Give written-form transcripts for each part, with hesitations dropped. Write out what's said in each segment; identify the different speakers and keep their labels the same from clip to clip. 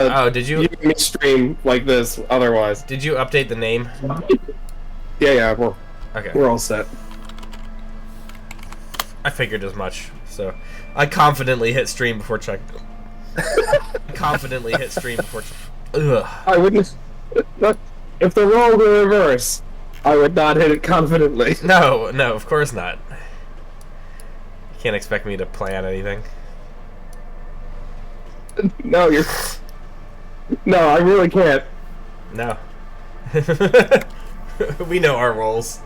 Speaker 1: Oh, did you?
Speaker 2: you and me stream like this otherwise.
Speaker 1: Did you update the name?
Speaker 2: Yeah,
Speaker 1: Okay.
Speaker 2: we're all set.
Speaker 1: I figured as much. So, I confidently hit stream before check. Confidently hit stream before. Ugh.
Speaker 2: I wouldn't. If the role were reverse, I would not hit it confidently.
Speaker 1: No, no, of course not. You can't expect me to plan anything.
Speaker 2: No, you're. No, I really can't.
Speaker 1: No. We know our roles.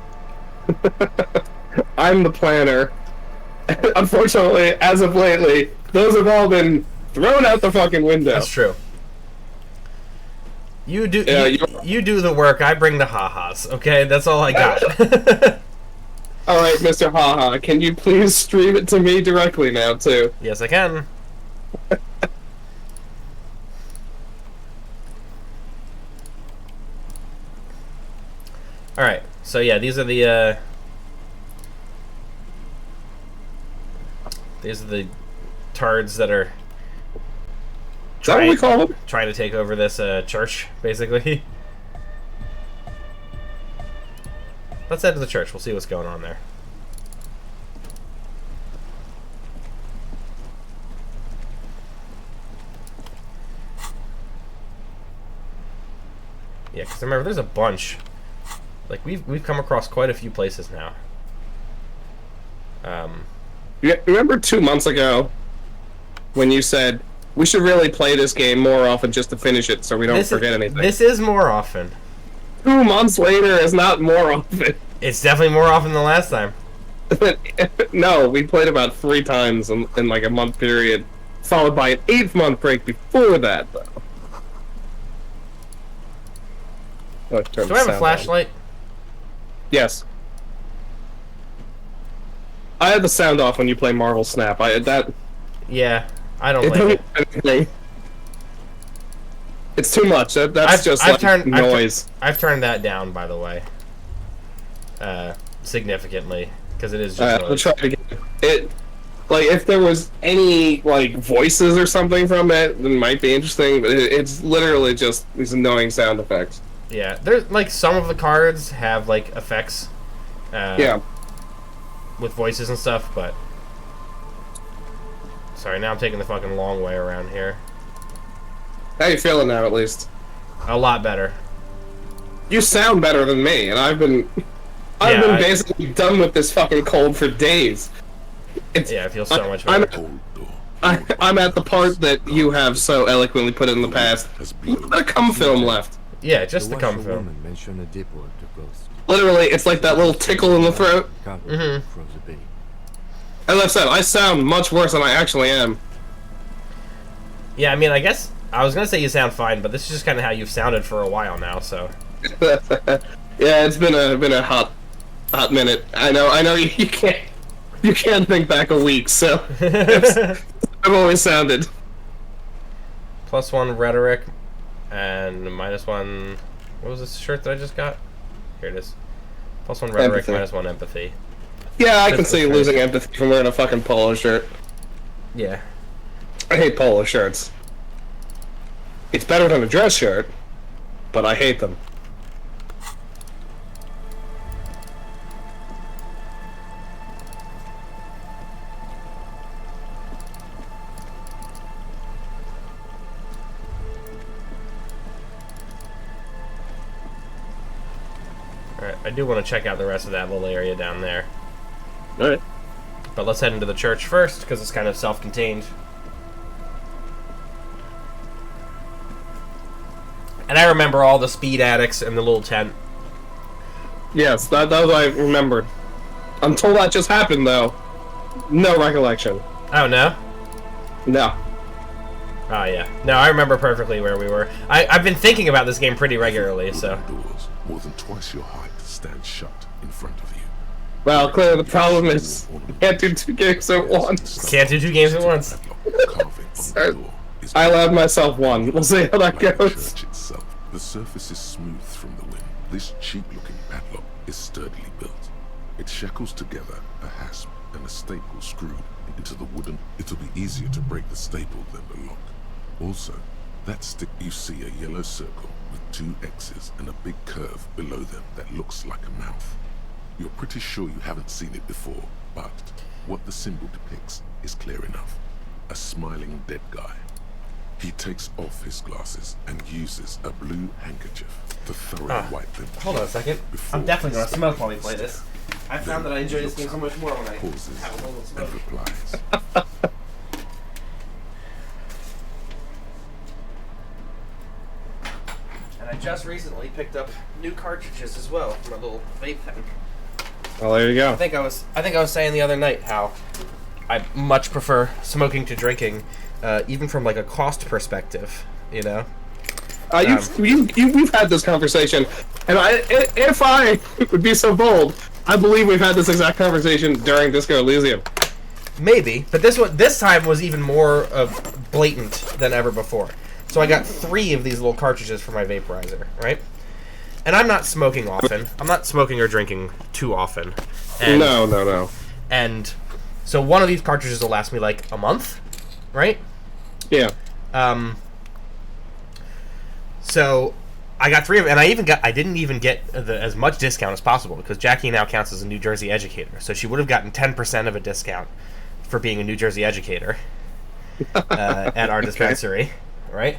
Speaker 2: I'm the planner. Unfortunately, as of lately, those have all been thrown out the fucking window.
Speaker 1: That's true. You do
Speaker 2: Yeah,
Speaker 1: you do the work. I bring the ha-has. Okay, that's all I got.
Speaker 2: All right, Mr. Haha, can you please stream it to me directly now too?
Speaker 1: Yes, I can. All right. So yeah, these are the turds that are
Speaker 2: Is that what we call them?
Speaker 1: trying to take over this church, basically. Let's head to the church. We'll see what's going on there. Yeah, because remember, there's a bunch. Like we've come across quite a few places now.
Speaker 2: You remember 2 months ago when you said we should really play this game more often just to finish it so we don't forget anything?
Speaker 1: This is more often.
Speaker 2: 2 months later is not more often.
Speaker 1: It's definitely more often than last time.
Speaker 2: No, we played about 3 times in like a month period, followed by an 8th-month break before that, though. Oh,
Speaker 1: Do I have a flashlight?
Speaker 2: Yes. I have the sound off when you play Marvel Snap.
Speaker 1: Yeah, I don't like it.
Speaker 2: It's too much. That's just noise.
Speaker 1: I've turned that down, by the way, significantly, because it is just
Speaker 2: I'll
Speaker 1: noise.
Speaker 2: try to get it. Like, if there was any like voices or something from it might be interesting. But it's literally just these annoying sound effects.
Speaker 1: Yeah, there's like some of the cards have like effects.
Speaker 2: Yeah.
Speaker 1: With voices and stuff, but sorry, now I'm taking the fucking long way around here.
Speaker 2: How you feeling now, at least?
Speaker 1: A lot better.
Speaker 2: You sound better than me, and I've been basically done with this fucking cold for days.
Speaker 1: Yeah, I feel so much better.
Speaker 2: I'm at the part that you have so eloquently put in the past. A cum film left.
Speaker 1: Yeah, just the cum film.
Speaker 2: Literally, it's like that little tickle in the throat. As I've said, I sound much worse than I actually am.
Speaker 1: Yeah, I mean, I guess I was gonna say you sound fine, but this is just kind of how you've sounded for a while now. So.
Speaker 2: Yeah, it's been a hot minute. I know you can't think back a week. So I've always sounded.
Speaker 1: +1 rhetoric, and -1. What was this shirt that I just got? Here it is. +1 rhetoric,
Speaker 2: Empathy.
Speaker 1: -1 empathy.
Speaker 2: Yeah, I can see you losing empathy from wearing a fucking polo shirt.
Speaker 1: Yeah.
Speaker 2: I hate polo shirts. It's better than a dress shirt, but I hate them.
Speaker 1: Alright, I do want to check out the rest of that little area down there.
Speaker 2: Alright.
Speaker 1: But let's head into the church first, because it's kind of self-contained. And I remember all the speed addicts in the little tent.
Speaker 2: Yes, that was what I remembered. Until that just happened, though, no recollection.
Speaker 1: Oh, no?
Speaker 2: No.
Speaker 1: Oh, yeah. No, I remember perfectly where we were. I've been thinking about this game pretty regularly, so...
Speaker 3: Doors more than twice your height stand shut in front of you.
Speaker 2: Well, clearly the problem is you can't do 2 games at once.
Speaker 1: Can't do 2 games at once.
Speaker 2: I allowed myself 1. We'll see how that goes.
Speaker 3: Church itself, the surface is smooth from the wind. This cheap-looking padlock is sturdily built. It shackles together a hasp and a staple screwed into the wooden. It'll be easier to break the staple than the lock. Also, That stick, you see a yellow circle with 2 X's and a big curve below them that looks like a mouth. You're pretty sure you haven't seen it before, but what the symbol depicts is clear enough. A smiling dead guy. He takes off his glasses and uses a blue handkerchief to thoroughly wipe them.
Speaker 1: Hold on a second. I'm definitely gonna smoke while we play this. I found that I enjoy this game so much more when I
Speaker 3: pauses
Speaker 1: have a little smoke.
Speaker 3: and replies.
Speaker 1: And I just recently picked up new cartridges as well for my little vape pen.
Speaker 2: Well, there you go.
Speaker 1: I think I was saying the other night how I much prefer smoking to drinking, even from like a cost perspective. You know.
Speaker 2: We've had this conversation, and if I would be so bold, I believe we've had this exact conversation during Disco Elysium.
Speaker 1: Maybe, but this time was even more blatant than ever before. So I got 3 of these little cartridges for my vaporizer, right? And I'm not smoking often. I'm not smoking or drinking too often. And,
Speaker 2: No.
Speaker 1: And so one of these cartridges will last me like a month, right?
Speaker 2: Yeah.
Speaker 1: So I got 3 of them, and I didn't even get as much discount as possible because Jackie now counts as a New Jersey educator, so she would have gotten 10% of a discount for being a New Jersey educator at our dispensary, right?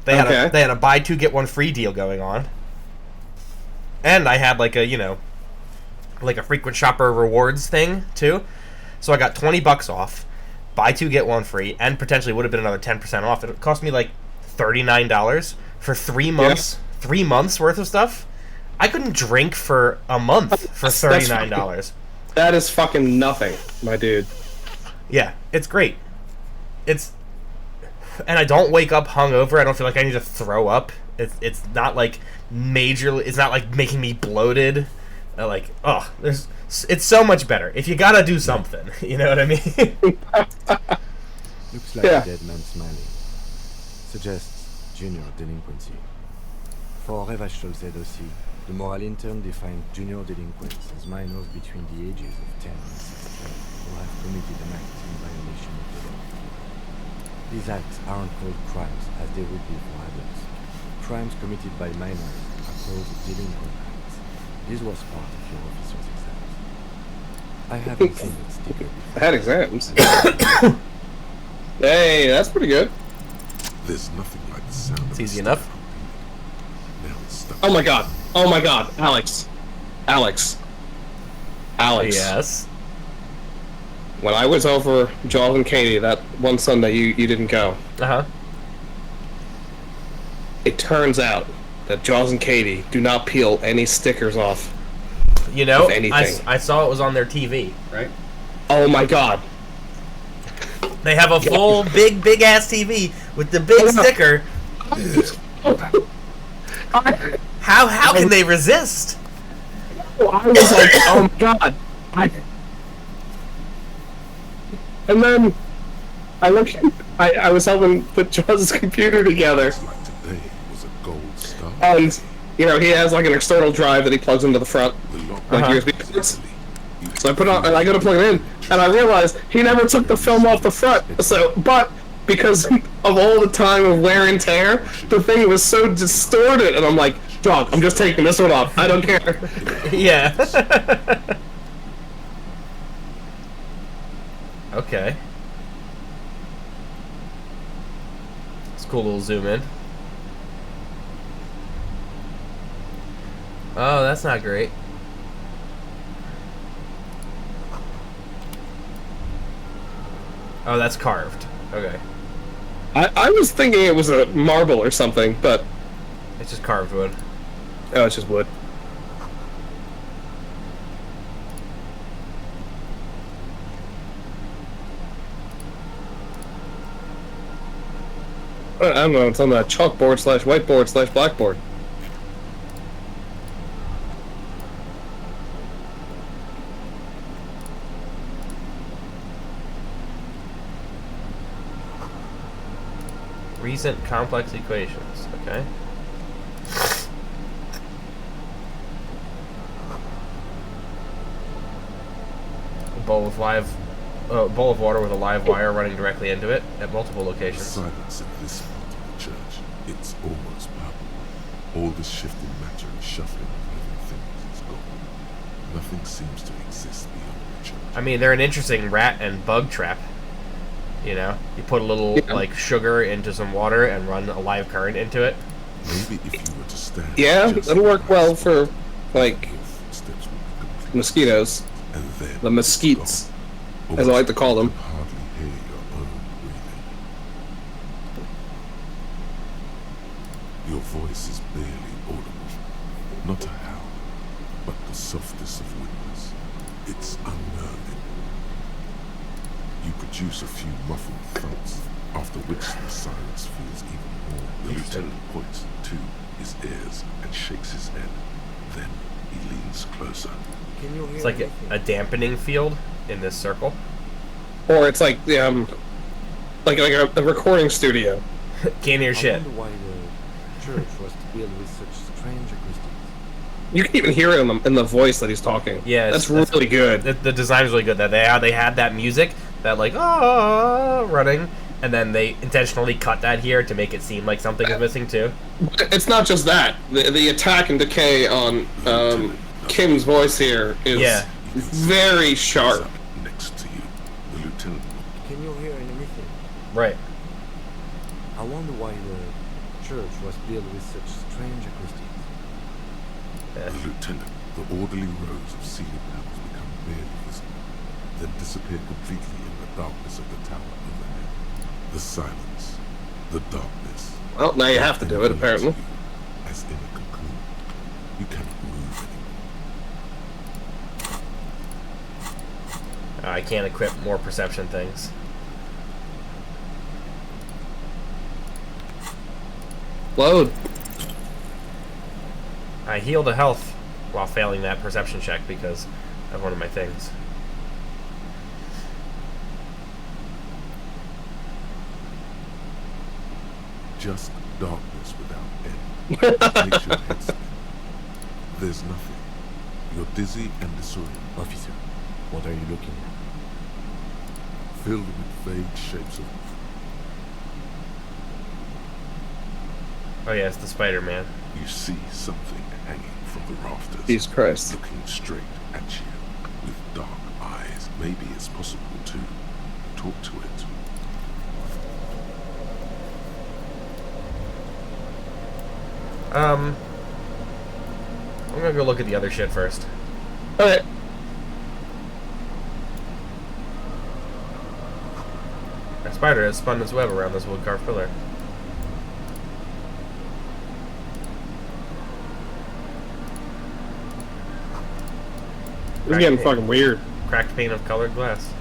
Speaker 1: They had a buy 2 get 1 free deal going on, and I had like a frequent shopper rewards thing too, so I got $20 off, buy 2 get 1 free, and potentially would have been another 10% off. It cost me like $39 for 3 months. Yeah. 3 months worth of stuff. I couldn't drink for a month for $39.
Speaker 2: That is fucking nothing, my dude.
Speaker 1: Yeah, it's great. And I don't wake up hungover. I don't feel like I need to throw up. It's not like majorly. It's not like making me bloated. It's so much better. If you gotta do something, you know what I mean.
Speaker 4: Looks like a dead man smiling. Suggests junior delinquency. For Revachol said aussi, the moral intern defined junior delinquents as minors between the ages of 10 and 16 who have committed an act in violation of the law. These acts aren't called crimes as they would be for adults. Crimes committed by minors are called delinquent acts. This was part of your officer's exams. I haven't seen that sticker before.
Speaker 2: I had exams. Hey, that's pretty good.
Speaker 3: There's nothing like the sound of
Speaker 1: It's easy enough.
Speaker 3: Now it's stuck.
Speaker 2: Oh my god, Alex.
Speaker 1: Yes.
Speaker 2: When I was over Jaws and Katie that one Sunday, you didn't go.
Speaker 1: Uh-huh.
Speaker 2: It turns out that Jaws and Katie do not peel any stickers off.
Speaker 1: You know,
Speaker 2: anything.
Speaker 1: I saw it was on their TV, right?
Speaker 2: Oh my god.
Speaker 1: They have a full big ass TV with the big sticker. How can they resist?
Speaker 2: I was like, oh my god. And then I was helping put Jaws' computer together.
Speaker 3: Like today was a gold star.
Speaker 2: And, he has like an external drive that he plugs into the front, like USB ports. So I put it on, and I go to plug it in, and I realized he never took the film off the front. So, but because of all the time of wear and tear, the thing was so distorted, and I'm like, dog, I'm just taking this one off. I don't care.
Speaker 1: Yeah. Okay. It's a cool little zoom in. Oh, that's not great. Oh, that's carved. Okay.
Speaker 2: I was thinking it was a marble or something, but...
Speaker 1: It's just carved wood.
Speaker 2: Oh, it's just wood. I don't know, it's on that chalkboard / whiteboard / blackboard.
Speaker 1: Recent complex equations. Okay. A bowl of water with a live wire running directly into it at multiple
Speaker 3: The
Speaker 1: locations.
Speaker 3: silence in this part of the church It's almost palpable. All this shifting matter and shuffling of living things is gone. Nothing seems to exist beyond the church.
Speaker 1: I mean, they're an interesting rat and bug trap. You know, you put a little like sugar into some water and run a live current into it.
Speaker 3: Maybe if you were to stand.
Speaker 2: Yeah,
Speaker 3: just
Speaker 2: it'll work well for like
Speaker 3: your footsteps would be complete,
Speaker 2: mosquitoes,
Speaker 3: and then
Speaker 2: the mesquites,
Speaker 3: gone.
Speaker 2: as I like to call them.
Speaker 3: You can hardly hear your own breathing. Your voice is barely audible. Not a howl, but the softest of whispers. It's unnerving. You produce a few muffled thumps, after which the silence feels even more. The lieutenant points to his ears and shakes his head. Then he leans closer.
Speaker 4: Can you hear
Speaker 1: It's like
Speaker 4: anything?
Speaker 1: a dampening field in this circle.
Speaker 2: Or it's like like a recording studio.
Speaker 1: Can't hear
Speaker 4: I
Speaker 1: shit.
Speaker 4: wonder why the church was built with such strange acoustics.
Speaker 2: You can even hear it in the voice that he's talking.
Speaker 1: Yeah,
Speaker 2: that's really good.
Speaker 1: The design is really good. That they had that music, that like running, and then they intentionally cut that here to make it seem like something is missing too.
Speaker 2: It's not just that. The attack and decay on Kim's voice here is very sharp.
Speaker 3: Next to you, the lieutenant.
Speaker 4: Can you hear anything?
Speaker 1: Right.
Speaker 4: I wonder why the church was built with such strange acoustics.
Speaker 3: The lieutenant, the orderly rows of ceiling panels become barely visible, then disappear completely in the darkness of the tower overhead. The silence, the darkness.
Speaker 2: Well, now you have to do it, apparently.
Speaker 3: As in a cocoon, you cannot move anymore.
Speaker 1: I can't equip more perception things.
Speaker 2: Load.
Speaker 1: I healed a health while failing that perception check because of one of my things.
Speaker 3: Just darkness without end. Makes your head spin. There's nothing. You're dizzy and disoriented,
Speaker 4: Officer, what are you looking at?
Speaker 3: filled with vague shapes of.
Speaker 1: Oh yeah, it's the Spider-Man.
Speaker 3: You see something hanging from the rafters.
Speaker 2: Jesus Christ.
Speaker 3: Looking straight at you with dark eyes. Maybe it's possible to talk to it.
Speaker 1: I'm gonna go look at the other shit first.
Speaker 2: Okay.
Speaker 1: A spider has spun its web around this wood carved pillar.
Speaker 2: This is getting fucking weird.
Speaker 1: Cracked pane of colored glass.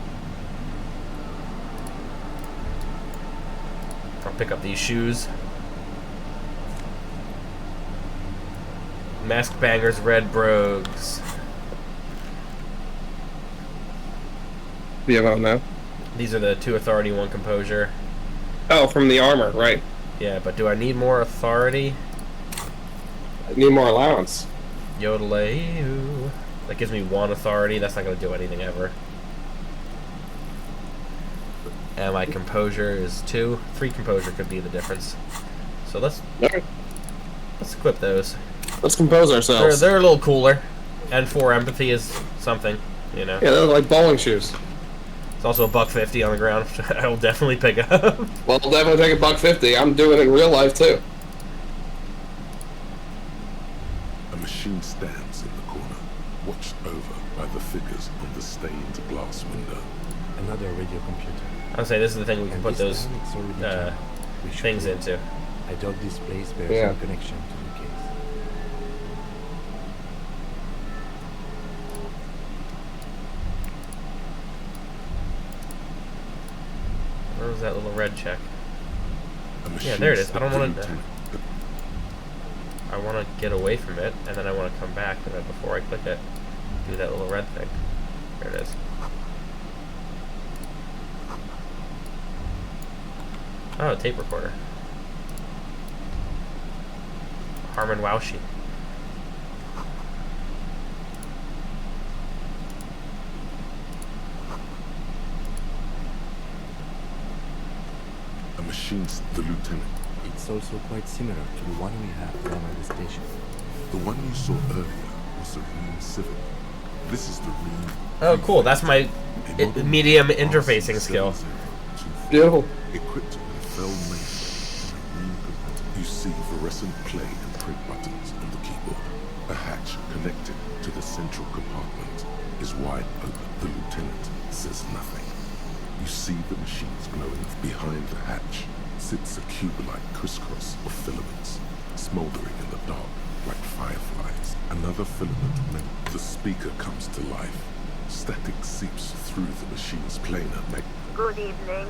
Speaker 1: I'll pick up these shoes. Masked bangers, red brogues.
Speaker 2: Do you have on now?
Speaker 1: These are the 2 authority, 1 composure.
Speaker 2: Oh, from the armor, right.
Speaker 1: Yeah, but do I need more authority?
Speaker 2: I need more allowance.
Speaker 1: Yodelay. That gives me 1 authority. That's not going to do anything ever. And my composure is 2. 3 composure could be the difference. So let's
Speaker 2: Okay.
Speaker 1: equip those.
Speaker 2: Let's compose ourselves.
Speaker 1: They're a little cooler. And 4 empathy is something, you know.
Speaker 2: Yeah, they're like bowling shoes.
Speaker 1: It's also $1.50 on the ground, which I will definitely pick up.
Speaker 2: Well, I'll definitely take $1.50. I'm doing it in real life, too.
Speaker 3: A machine stands in the corner, watched over by the figures on the stained glass window.
Speaker 4: Another radio computer.
Speaker 1: I'll say this is the thing we can
Speaker 4: And
Speaker 1: put
Speaker 4: this
Speaker 1: those
Speaker 4: time it's already jammed. We should
Speaker 1: things
Speaker 4: go.
Speaker 1: into.
Speaker 4: I doubt this place bears
Speaker 2: Yeah.
Speaker 4: some connection to the case.
Speaker 1: Where was that little red check?
Speaker 3: A machine
Speaker 1: there it is. I don't
Speaker 3: the
Speaker 1: wanna-
Speaker 3: lieutenant-
Speaker 1: I want to get away from it, and then I want to come back, and then before I click it, do that little red thing. There it is. Oh, a tape recorder. Harmon Waushi.
Speaker 3: A machine's the lieutenant.
Speaker 4: It's is also quite similar to the one we have down at the station.
Speaker 3: The one you saw earlier was a Ream Civic. This is the Ream.
Speaker 1: Oh, cool. That's my medium interfacing skill.
Speaker 2: Beautiful.
Speaker 3: Equipped with a fell mainframe and a Ream computer. You see fluorescent play and print buttons on the keyboard. A hatch connected to the central compartment is wide open. The lieutenant says nothing. You see the machines glowing. Behind the hatch sits a cube-like crisscross of filaments, smoldering in the dark like fireflies. Another filament meant the speaker comes to life. Static seeps through the machine's planar
Speaker 5: Good evening.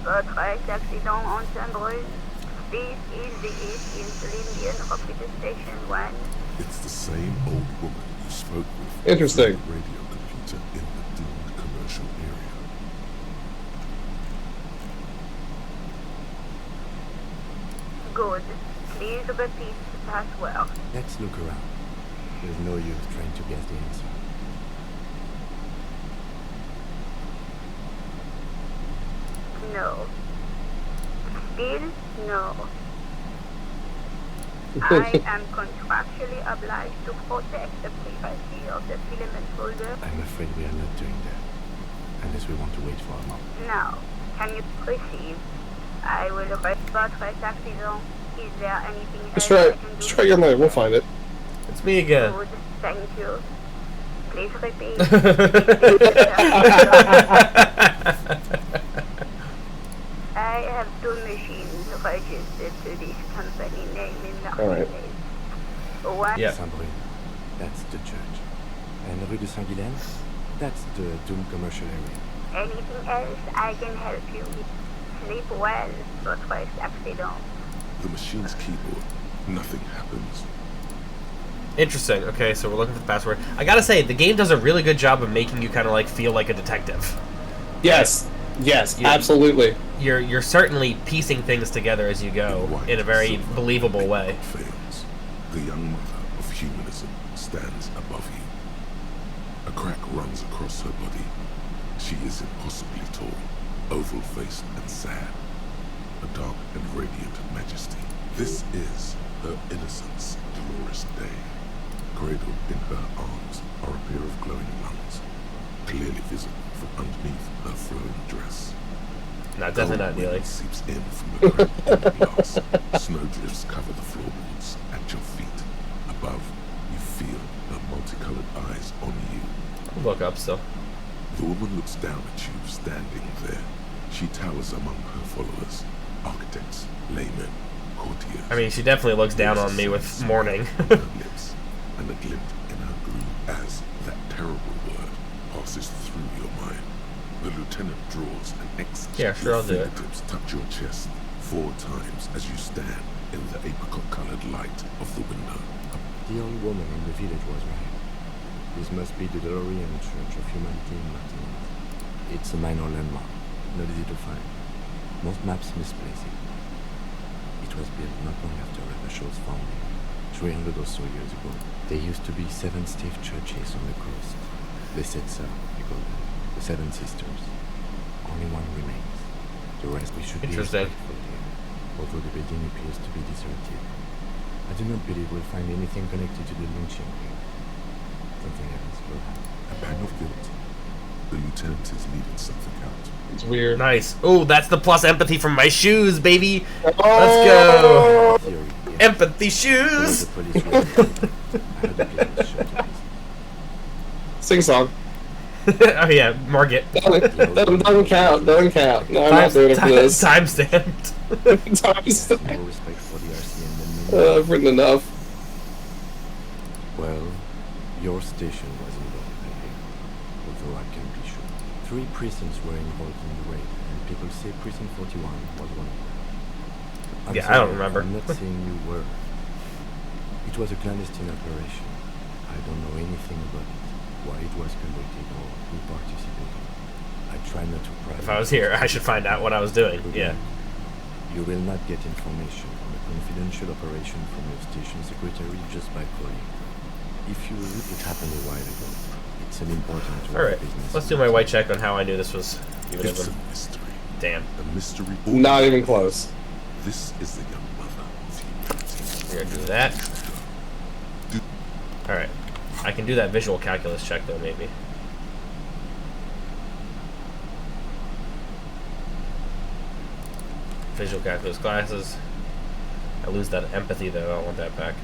Speaker 5: Votre accident ensemble. This is the East Indian Rapid Station 1.
Speaker 3: It's the same old woman you spoke with.
Speaker 2: Interesting.
Speaker 3: through the radio computer in the doomed commercial area.
Speaker 5: Good. Please repeat the password.
Speaker 4: Let's look around. There's no use trying to guess the answer.
Speaker 5: No. Still no. I am contractually obliged to protect the privacy of the filament folder.
Speaker 4: I'm afraid we are not doing that. Unless we want to wait for a moment.
Speaker 5: Now, can you proceed? I will arrest votre accident. Is there anything else I can do?
Speaker 2: Let's try again later. We'll find it.
Speaker 1: It's me again.
Speaker 5: Good. Thank you. Please repeat. I have two machines registered to this company name in the
Speaker 2: All right.
Speaker 5: place. One
Speaker 1: Yeah.
Speaker 4: Saint-Brune, that's the church. And Rue de Saint-Guylaine, that's the Doom commercial area.
Speaker 5: anything else I can help you with? Sleep well, votre accident.
Speaker 3: The machine's keyboard. Nothing happens.
Speaker 1: Interesting. Okay, so we're looking for the password. I gotta say, the game does a really good job of making you kind of like feel like a detective.
Speaker 2: Yes. Yes,
Speaker 1: Yeah.
Speaker 2: absolutely.
Speaker 1: You're certainly piecing things together as you go in a very believable way.
Speaker 3: Fails. The young mother of humanism stands above you. A crack runs across her body. She is impossibly tall, oval-faced and sad. A dark and radiant majesty. This is her innocence, Dolores Day. Cradled in her arms are a pair of glowing lungs, clearly visible from underneath her flowing dress.
Speaker 1: No, definitely not
Speaker 3: Cold
Speaker 1: Neely.
Speaker 3: wind seeps in from the crack in the glass. Snowdrifts cover the floorboards at your feet. Above, you feel her multicolored eyes on you.
Speaker 1: Look up still.
Speaker 3: The woman looks down at you, standing there. She towers among her followers, architects, laymen, courtiers.
Speaker 1: I mean, she definitely looks down on me with mourning.
Speaker 3: on her lips, and a glint in her green as that terrible word passes through your mind. The lieutenant draws an X.
Speaker 1: Yeah, sure, I'll do it.
Speaker 3: Fingertips touch your chest 4 times as you stand in the apricot-colored light of the window.
Speaker 4: The old woman in the village was right. This must be the Delorean Church of Humanity in Martinique. It's a minor landmark, not easy to find. Most maps misplace it. It was built not long after Revachol's founding, 300 or so years ago. There used to be 7 stave churches on the coast. They said so, they called them the 7 Sisters. Only one remains. The rest we should be
Speaker 1: Interesting.
Speaker 4: respectful here, although the building appears to be deserted. I do not believe we'll find anything connected to the lynching here. Something else will happen.
Speaker 3: A pang of guilt. The lieutenant is leaving something out.
Speaker 2: It's weird.
Speaker 1: Nice. Oh, that's the plus empathy from my shoes, baby. Let's
Speaker 2: Oh!
Speaker 1: go.
Speaker 4: Theory, yes.
Speaker 1: Empathy
Speaker 4: There was
Speaker 1: shoes.
Speaker 4: a police raid. I heard the place was shut.
Speaker 2: Sing song.
Speaker 1: Oh yeah, Margit.
Speaker 2: Doesn't count. Doesn't count. No, I'm not doing it for this.
Speaker 1: Time stamped.
Speaker 2: Times.
Speaker 4: More respect for the RCM than many.
Speaker 2: I've written enough.
Speaker 4: Well, your station was involved, I hear. Although I can't be sure. 3 precincts were involved in the raid, and people say Precinct 41 was one of them. I'm
Speaker 1: Yeah, I don't
Speaker 4: sorry,
Speaker 1: remember.
Speaker 4: I'm not saying you were. It was a clandestine operation. I don't know anything about it, why it was conducted, or who participated. I try not to pry.
Speaker 1: If I was here, I should find out what I was doing. Yeah.
Speaker 4: You will not get information on a confidential operation from your station secretary just by calling. If you it happened a while ago, it's an important to
Speaker 1: All right.
Speaker 4: business.
Speaker 1: Let's do my white check on how I knew this was even
Speaker 3: It's a
Speaker 1: of them.
Speaker 3: mystery.
Speaker 1: Damn.
Speaker 3: A mystery.
Speaker 2: Not even close.
Speaker 3: This is the young mother
Speaker 1: We're gonna do that. Alright. I can do that visual calculus check, though, maybe. Visual calculus glasses. I lose that empathy, though. I don't want that back.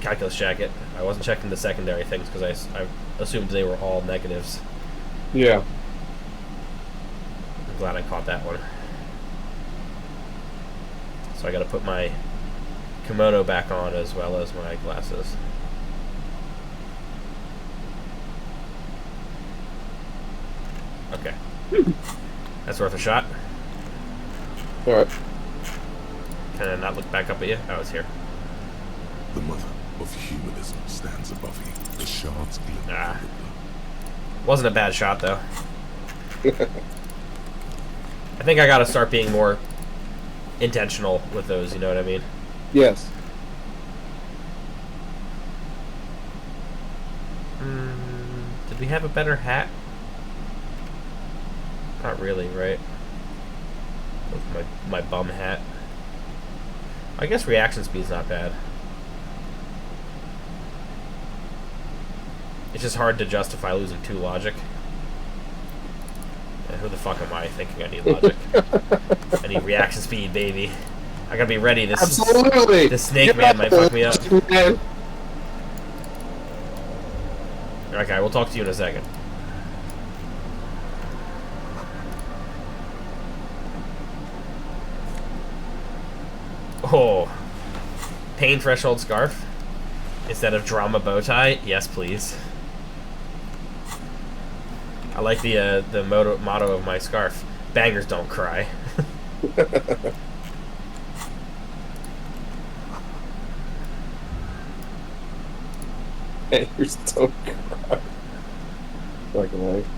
Speaker 1: Calculus jacket. I wasn't checking the secondary things because I assumed they were all negatives.
Speaker 2: Yeah.
Speaker 1: I'm glad I caught that one. So I gotta put my kimono back on as well as my glasses. Okay. That's worth a shot.
Speaker 2: Alright.
Speaker 1: Can I not look back up at you? Oh, it's here.
Speaker 3: The mother of humanism stands above you. The shards glimmer.
Speaker 1: Ah. Wasn't a bad shot, though. I think I gotta start being more intentional with those, you know what I mean?
Speaker 2: Yes.
Speaker 1: Did we have a better hat? Not really, right? With my bum hat. I guess reaction speed's not bad. It's just hard to justify losing 2 logic. Who the fuck am I thinking I need logic? I need reaction speed, baby. I gotta be ready.
Speaker 2: Absolutely.
Speaker 1: This snake man might fuck me up. Okay, we'll talk to you in a second. Oh. Pain threshold scarf? Instead of drama bow tie? Yes, please. I like the motto of my scarf. Bangers don't cry.
Speaker 2: Bangers don't cry. Fucking life.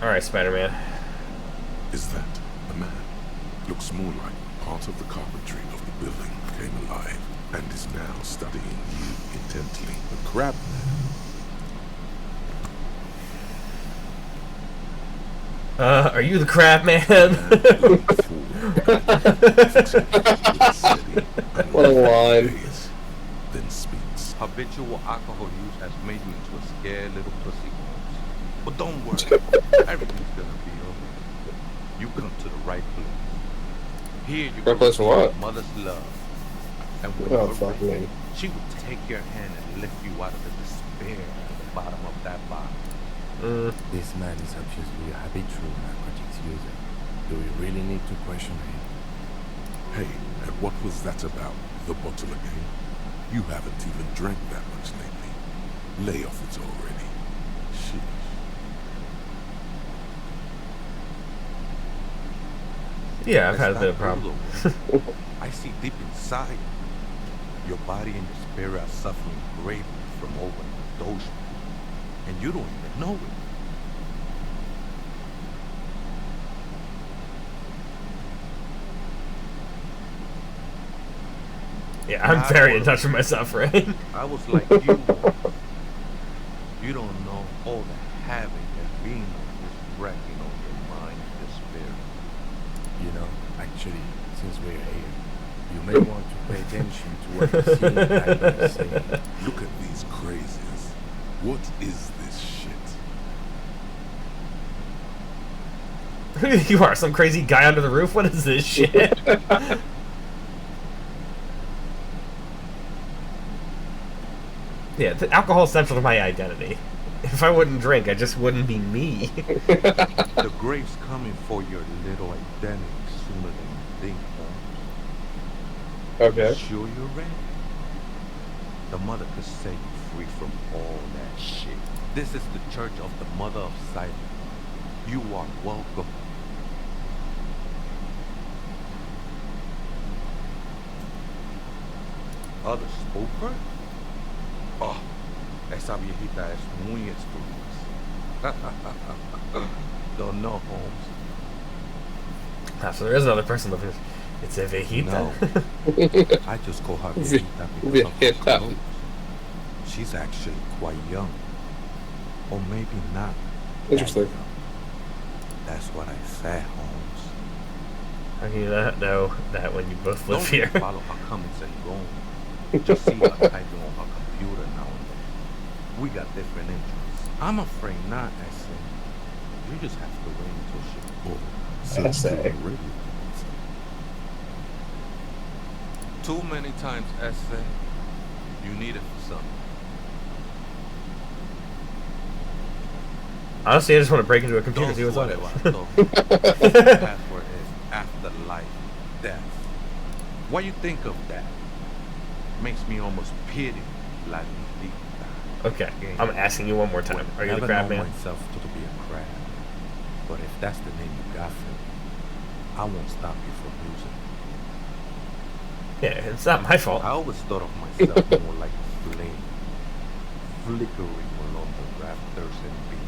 Speaker 3: Alright,
Speaker 1: Spider-Man.
Speaker 3: Is that a man? Looks more like part of the carpentry of the building came alive and is now studying you intently. The crab man.
Speaker 1: Are you the crab man?
Speaker 2: What a line.
Speaker 3: Then speaks.
Speaker 6: Habitual alcohol use has made me into a scared little pussy. But don't worry, everything's gonna be okay. You come to the right place. Here you
Speaker 2: Right place for what?
Speaker 6: Mother's love. And when
Speaker 2: Oh,
Speaker 6: you're
Speaker 2: fuck
Speaker 6: ready,
Speaker 2: me.
Speaker 6: she will take your hand and lift you out of the despair at the bottom of that box.
Speaker 4: This man is obviously a habitual narcotics user. Do we really need to question him?
Speaker 3: Hey, and what was that about? The bottle again? You haven't even drank that much lately. Lay off it already. Sheesh.
Speaker 1: Yeah, I've
Speaker 6: That's
Speaker 1: had a bit of
Speaker 6: not
Speaker 1: problem.
Speaker 6: cool, though. I see deep inside. Your body and your spirit are suffering greatly from overdose. And you don't even know it.
Speaker 1: Yeah, I'm very in touch with my suffering.
Speaker 6: I was like you. You don't know all the havoc that being is wrecking on your mind and your spirit.
Speaker 4: You know, actually, since we're here, you may want to pay attention to what you see and saying.
Speaker 3: Look at these crazies. What is this shit?
Speaker 1: You are some crazy guy under the roof? What is this shit? Yeah, alcohol is central to my identity. If I wouldn't drink, I just wouldn't be me.
Speaker 6: The grave's coming for your little identity sooner than you think, Holmes.
Speaker 2: Okay.
Speaker 6: Sure you're ready? The mother could set you free from all that shit. This is the church of the mother of silence. You are welcome. Others spoke her? Oh, esa viejita es muy estúpida. Don't know, Holmes.
Speaker 1: Ah, so there is another person living. It's a viejita.
Speaker 6: No. I just call her viejita because of her
Speaker 2: Viejita.
Speaker 6: clothes. She's actually quite young. Or maybe not. that
Speaker 2: Interesting.
Speaker 6: young. That's what I said, Holmes.
Speaker 1: How can you not know that when you both live
Speaker 6: Don't
Speaker 1: here?
Speaker 6: really follow her comments and go. Just see her typing on her computer now and then. We got different interests. I'm afraid not, I say. You just have to wait until she...
Speaker 3: Or search
Speaker 2: Essay.
Speaker 3: through the radio.
Speaker 6: Too many times, essay. You need it for something.
Speaker 1: Honestly, I just want to break into a computer and see
Speaker 6: Dos
Speaker 1: what's on it.
Speaker 6: suave, password is afterlife, death. Why you think of that? Makes me almost pity La Nidita.
Speaker 1: Okay, I'm asking you one more time. Are you the
Speaker 6: Never
Speaker 1: crab
Speaker 6: known
Speaker 1: man?
Speaker 6: myself to be a crab. But if that's the name you got for me, I won't stop you from using it.
Speaker 1: Yeah, it's not my fault.
Speaker 6: I always thought of myself more like a flame, flickering along the rafters and beams.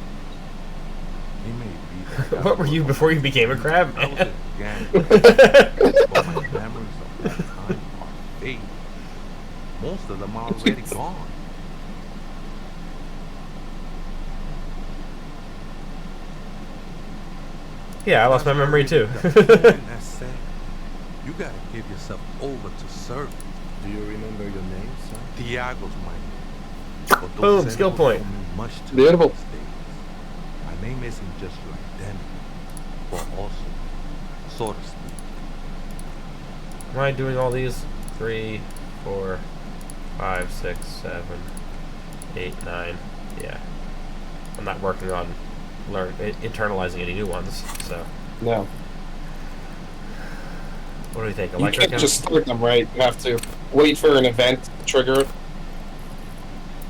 Speaker 6: It may be that I
Speaker 1: What were you before you became a crab
Speaker 6: I was
Speaker 1: man?
Speaker 6: a gang, but my memories of that time are fading. Most of them are already gone.
Speaker 1: Yeah, I lost my memory too.
Speaker 6: That's sad. You gotta give yourself over to service.
Speaker 4: Do you remember your name, son?
Speaker 6: Tiago's my name. But those
Speaker 1: Boom,
Speaker 6: syllables
Speaker 1: skill point.
Speaker 6: don't mean much to
Speaker 2: Beautiful.
Speaker 6: me these days. My name isn't just like them, but also, so to speak.
Speaker 1: Am I doing all these? 3, 4, 5, 6, 7, 8, 9. Yeah. I'm not working on internalizing any new ones, so.
Speaker 2: No.
Speaker 1: What do we think?
Speaker 2: You
Speaker 1: Electric?
Speaker 2: can't just start them, right? You have to wait for an event to trigger it.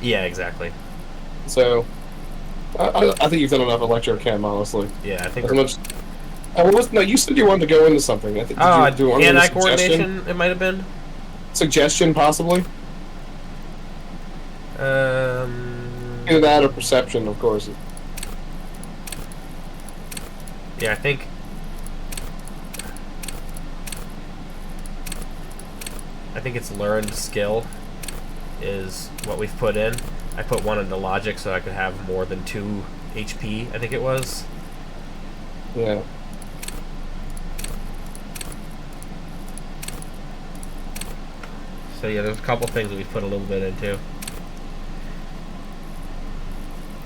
Speaker 1: Yeah, exactly.
Speaker 2: So, I think you've done enough electrochem, honestly.
Speaker 1: Yeah, I think
Speaker 2: As
Speaker 1: we're...
Speaker 2: much. What was, no, you said you wanted to go into something. I think. Did you want to do
Speaker 1: hand-eye
Speaker 2: a suggestion?
Speaker 1: coordination, it might have been.
Speaker 2: Suggestion, possibly. Either that or perception, of course.
Speaker 1: Yeah, I think it's learned skill is what we've put in. I put 1 into logic so I could have more than 2 HP, I think it was.
Speaker 2: Yeah.
Speaker 1: So yeah, there's a couple things that we've put a little bit into.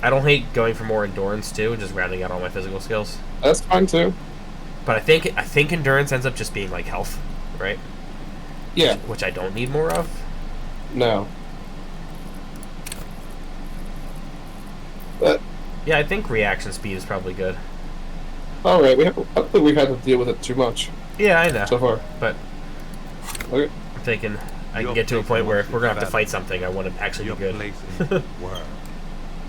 Speaker 1: I don't hate going for more endurance too, just rounding out all my physical skills.
Speaker 2: That's fine too.
Speaker 1: But I think endurance ends up just being like health, right?
Speaker 2: Yeah.
Speaker 1: Which I don't need more of.
Speaker 2: No.
Speaker 1: Yeah, I think reaction speed is probably good.
Speaker 2: All right. I don't think we've had to deal with it too much
Speaker 1: Yeah, I know.
Speaker 2: so far.
Speaker 1: But
Speaker 2: Okay.
Speaker 1: I'm thinking I
Speaker 6: Your
Speaker 1: can get to a
Speaker 6: place
Speaker 1: point where
Speaker 6: must
Speaker 1: if we're
Speaker 6: be
Speaker 1: gonna have to
Speaker 6: better.
Speaker 1: fight something, I want to actually
Speaker 6: Your
Speaker 1: be good.
Speaker 6: place in the world.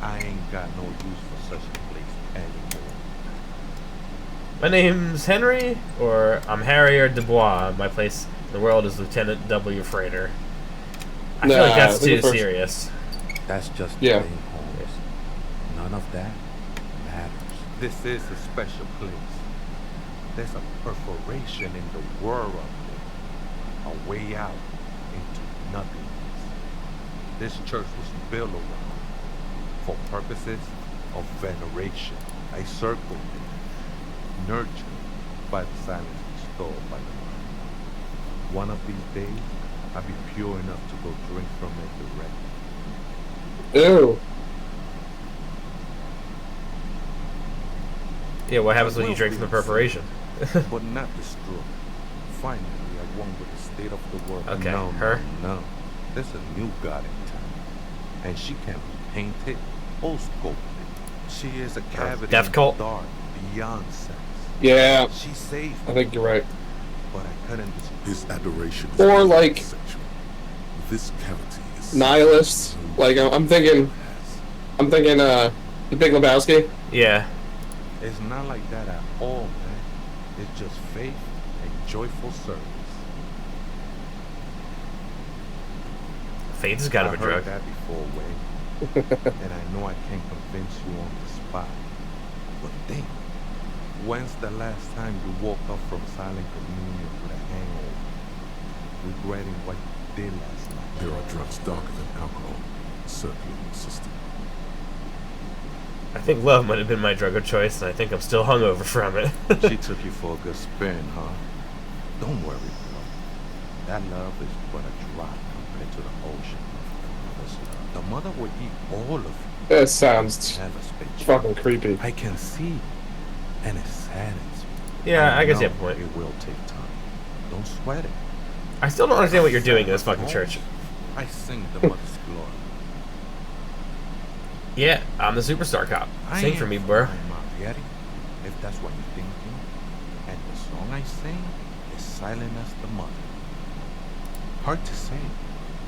Speaker 6: I ain't got no use for such a place anymore.
Speaker 1: My name's Henry, or I'm Harry or Dubois. My place in the world is Lieutenant W. Freighter. I feel like
Speaker 2: Nah,
Speaker 1: that's
Speaker 2: I think
Speaker 1: too
Speaker 2: the first-
Speaker 1: serious.
Speaker 4: That's just
Speaker 2: Yeah.
Speaker 4: plain Holmes. None of that matters.
Speaker 6: This is a special place. There's a perforation in the world up there. A way out into nothingness. This church was built around for purposes of veneration. I circled it, nurtured by the silence bestowed by the mind. One of these days, I'll be pure enough to go drink from it directly.
Speaker 2: Ew.
Speaker 1: Yeah, what happens when you drink from the perforation?
Speaker 6: But not destroyed. Finally, I won with the state of the world.
Speaker 1: Okay,
Speaker 6: No,
Speaker 1: her?
Speaker 6: No. There's a new god in town. And she can be painted or sculpted. She is a cavity
Speaker 1: Death
Speaker 6: in
Speaker 1: cult?
Speaker 6: the dark, beyond sex.
Speaker 2: Yeah.
Speaker 6: She saved
Speaker 2: I
Speaker 6: me,
Speaker 2: think you're right.
Speaker 6: but I couldn't destroy
Speaker 3: His adoration is
Speaker 2: Or, like-
Speaker 3: sexual. This cavity is
Speaker 2: Nihilist. Like I'm thinking. The Big Lebowski.
Speaker 1: Yeah.
Speaker 6: It's not like that at all, man. It's just faith and joyful service.
Speaker 1: Faith has got to
Speaker 6: I
Speaker 1: be a
Speaker 6: heard
Speaker 1: drug.
Speaker 6: that before, Wayne. And I know I can't convince you on the spot. But think, when's the last time you woke up from silent communion with a hangover, regretting what you did last night?
Speaker 3: There are drugs darker than alcohol circulating the system.
Speaker 1: I think love might have been my drug of choice, and I think I'm still hungover from it.
Speaker 6: She took you for a good spin, huh? Don't worry, bro. That love is but a drop compared to the ocean of the mother's love. The mother would eat all of you.
Speaker 2: That sounds
Speaker 6: Never spit you.
Speaker 2: fucking creepy.
Speaker 6: I can see, and it saddens me.
Speaker 1: Yeah, I guess you
Speaker 6: know
Speaker 1: have a point.
Speaker 6: It will take time. Don't sweat it.
Speaker 1: I still don't understand what you're doing in this fucking church.
Speaker 6: I sing the mother's glory.
Speaker 1: Yeah, I'm the superstar cop.
Speaker 6: I
Speaker 1: Sing
Speaker 6: ain't
Speaker 1: for me, bro.
Speaker 6: flying Marietti, if that's what you're thinking. And the song I sing is silent as the mother. Hard to say.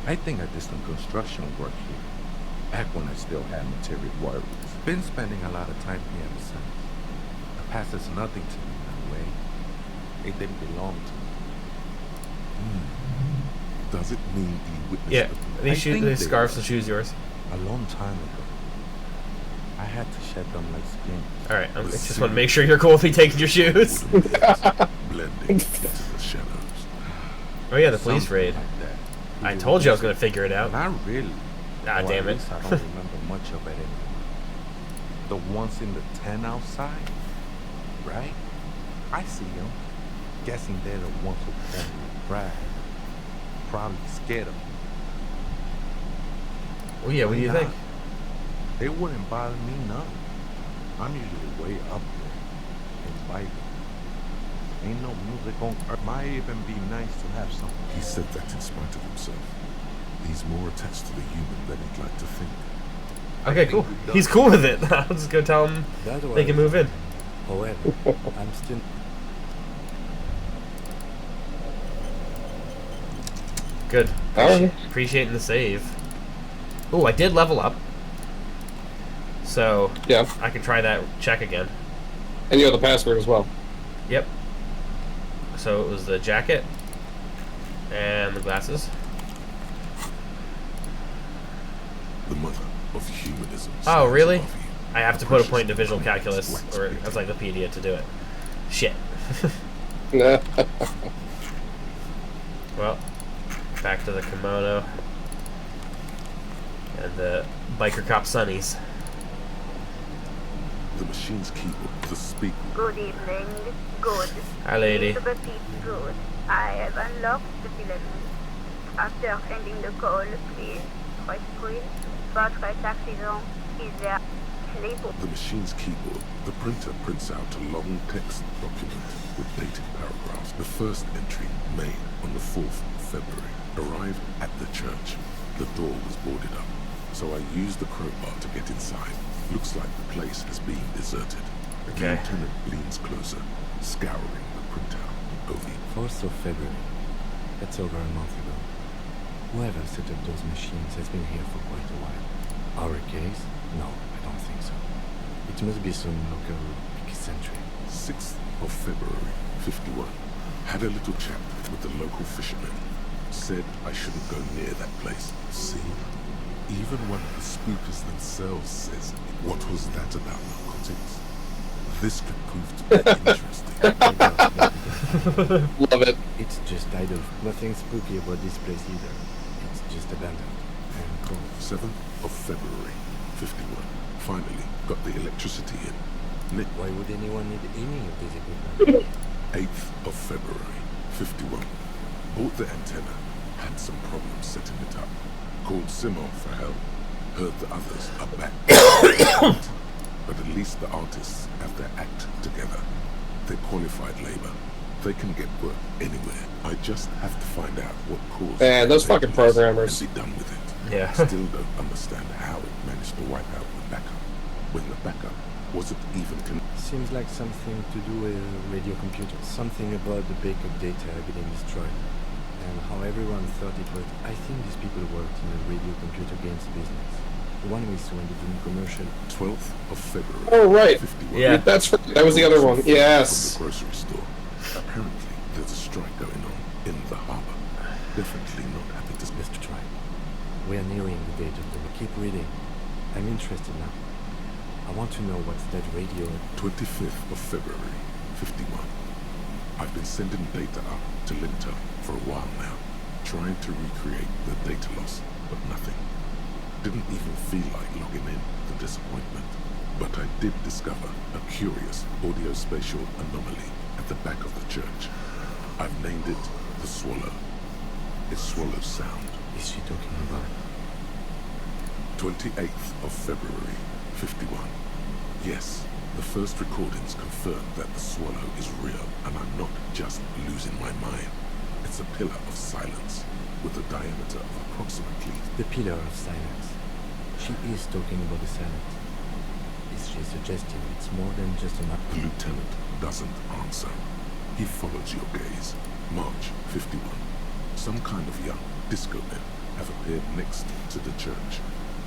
Speaker 6: I think I did some construction work here, back when I still had material worries. Been spending a lot of time here ever since. The past is nothing to me in a way. It didn't belong to me.
Speaker 3: Does it mean you witnessed
Speaker 1: Yeah,
Speaker 3: the
Speaker 1: these,
Speaker 6: think
Speaker 1: these
Speaker 6: they
Speaker 1: scarves
Speaker 6: were.
Speaker 1: will choose yours.
Speaker 6: A long time ago, I had to shed them like skin.
Speaker 1: Alright, I just want to make sure you're cool with me taking your shoes.
Speaker 3: blending into the shadows?
Speaker 1: Oh yeah, the police
Speaker 6: Something
Speaker 1: raid.
Speaker 6: like that.
Speaker 1: I told you I was going to figure it out.
Speaker 6: Not really.
Speaker 1: Ah,
Speaker 6: Or
Speaker 1: damn
Speaker 6: at
Speaker 1: it.
Speaker 6: least I don't remember much of it anymore. The ones in the tent outside, right? I see them. Guessing they're the ones who call me Brad. Probably scared of me.
Speaker 1: Oh yeah, what do you
Speaker 6: Why
Speaker 1: think?
Speaker 6: not? They wouldn't bother me none. I'm usually way up there in Bible. Ain't no music on earth. Might even be nice to have something.
Speaker 3: He said that in spite of himself. He's more attached to the human than he'd like to think.
Speaker 1: Okay, cool. He's cool with it. I'll just go tell him
Speaker 4: That
Speaker 1: they can move in.
Speaker 4: However, I'm still...
Speaker 1: Good.
Speaker 2: Alright.
Speaker 1: Appreciating the save. Oh, I did level up. So,
Speaker 2: Yeah.
Speaker 1: I can try that check again.
Speaker 2: And you have the password as well.
Speaker 1: Yep. So it was the jacket and the glasses.
Speaker 3: The mother of humanism.
Speaker 1: Oh,
Speaker 3: stands
Speaker 1: really?
Speaker 3: above you.
Speaker 1: I have to put a point into visual calculus or encyclopedia to do it. Shit. Well, back to the kimono and the biker cop sunnies.
Speaker 3: The machine's keyboard, the speaker.
Speaker 5: Good evening. Good.
Speaker 1: Hi, lady.
Speaker 5: Please repeat good. I have unlocked the filament. After ending the call, please press screen. Votre accident is there.
Speaker 3: The machine's keyboard. The printer prints out a long text document with dated paragraphs. The first entry made on the 4th of February. Arrived at the church. The door was boarded up, so I used the crowbar to get inside. Looks like the place is being deserted.
Speaker 1: Okay.
Speaker 3: The lieutenant leans closer, scouring the printout. Ovi.
Speaker 4: 4th of February. That's over a month ago. Whoever set up those machines has been here for quite a while. Our case? No, I don't think so. It must be some local eccentric.
Speaker 3: 6th of February, 51. Had a little chat with the local fishermen. Said I shouldn't go near that place. See? Even one of the speakers themselves says it. What was that about narcotics? This could prove to be interesting.
Speaker 2: Love it.
Speaker 4: It's just idle. Nothing spooky about this place either. It's just abandoned and cold.
Speaker 3: 7th of February, 51. Finally got the electricity in. Nick.
Speaker 4: Why would anyone need any of this equipment?
Speaker 3: 8th of February, 51. Bought the antenna. Had some problems setting it up. Called Simon for help. Heard the others are back. But at least the artists have their act together. They're qualified labor. They can get work anywhere. I just have to find out what caused
Speaker 2: Man, those
Speaker 3: their
Speaker 2: fucking
Speaker 3: release
Speaker 2: programmers.
Speaker 3: and be done with it.
Speaker 1: Yeah.
Speaker 3: Still don't understand how it managed to wipe out the backup. When the backup wasn't even
Speaker 4: Seems like something to do with a radio computer. Something about the backup data getting destroyed. And how everyone thought it was. I think these people worked in the radio computer games business. The one we saw in the Doom commercial.
Speaker 3: 12th of February.
Speaker 2: Oh, right.
Speaker 3: 51.
Speaker 1: Yeah.
Speaker 2: That was the other one. Yes.
Speaker 3: From the grocery store. Apparently, there's a strike going on in the harbor. Definitely not happy to
Speaker 4: Let's try. We are nearing the date of the... Keep reading. I'm interested now. I want to know what's that radio...
Speaker 3: 25th of February, 51. I've been sending data up to Linter for a while now, trying to recreate the data loss, but nothing. Didn't even feel like logging in. The disappointment. But I did discover a curious audio-spatial anomaly at the back of the church. I've named it the Swallow. It swallows sound.
Speaker 4: Is she talking about?
Speaker 3: 28th of February, 51. Yes, the first recordings confirm that the swallow is real, and I'm not just losing my mind. It's a pillar of silence with a diameter of approximately...
Speaker 4: The pillar of silence. She is talking about the silence. Is she suggesting it's more than just an...
Speaker 3: The lieutenant doesn't answer. He follows your gaze. March 51. Some kind of young disco men have appeared next to the church.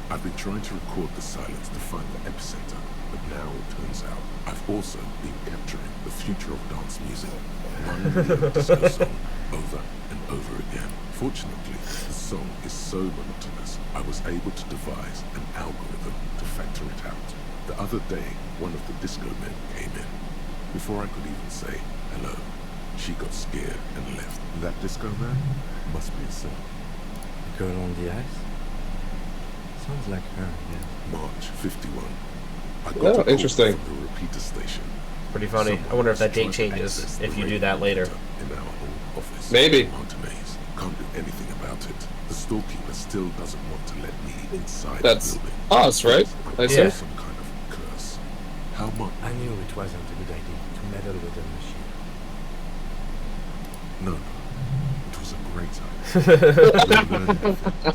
Speaker 3: I've been trying to record the silence to find the epicenter, but now it turns out I've also been capturing the future of dance music, one million disco song over and over again. Fortunately, the song is so monotonous, I was able to devise an algorithm to factor it out. The other day, one of the disco men came in. Before I could even say hello, she got scared and left. That disco man must be a saint.
Speaker 4: The girl on the ice? Sounds like her, yeah.
Speaker 3: March 51. I got a call
Speaker 2: interesting.
Speaker 3: from the repeater station.
Speaker 1: Pretty funny. I wonder if that date changes if you do that later.
Speaker 3: In our home office.
Speaker 2: Maybe.
Speaker 3: Montanese. Can't do anything about it. The storekeeper still doesn't want to let me inside
Speaker 2: That's
Speaker 3: the building.
Speaker 2: us, right? I
Speaker 1: Yeah.
Speaker 2: see.
Speaker 3: Some kind of curse. How much?
Speaker 4: I knew it wasn't a good idea to meddle with the machine.
Speaker 3: No. It was a great idea.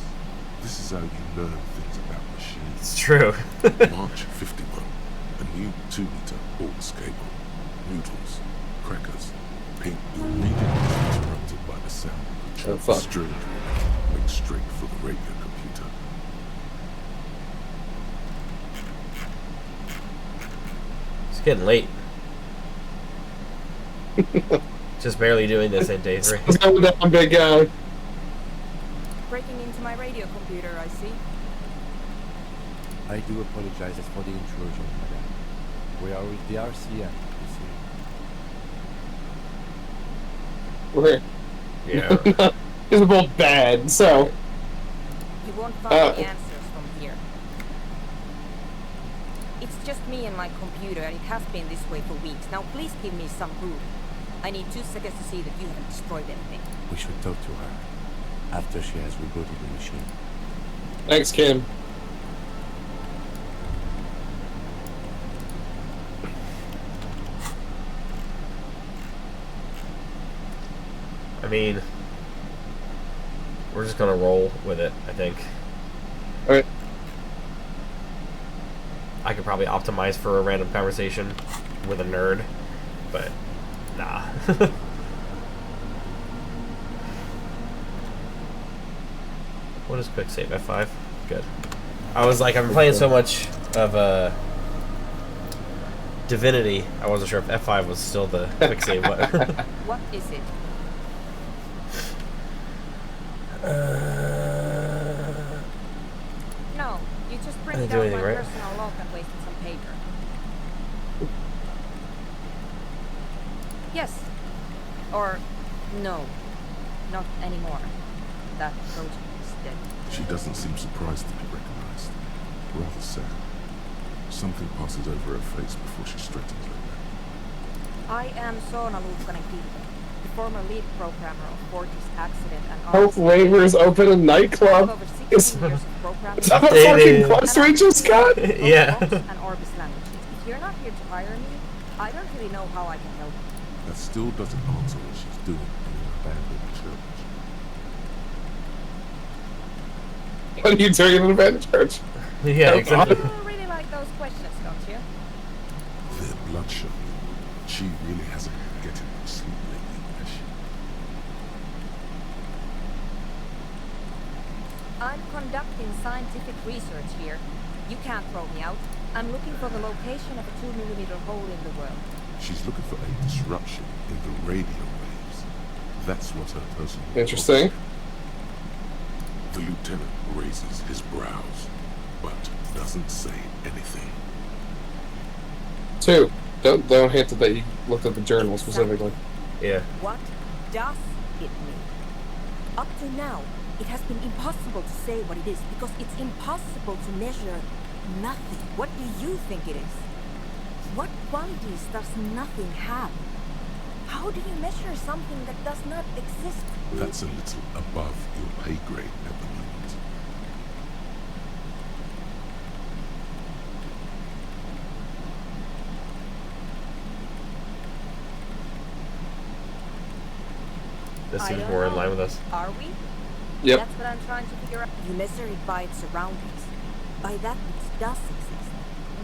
Speaker 3: This is how you learn things about machines.
Speaker 1: It's true.
Speaker 3: March 51. A new 2-meter aux cable. Noodles. Crackers. Pink. Your reading is interrupted by the sound of the
Speaker 2: Oh,
Speaker 3: church
Speaker 2: fuck.
Speaker 3: string. Make straight for the radio computer.
Speaker 1: It's getting late. Just barely doing this in day 3.
Speaker 2: Let's go with that big guy.
Speaker 7: Breaking into my radio computer, I see.
Speaker 4: I do apologize for the intrusion, madam. We are with the RCM, you see.
Speaker 2: We're here.
Speaker 1: Yeah.
Speaker 2: These are both bad, so...
Speaker 7: You won't find the answers from here. It's just me and my computer, and it has been this way for weeks. Now please give me some proof. I need 2 seconds to see that you haven't destroyed anything.
Speaker 4: We should talk to her after she has rebooted the machine.
Speaker 2: Thanks, Kim.
Speaker 1: I mean, we're just gonna roll with it, I think.
Speaker 2: Alright.
Speaker 1: I could probably optimize for a random conversation with a nerd, but nah. What is quick save? F5? Good. I was like, I'm playing so much of Divinity, I wasn't sure if F5 was still the quick save button.
Speaker 7: What is it? No, you just
Speaker 1: I
Speaker 7: printed
Speaker 1: didn't do
Speaker 7: out
Speaker 1: anything,
Speaker 7: my
Speaker 1: right?
Speaker 7: personal log and wasted some paper. Yes. Or no. Not anymore. That project is dead.
Speaker 3: She doesn't seem surprised to be recognized. Rather sad. Something passes over her face before she straightens like that.
Speaker 7: I am Soona Luukkanen-Kilpe, the former lead programmer of Fortis Accident and
Speaker 2: Hope Waivers open a
Speaker 7: I have
Speaker 2: nightclub.
Speaker 7: over 16
Speaker 2: Is
Speaker 7: years of programming.
Speaker 2: that a fucking quest we just got?
Speaker 1: Yeah.
Speaker 7: And Orbis languages. If you're not here to hire me, I don't really know how I can help you.
Speaker 3: That still doesn't answer what she's doing in an abandoned church.
Speaker 2: What are you doing in an abandoned church?
Speaker 1: Yeah, exactly.
Speaker 7: You really like those questions, don't you?
Speaker 3: They're bloodshot. She really hasn't been getting much sleep lately, has she?
Speaker 7: I'm conducting scientific research here. You can't throw me out. I'm looking for the location of a 2mm hole in the world.
Speaker 3: She's looking for a disruption in the radio waves. That's what her personal...
Speaker 2: Interesting.
Speaker 3: focus is. The lieutenant raises his brows, but doesn't say anything.
Speaker 2: 2. Don't hint that you looked at the journal specifically.
Speaker 1: Yeah.
Speaker 7: What does it mean? Up to now, it has been impossible to say what it is because it's impossible to measure Nothing. What do you think it is? What qualities does nothing have? How do you measure something that does not exist?
Speaker 3: That's a little above your pay grade at the moment.
Speaker 1: This
Speaker 7: I
Speaker 1: seems
Speaker 7: don't
Speaker 1: more in
Speaker 7: know.
Speaker 1: line with us.
Speaker 7: Are we?
Speaker 2: Yep.
Speaker 7: That's what I'm trying to figure out. You measure it by its surroundings, by that which does exist,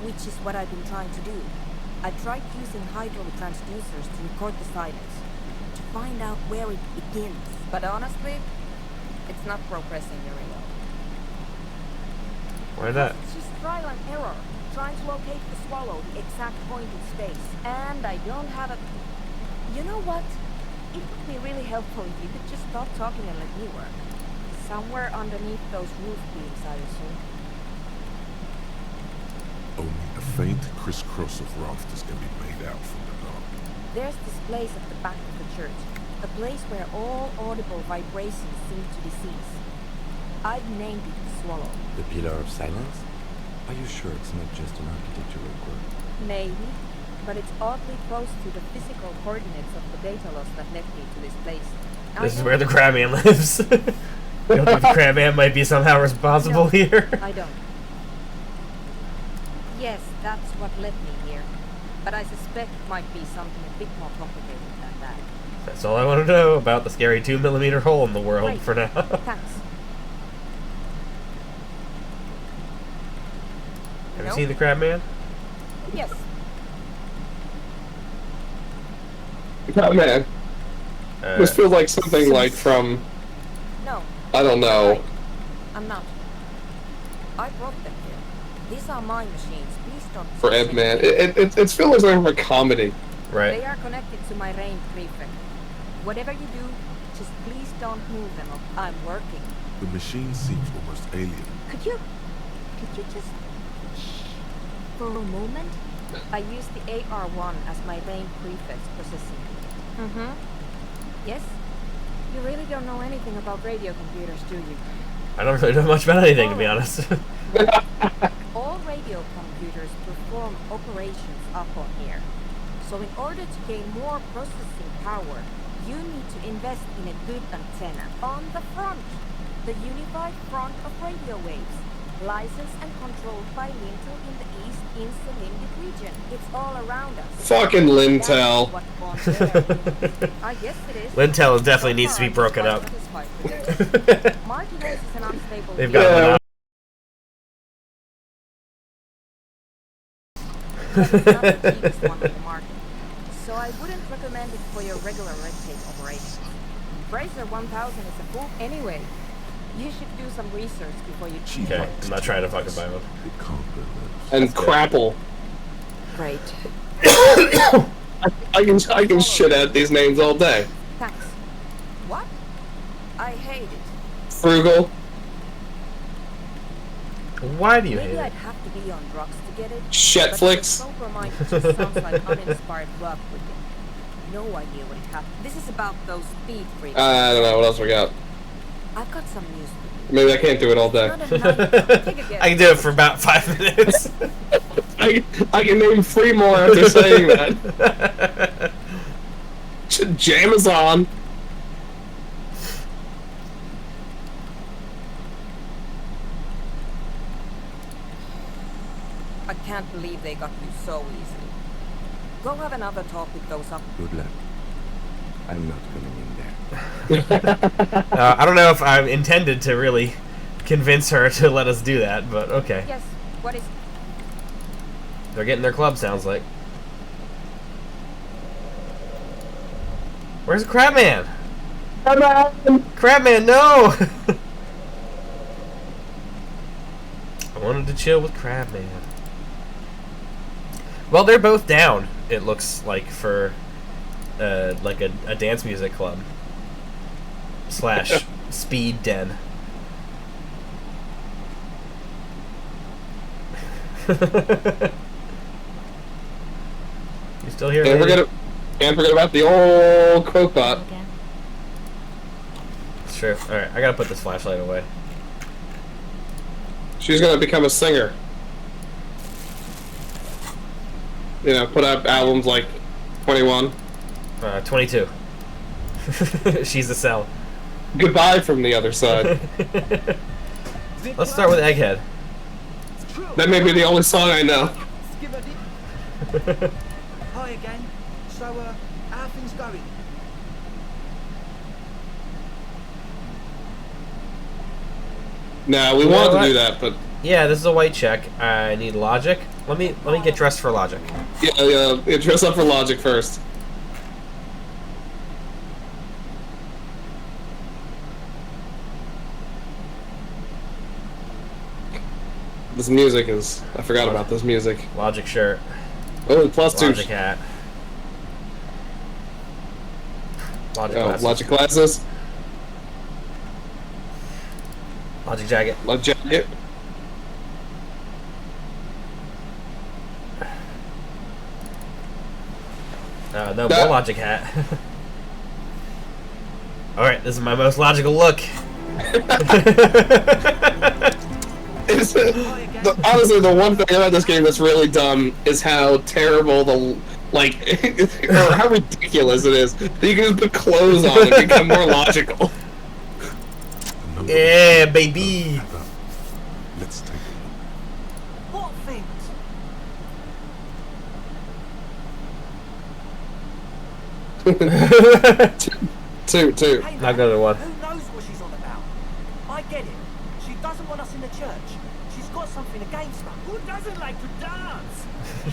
Speaker 7: which is what I've been trying to do. I tried using hydraulic transducers to record the silence, to find out where it begins. But honestly, it's not progressing very well.
Speaker 1: Why that?
Speaker 7: It's just trial and error, trying to locate the swallow, the exact point in space. And I don't have a... You know what? It would be really helpful if you could just stop talking and let me work. Somewhere underneath those roof beams, I assume.
Speaker 3: Only a faint crisscross of rafters can be made out from the dark.
Speaker 7: There's this place at the back of the church, a place where all audible vibrations seem to cease. I've named it the Swallow.
Speaker 4: The Pillar of Silence? Are you sure it's not just an architectural quirk?
Speaker 7: Maybe, but it's oddly close to the physical coordinates of the data loss that led me to this place.
Speaker 1: This is where the Crabman lives. You don't think the Crabman might be somehow responsible
Speaker 7: No,
Speaker 1: here?
Speaker 7: I don't. Yes, that's what led me here. But I suspect it might be something a bit more complicated than that.
Speaker 1: That's all I want to know about the scary 2mm hole in the world
Speaker 7: Great.
Speaker 1: for now.
Speaker 7: Thanks.
Speaker 1: Have you
Speaker 7: Nope.
Speaker 1: seen the Crabman?
Speaker 7: Yes.
Speaker 2: Oh man, this feels like something like from,
Speaker 7: No.
Speaker 2: I don't know.
Speaker 7: I'm not. I brought them here. These are my machines. Please don't...
Speaker 2: For Ed Man. It feels like something from a comedy.
Speaker 7: They
Speaker 1: Right.
Speaker 7: are connected to my range prefect. Whatever you do, just please don't move them up. I'm working.
Speaker 3: The machine seems almost alien.
Speaker 7: Could you just... shh for a moment? I use the AR-1 as my range prefect's processing unit. Mm-hmm. Yes? You really don't know anything about radio computers, do you?
Speaker 1: I don't really know much about anything, to be honest.
Speaker 7: All radio computers perform operations up on here. So in order to gain more processing power, you need to invest in a good antenna on the front. The unified front of radio waves. Licensed and controlled by Lintel in the East Insulindic region. It's all around us.
Speaker 2: Fucking Lintel.
Speaker 7: That's what on there. I guess it is.
Speaker 1: Lintel definitely needs to be broken up.
Speaker 7: Martinez is an unstable
Speaker 1: They've
Speaker 7: field.
Speaker 1: got
Speaker 7: But it's not the cheapest one on the market. So I wouldn't recommend it for your regular red tape operations. Fraser 1000 is a fool anyway. You should do some research before you choose.
Speaker 1: Okay, I'm not trying to fucking buy one.
Speaker 3: It can't go there.
Speaker 2: And Crapple.
Speaker 7: Great.
Speaker 2: I can shit at these names all day.
Speaker 7: Thanks. What? I hate it.
Speaker 2: Frugal.
Speaker 1: Why do you hate
Speaker 7: Maybe I'd
Speaker 1: it?
Speaker 7: have to be on drugs to get it.
Speaker 2: Shetflix.
Speaker 7: Sober mind just sounds like uninspired love with it. No idea what it happened. This is about those speed freaks.
Speaker 2: I don't know what else we got.
Speaker 7: I've got some news for you.
Speaker 2: Maybe I can't do it all day.
Speaker 7: Not a night. Take a guess.
Speaker 1: I can do it for about 5 minutes.
Speaker 2: I can name 3 more after saying that. Jam is on.
Speaker 7: I can't believe they got you so easily. Go have another talk with those up.
Speaker 4: Good luck. I'm not coming in there.
Speaker 1: I don't know if I'm intended to really convince her to let us do that, but okay.
Speaker 7: Yes, what is...
Speaker 1: They're getting their club, sounds like. Where's Crabman?
Speaker 2: Come on.
Speaker 1: Crabman, no! I wanted to chill with Crabman. Well, they're both down, it looks like, for like a dance music club. / speed den. You still here?
Speaker 2: Can't
Speaker 1: lady?
Speaker 2: forget about the old Quokebot.
Speaker 1: It's true. Alright, I gotta put this flashlight away.
Speaker 2: She's gonna become a singer. put out albums like 21.
Speaker 1: 22. She's a cell.
Speaker 2: Goodbye from the other side.
Speaker 1: Let's start with Egghead.
Speaker 2: That may be the only song I know.
Speaker 8: Hi again. So, how are things going?
Speaker 2: No, we
Speaker 1: You know
Speaker 2: wanted to
Speaker 1: what?
Speaker 2: do that, but
Speaker 1: Yeah, this is a white check. I need logic. Let me get dressed for logic.
Speaker 2: yeah, dress up for Logic first. This music is... I forgot about this music.
Speaker 1: Logic shirt.
Speaker 2: Oh, plus 2.
Speaker 1: Logic hat. Logic glasses.
Speaker 2: Logic glasses.
Speaker 1: Logic jacket.
Speaker 2: Logic jacket.
Speaker 1: No, more logic hat. Alright, this is my most logical look.
Speaker 2: Honestly, the one thing about this game that's really dumb is how terrible the... or how ridiculous it is. That you can just put clothes on and become more logical.
Speaker 1: Yeah, baby!
Speaker 3: Let's take a
Speaker 8: What things?
Speaker 2: Two.
Speaker 8: Hey,
Speaker 1: Not good at one.
Speaker 8: Who knows what she's on about? I get it. She doesn't want us in the church. She's got something against us. Who doesn't like to dance?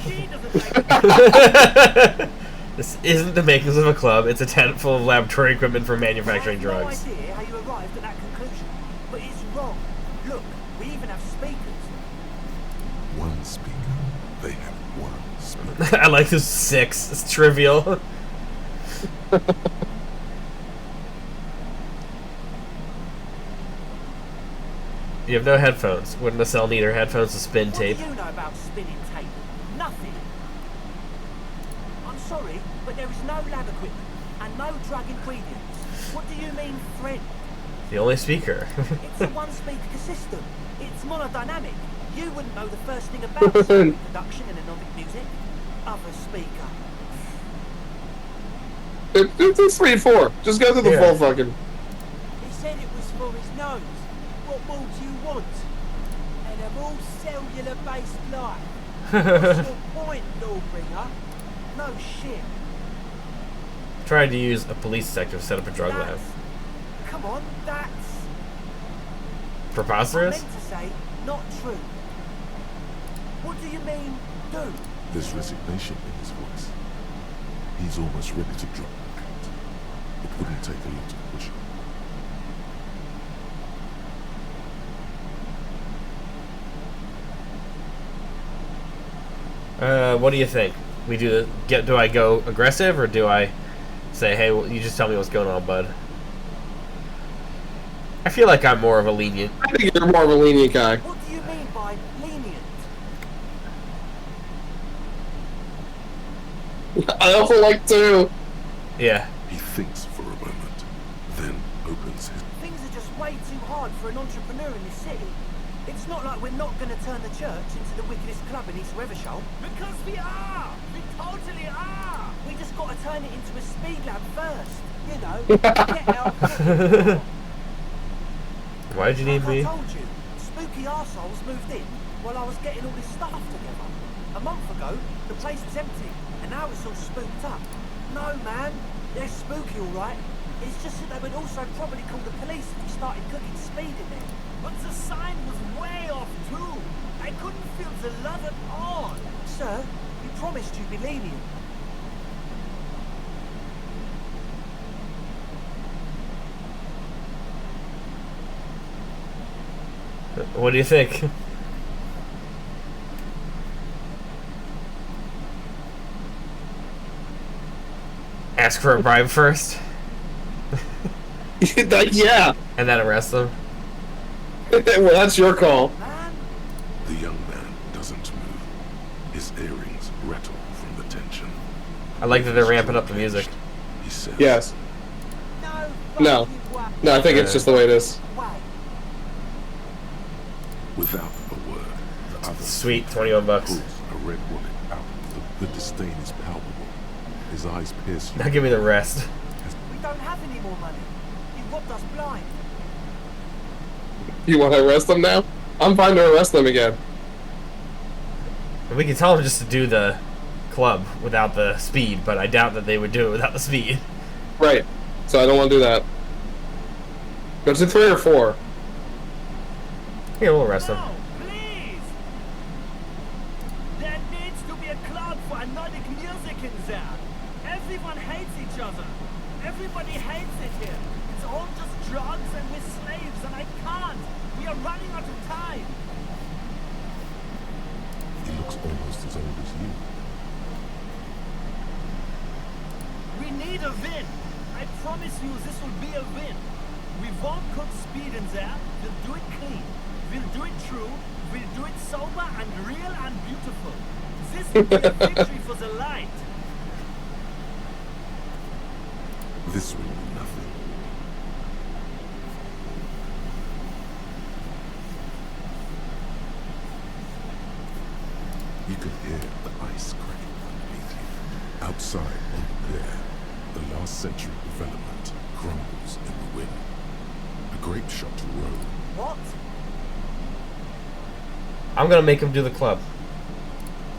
Speaker 8: She doesn't like to dance.
Speaker 1: This isn't the makings of a club, it's a tent full of laboratory equipment for manufacturing drugs.
Speaker 8: I have no idea how you arrived at that conclusion, but it's wrong. Look, we even have speakers.
Speaker 3: one speaker. They have one speaker.
Speaker 1: I like this 6. It's trivial. You have no headphones. Wouldn't a cell need her headphones to spin tape?
Speaker 8: What do you know about spinning tape? Nothing. I'm sorry, but there is no lab equipment and no drug ingredients. What do you mean, friend?
Speaker 1: The only speaker.
Speaker 8: It's a one-speaker system. It's monodynamic. You wouldn't know the first thing about production and anodic music. Other speaker.
Speaker 2: It's 3 and 4. Just go through the full fucking...
Speaker 8: He said it was for his nose. What more do you want? And of all cellular-based life. What's your point, Lawbringer? No shit.
Speaker 1: Tried to use a police detective to set up a drug lab.
Speaker 8: Come on, that's... I
Speaker 1: Preposterous?
Speaker 8: meant to say, not true. What do you mean, do?
Speaker 3: There's resignation in his voice. He's almost ready to drop the cut. It wouldn't take a lot to push him.
Speaker 1: What do you think? We do the do I go aggressive or do I say, hey, well, you just tell me what's going on, bud? I feel like I'm more of a lenient.
Speaker 2: I think you're more of a lenient guy.
Speaker 8: What do you mean by lenient?
Speaker 2: I also like to...
Speaker 1: Yeah.
Speaker 3: He thinks for a moment, then opens his...
Speaker 8: Things are just way too hard for an entrepreneur in this city. It's not like we're not going to turn the church into the wickedest club in East Reversholt. Because we are! We totally are! We just got to turn it into a speed lab first. You know, get out.
Speaker 1: Why did you need
Speaker 8: Like
Speaker 1: me?
Speaker 8: I told you, spooky arseholes moved in while I was getting all this stuff together. A month ago, the place was empty, and now it's all spooked up. No, man, they're spooky, all right. It's just that they would also probably call the police if we started cooking speed in there. But the sign was way off, too. I couldn't feel the love at all. Sir, you promised you'd be lenient.
Speaker 1: What do you think? Ask for a bribe first,
Speaker 2: Yeah.
Speaker 1: and then arrest them.
Speaker 2: Well, that's your call.
Speaker 8: Man,
Speaker 3: The young man doesn't move. His earrings rattle from the tension.
Speaker 1: I like that they're ramping up the music.
Speaker 3: He says,
Speaker 2: Yes.
Speaker 8: no.
Speaker 2: No. No, I think it's just the way it is.
Speaker 8: Wait.
Speaker 3: without a word, the other
Speaker 1: Sweet, 21 bucks.
Speaker 3: pulls a red wallet out of the The disdain is palpable. His eyes pierce you.
Speaker 1: Now give me the rest.
Speaker 8: We don't have any more money. You robbed us blind.
Speaker 2: You want to arrest them now? I'm fine to arrest them again.
Speaker 1: We can tell them just to do the club without the speed, but I doubt that they would do it without the speed.
Speaker 2: Right. So I don't want to do that. Go to 3 or 4.
Speaker 1: Yeah, we'll arrest them.
Speaker 8: No, please! There needs to be a club for Nordic music in there. Everyone hates each other. Everybody hates it here. It's all just drugs and we're slaves and I can't. We are running out of time.
Speaker 3: He looks almost as old as you.
Speaker 8: We need a win. I promise you this will be a win. We won't cook speed in there. We'll do it clean. We'll do it true. We'll do it sober and real and beautiful. This will be a victory for the light.
Speaker 3: This will do nothing. You can hear the ice cracking underneath you. Outside on the pier, the last century development crumbles in the wind. A grape shot to row.
Speaker 8: What?
Speaker 1: I'm gonna make him do the club.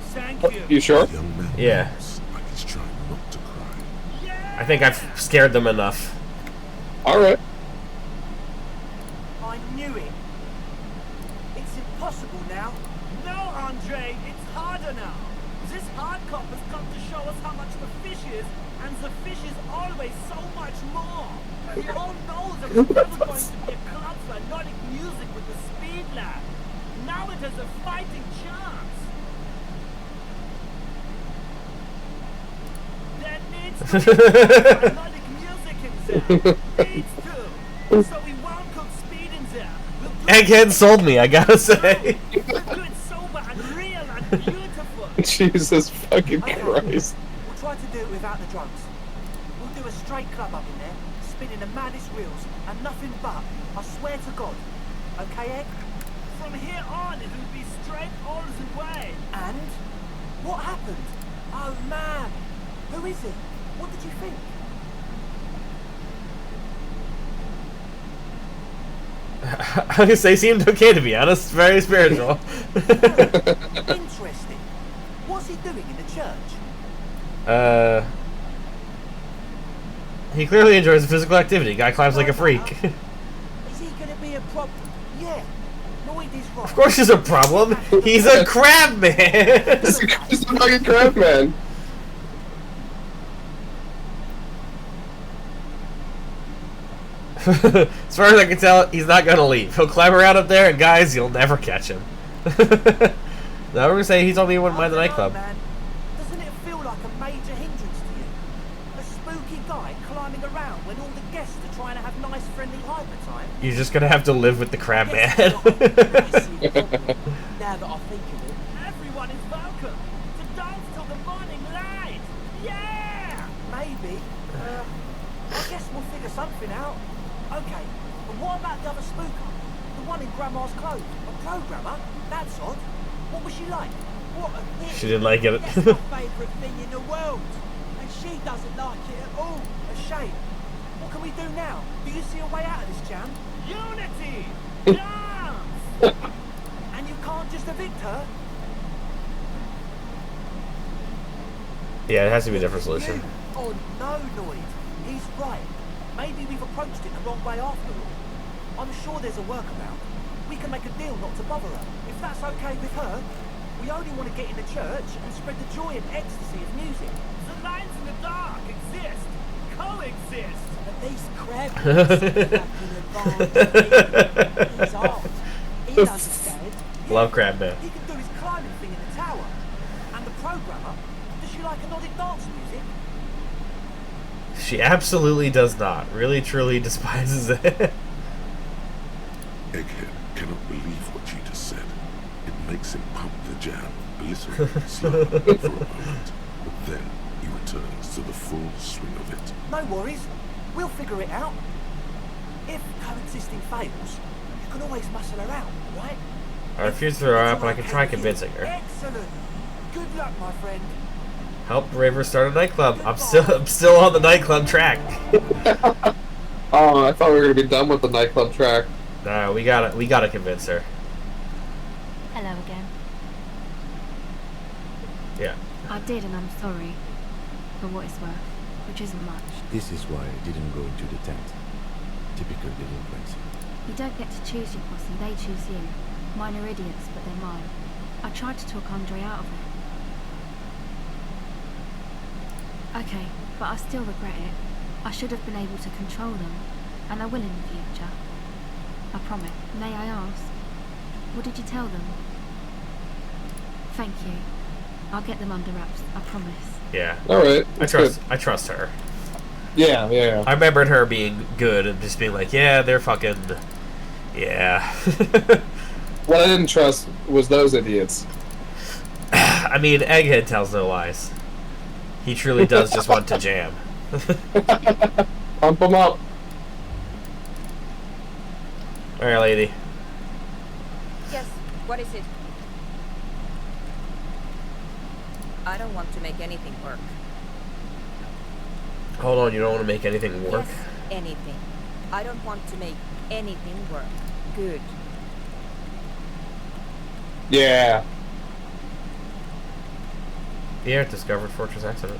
Speaker 8: Thank you.
Speaker 2: You sure?
Speaker 3: The young man
Speaker 1: Yeah.
Speaker 3: moves like he's trying not to cry.
Speaker 8: Yeah!
Speaker 1: I think I've scared them enough.
Speaker 2: Alright.
Speaker 8: I knew it. It's impossible now. No, Andre, it's harder now. This hard cop has come to show us how much the fish is, and the fish is always so much more. We all know that there's never going to be a club for Nordic music with the speed lab. Now it has a fighting chance. There needs to be a Nordic music in there. Needs to. So we won't cook speed in there. We'll do
Speaker 1: Egghead sold me, I gotta say.
Speaker 8: We'll do it sober and real and beautiful.
Speaker 2: Jesus fucking
Speaker 8: Okay.
Speaker 2: Christ.
Speaker 8: We'll try to do it without the drugs. We'll do a straight club up in there, spinning the maddest wheels, and nothing but. I swear to God. Okay, Egg? From here on, it will be straight all the way. And? What happened? Oh, man. Who is it? What did you think?
Speaker 1: I guess they seemed okay, to be honest. Very spiritual.
Speaker 8: Interesting. What's he doing in the church?
Speaker 1: He clearly enjoys physical activity. Guy climbs like a freak.
Speaker 8: Is he going to be a problem? Yeah. Lloyd is right.
Speaker 1: Of course he's a problem. He's a crab man.
Speaker 2: This is the fucking crab man.
Speaker 1: As far as I can tell, he's not gonna leave. He'll climb around up there, and guys, you'll never catch him. Now we're gonna say he told me he wouldn't mind the nightclub.
Speaker 8: Man. Doesn't it feel like a major hindrance to you? A spooky guy climbing around when all the guests are trying to have nice, friendly hyper time?
Speaker 1: You're just gonna have to live with the crab
Speaker 8: Yes,
Speaker 1: man.
Speaker 8: it's not a massive problem, now that I think of it. Everyone is welcome to dance till the morning light. Yeah! Maybe. I guess we'll figure something out. Okay, but what about the other spooker? The one in Grandma's clothes? A programmer? That's odd. What was she like? What a hit.
Speaker 1: She didn't like it.
Speaker 8: That's my favourite thing in the world. And she doesn't like it at all. A shame. What can we do now? Do you see a way out of this jam? Unity! Dance! And you can't just evict her?
Speaker 1: Yeah, it has to be a different solution.
Speaker 8: Oh no, Lloyd. He's right. Maybe we've approached it the wrong way after all. I'm sure there's a workaround. We can make a deal not to bother her. If that's okay with her, we only want to get in the church and spread the joy and ecstasy of music. The lines in the dark exist. Coexist. But these crab He's off. He understands.
Speaker 1: Love crab man.
Speaker 8: He can do his climbing thing in the tower. And the programmer, does she like Nordic dance music?
Speaker 1: She absolutely does not. Really, truly despises it.
Speaker 3: Egghead cannot believe what you just said. It makes him pump the jam a little slower for a moment, but then he returns to the full swing of it.
Speaker 8: No worries. We'll figure it out. If coexisting fails, you can always muscle her out, right?
Speaker 1: I refuse to throw her out, but I can try convincing her.
Speaker 8: Excellent. Good luck, my friend.
Speaker 1: Help Raver start a nightclub. I'm still on the nightclub track.
Speaker 2: Oh, I thought we were gonna be done with the nightclub track.
Speaker 1: No, we gotta convince her.
Speaker 9: Hello again.
Speaker 1: Yeah.
Speaker 9: I did, and I'm sorry. For what it's worth, which isn't much.
Speaker 4: This is why I didn't go into the tent. Typical delinquency.
Speaker 9: You don't get to choose your posse, they choose you. Mine are idiots, but they're mine. I tried to talk Andre out of it. Okay, but I still regret it. I should have been able to control them, and I will in the future. I promise. May I ask? What did you tell them? Thank you. I'll get them under wraps, I promise.
Speaker 1: Yeah.
Speaker 2: Alright.
Speaker 1: I trust her.
Speaker 2: Yeah.
Speaker 1: I remembered her being good and just being like, yeah, they're fucking... Yeah.
Speaker 2: What I didn't trust was those idiots.
Speaker 1: I mean, Egghead tells no lies. He truly does just want to jam.
Speaker 2: Pump them up.
Speaker 1: Alright, lady.
Speaker 7: Yes, what is it? I don't want to make anything work.
Speaker 1: Hold on, you don't want to make anything work?
Speaker 7: Yes, anything. I don't want to make anything work. Good.
Speaker 2: Yeah.
Speaker 1: Yeah, discovered Fortress accident.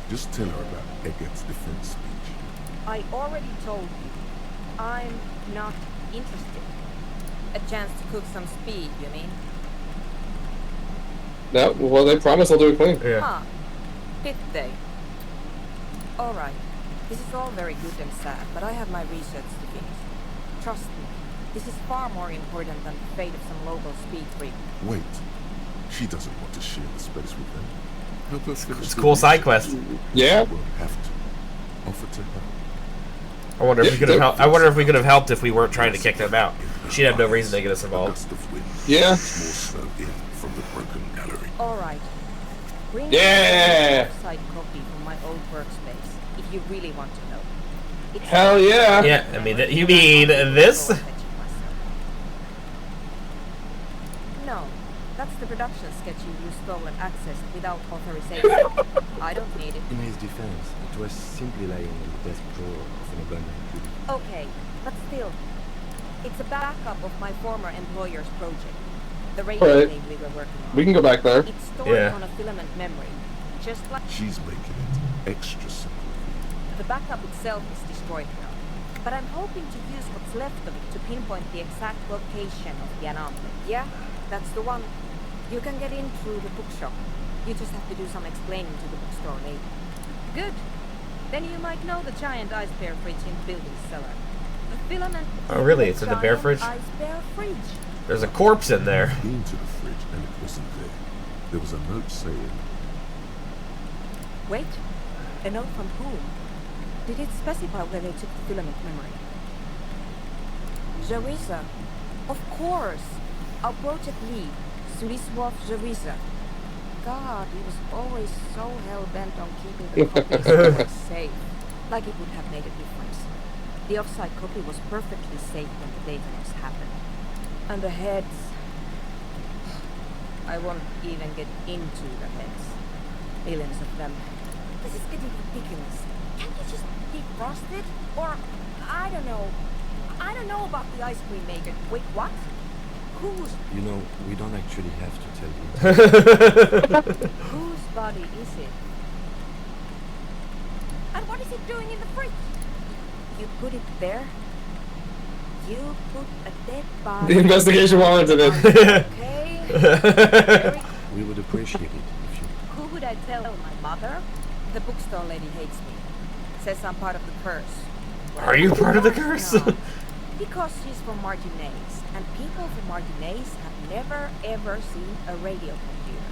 Speaker 3: Just tell her about Egghead's defense speech.
Speaker 7: I already told you. I'm not interested. A chance to cook some speed, you mean?
Speaker 2: No, well, they promise they'll do it clean.
Speaker 1: Yeah.
Speaker 7: Huh. Did they? Alright. This is all very good and sad, but I have my research to finish. Trust me. This is far more important than the fate of some local speed freak.
Speaker 3: Wait. She doesn't want to share the space with them. Help her finish
Speaker 1: It's a
Speaker 3: the
Speaker 1: cool side
Speaker 3: research.
Speaker 1: quest.
Speaker 2: Yeah.
Speaker 3: We'll have to. Offer to help.
Speaker 1: I wonder if
Speaker 2: Yeah,
Speaker 1: we could have helped. I wonder if we could have helped if we weren't trying to kick them out. She'd have no reason to get us
Speaker 3: A
Speaker 1: involved.
Speaker 3: gust of wind
Speaker 2: Yeah.
Speaker 3: blows more snow in from the broken gallery.
Speaker 7: Alright. Bring
Speaker 2: Yeah.
Speaker 7: me a side copy from my old workspace, if you really want to know. It's
Speaker 2: Hell yeah.
Speaker 1: Yeah, I mean, you mean this?
Speaker 7: No, that's the production sketch you stole and accessed without authorization. I don't need it.
Speaker 4: In his defense, it was simply lying in the desk drawer of an abandoned building.
Speaker 7: Okay, but still, it's a backup of my former employer's project. The radio
Speaker 2: Alright.
Speaker 7: thing we were working on.
Speaker 2: We can go back there.
Speaker 7: It's stored
Speaker 1: Yeah.
Speaker 7: on a filament memory, just like
Speaker 3: She's making it extra simple.
Speaker 7: the backup itself is destroyed now. But I'm hoping to use what's left of it to pinpoint the exact location of the anomaly. Yeah, that's the one. You can get in through the bookshop. You just have to do some explaining to the bookstore later. Good. Then you might know the giant ice bear fridge in the building cellar. The filament.
Speaker 1: Oh, really? It's in the bear
Speaker 7: giant
Speaker 1: fridge?
Speaker 7: Ice bear fridge.
Speaker 1: There's a corpse in there.
Speaker 3: Been to the fridge and it wasn't there. There was a note saying,
Speaker 7: Wait. A note from whom? Did it specify where they took the filament memory? Jarisa. Of course. Our project lead, Suliswov Jarisa. God, he was always so hell-bent on keeping the copies always safe. Like it would have made a difference. The offside copy was perfectly safe when the data loss happened. And the heads... I won't even get into the heads. Millions of them. This is getting ridiculous. Can't you just defrost it? Or, I don't know. I don't know about the ice cream maker. Wait, what? Whose
Speaker 4: You know, we don't actually have to tell you.
Speaker 7: whose body is it? And what is it doing in the fridge? You put it there? You put a dead body...
Speaker 2: The investigation warranted it.
Speaker 7: Okay. Very
Speaker 4: We would appreciate it if you...
Speaker 7: Who would I tell? My mother? The bookstore lady hates me. Says I'm part of the curse.
Speaker 1: Are you part of the curse?
Speaker 7: No. Because she's from Martinez, and people from Martinez have never ever seen a radio computer.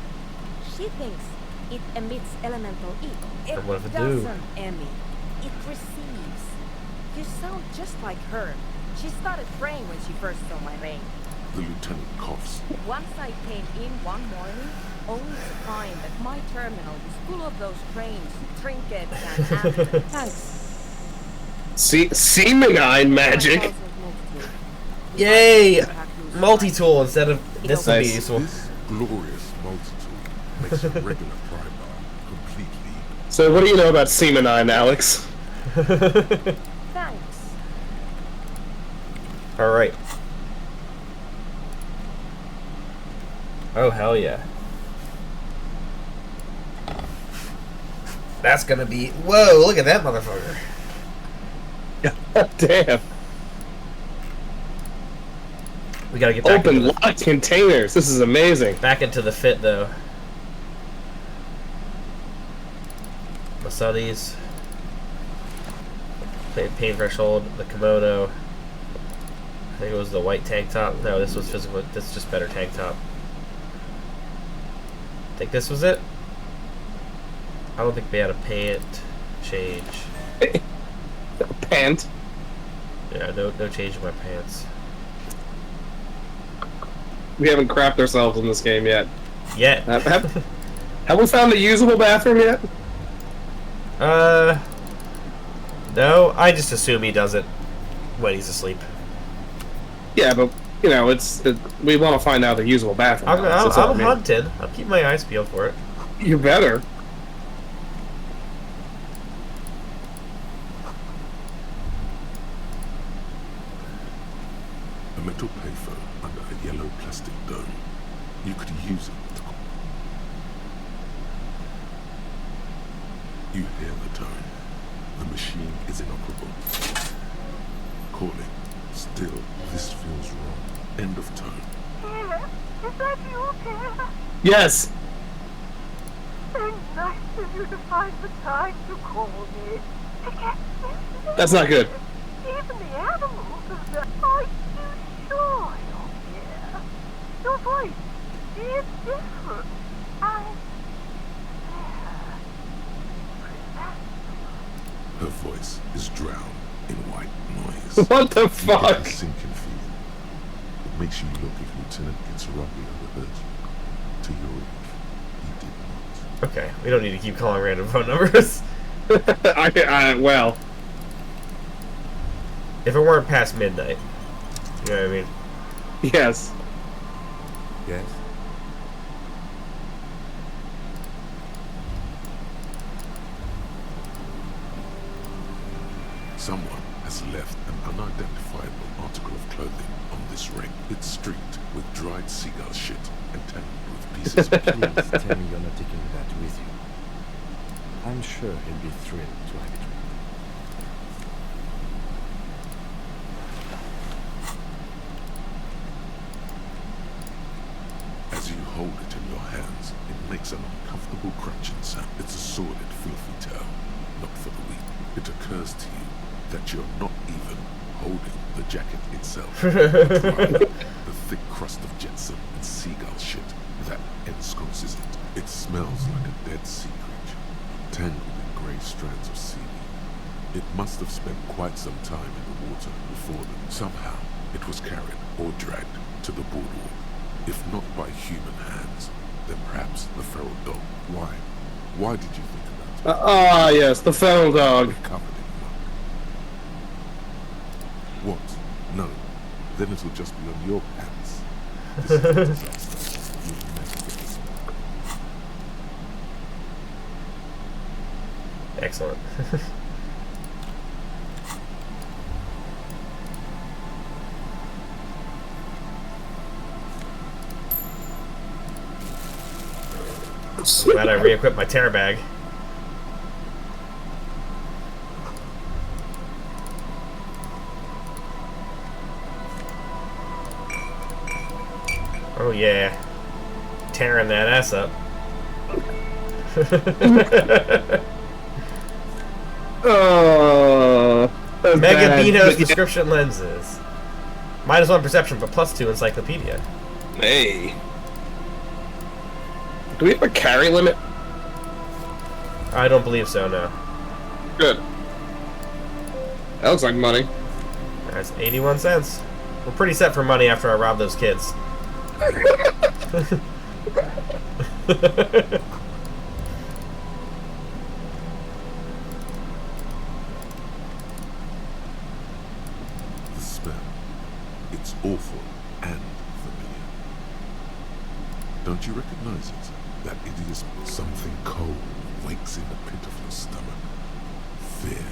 Speaker 7: She thinks it emits elemental E. It
Speaker 1: Then what if it do?
Speaker 7: doesn't emit. It receives. You sound just like her. She started praying when she first saw my ring.
Speaker 3: the lieutenant coughs.
Speaker 7: Once I came in one morning, only to find that my terminal was full of those trains, trinkets, and amulets. Thanks.
Speaker 2: Seeming magic.
Speaker 1: Yay! Multi-tool instead of this would be useful.
Speaker 3: This glorious multitude makes a regular pry bar
Speaker 2: So what do you know about Semenine, Alex?
Speaker 7: Thanks.
Speaker 1: Alright. Oh, hell yeah. That's gonna be... Whoa, look at that motherfucker.
Speaker 2: Damn.
Speaker 1: We gotta get back
Speaker 2: Open locked containers. This is amazing.
Speaker 1: back into the fit, though. Masudis. Pain threshold. The kimono. I think it was the white tank top. No, this was physical. This is just better tank top. I think this was it. I don't think we had a pant change.
Speaker 2: Pant.
Speaker 1: Yeah, no change in my pants.
Speaker 2: We haven't crapped ourselves in this game yet.
Speaker 1: Yet.
Speaker 2: Have we found a usable bathroom yet?
Speaker 1: No. I just assume he does it when he's asleep.
Speaker 2: Yeah, but you know, we want to find out the usable bathroom.
Speaker 1: I'm hunting. I'll keep my eyes peeled for it.
Speaker 2: You better.
Speaker 3: A metal payphone under a yellow plastic dome. You could use it to... You hear the tone. The machine is inoperable. Calling. Still, this feels wrong. End of tone.
Speaker 5: Pierre, is that you, Pierre?
Speaker 2: Yes.
Speaker 5: So nice of you to find the time to call me. To get this.
Speaker 2: That's not good.
Speaker 5: Even the animals have done. Are you sure you're here? Your voice is different.
Speaker 3: Her voice is drowned in white noise.
Speaker 2: What the
Speaker 3: You
Speaker 2: fuck?
Speaker 3: get a sinking feeling. It makes you look if Lieutenant Gitsurabi overheard you. To your relief, he did not.
Speaker 1: Okay, we don't need to keep calling random phone numbers.
Speaker 2: Well.
Speaker 1: If it weren't past midnight. You know what I mean?
Speaker 2: Yes.
Speaker 4: Yes?
Speaker 3: Someone has left an unidentifiable article of clothing on this ring. It's streaked with dried seagull shit and tangled with pieces of
Speaker 4: Please tell me you're not taking that with you. I'm sure he'll be thrilled to have it read.
Speaker 3: As you hold it in your hands, it makes an uncomfortable crunching sound. It's a sordid, filthy tale, not for the weak. It occurs to you that you're not even holding the jacket itself, but rather the thick crust of jetsam and seagull shit that ensconces it. It smells like a dead sea creature, tangled in grey strands of seaweed. It must have spent quite some time in the water before them. Somehow, it was carried or dragged to the boardwalk. If not by human hands, then perhaps the feral dog. Why? Why did you think about it?
Speaker 2: Yes, the feral dog.
Speaker 3: Covered in muck. What? No. Then it'll just be on your pants. This is a disaster. You'll never get this back.
Speaker 1: Excellent. I'm glad I re-equipped my terror bag. Oh yeah. Tearing that ass up.
Speaker 2: That's
Speaker 1: Mega
Speaker 2: bad.
Speaker 1: Beano's prescription lenses. -1 perception, but +2 encyclopedia.
Speaker 2: Hey. Do we have a carry limit?
Speaker 1: I don't believe so, no.
Speaker 2: Good. That looks like money.
Speaker 1: That's 81 cents. We're pretty set for money after I rob those kids.
Speaker 3: The smell. It's awful and familiar. Don't you recognize it? That it is something cold wakes in the pit of your stomach. Fear.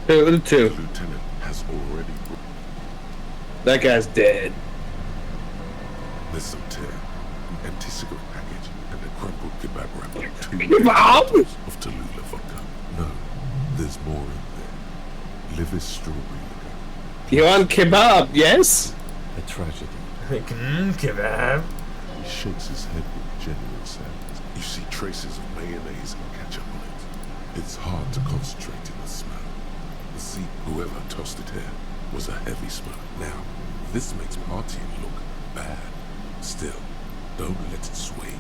Speaker 2: Two.
Speaker 3: The lieutenant has already brought.
Speaker 2: That guy's dead.
Speaker 3: There's some tear, an empty cigarette package, and a crumpled kebab wrapper. 2
Speaker 2: Kebab?
Speaker 3: bottles of Tallulah vodka. No, there's more in there. Livis strawberry liquor.
Speaker 2: You want kebab? Yes.
Speaker 4: A tragedy.
Speaker 1: Kebab.
Speaker 3: He shakes his head with genuine sadness. You see traces of mayonnaise and ketchup on it. It's hard to concentrate in the smell. You see, whoever tossed it here was a heavy smoke. Now, this makes partying look bad. Still, don't let it sway.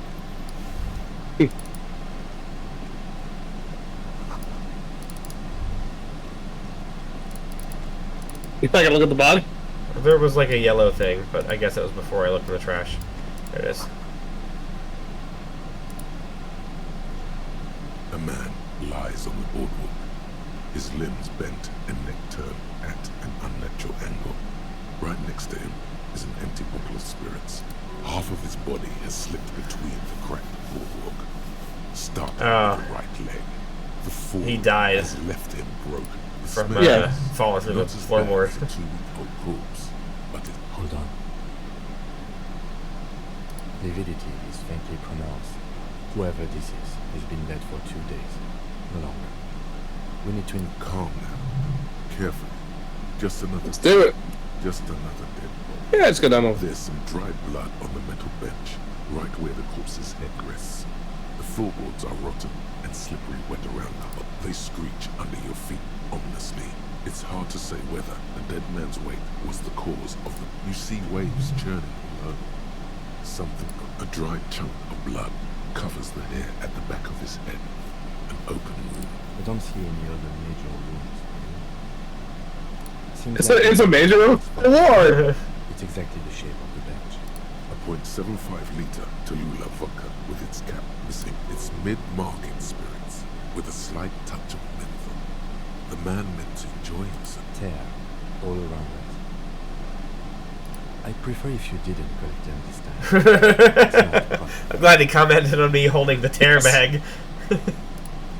Speaker 2: You take a look at the body?
Speaker 1: There was like a yellow thing, but I guess it was before I looked in the trash. There it is.
Speaker 3: A man lies on the boardwalk, his limbs bent and neck turned at an unnatural angle. Right next to him is an empty bottle of spirits. Half of his body has slipped between the cracked boardwalk, starting with the right leg. The fall
Speaker 1: He died.
Speaker 3: has left him broken. The
Speaker 1: From
Speaker 3: smell
Speaker 1: falling through the
Speaker 3: not as bad
Speaker 1: floorboard.
Speaker 3: as a 2-week-old corpse, but it
Speaker 4: Hold on. Lividity is faintly pronounced. Whoever this is has been dead for 2 days. No longer. We need to
Speaker 3: calm now. Carefully. Just another.
Speaker 2: Let's do it.
Speaker 3: Just another dead body.
Speaker 2: Yeah, it's good ammo.
Speaker 3: There's some dried blood on the metal bench, right where the corpse's head rests. The floorboards are rotten and slippery wet around the hot. They screech under your feet ominously. It's hard to say whether the dead man's weight was the cause of the. You see waves churning below. Something, a dried chunk of blood, covers the hair at the back of his head. An open wound.
Speaker 4: I don't see any other major wounds.
Speaker 2: It's a major award.
Speaker 4: It's exactly the shape of the bench.
Speaker 3: A .75 liter Tallulah vodka with its cap missing its mid-market spirits, with a slight touch of menthol. The man meant to enjoy himself.
Speaker 4: Tear all around us. I prefer if you didn't collect them this time. It's not a problem.
Speaker 1: I'm glad he commented on me holding the tear bag.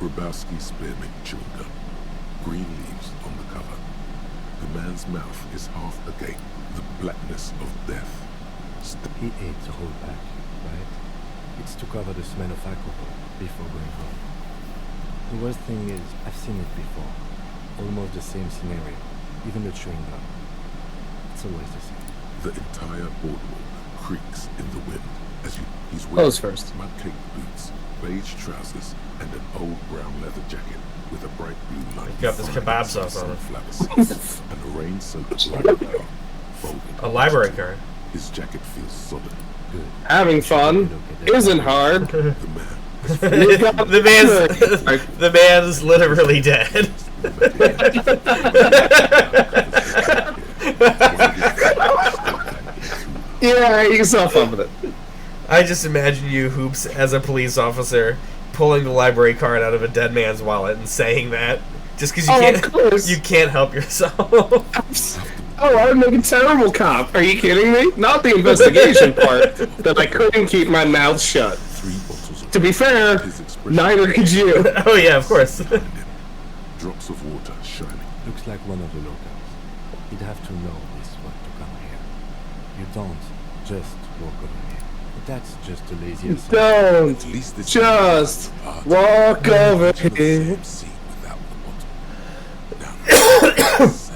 Speaker 3: Grabowski spearmint chewing gum. Green leaves on the cover. The man's mouth is half agape, the blackness of death.
Speaker 4: He ate the whole pack, right? It's to cover the smell of alcohol before going home. The worst thing is, I've seen it before. Almost the same scenario. Even the chewing gum. It's always the same.
Speaker 3: The entire boardwalk creaks in the wind as he's wearing
Speaker 2: Close first.
Speaker 3: mudcake boots, beige trousers, and an old brown leather jacket with a bright blue line.
Speaker 1: He's got this kebab sauce on it.
Speaker 3: Sunflower seeds and a rain-soaked library card folded.
Speaker 1: A library card.
Speaker 3: His jacket feels solid.
Speaker 4: Good.
Speaker 2: Having fun isn't hard.
Speaker 3: The man is
Speaker 1: the man's literally dead.
Speaker 2: Yeah, you can self up with it.
Speaker 1: I just imagine you, Hoops, as a police officer, pulling the library card out of a dead man's wallet and saying that, just because you can't help yourself.
Speaker 2: Oh, I would make a terrible cop. Are you kidding me? Not the investigation part, that I couldn't keep my mouth shut.
Speaker 3: 3 bottles of
Speaker 2: To be fair,
Speaker 3: his expression.
Speaker 2: neither could you.
Speaker 1: Oh yeah, of course.
Speaker 3: Drops of water shining.
Speaker 4: Looks like one of the locals. You'd have to know this one to come here. You don't just walk over here. But that's just the laziest.
Speaker 2: Don't
Speaker 3: At least this
Speaker 2: just
Speaker 3: part.
Speaker 2: walk over
Speaker 3: To the
Speaker 2: here.
Speaker 3: same seat without the bottle. Now, sad.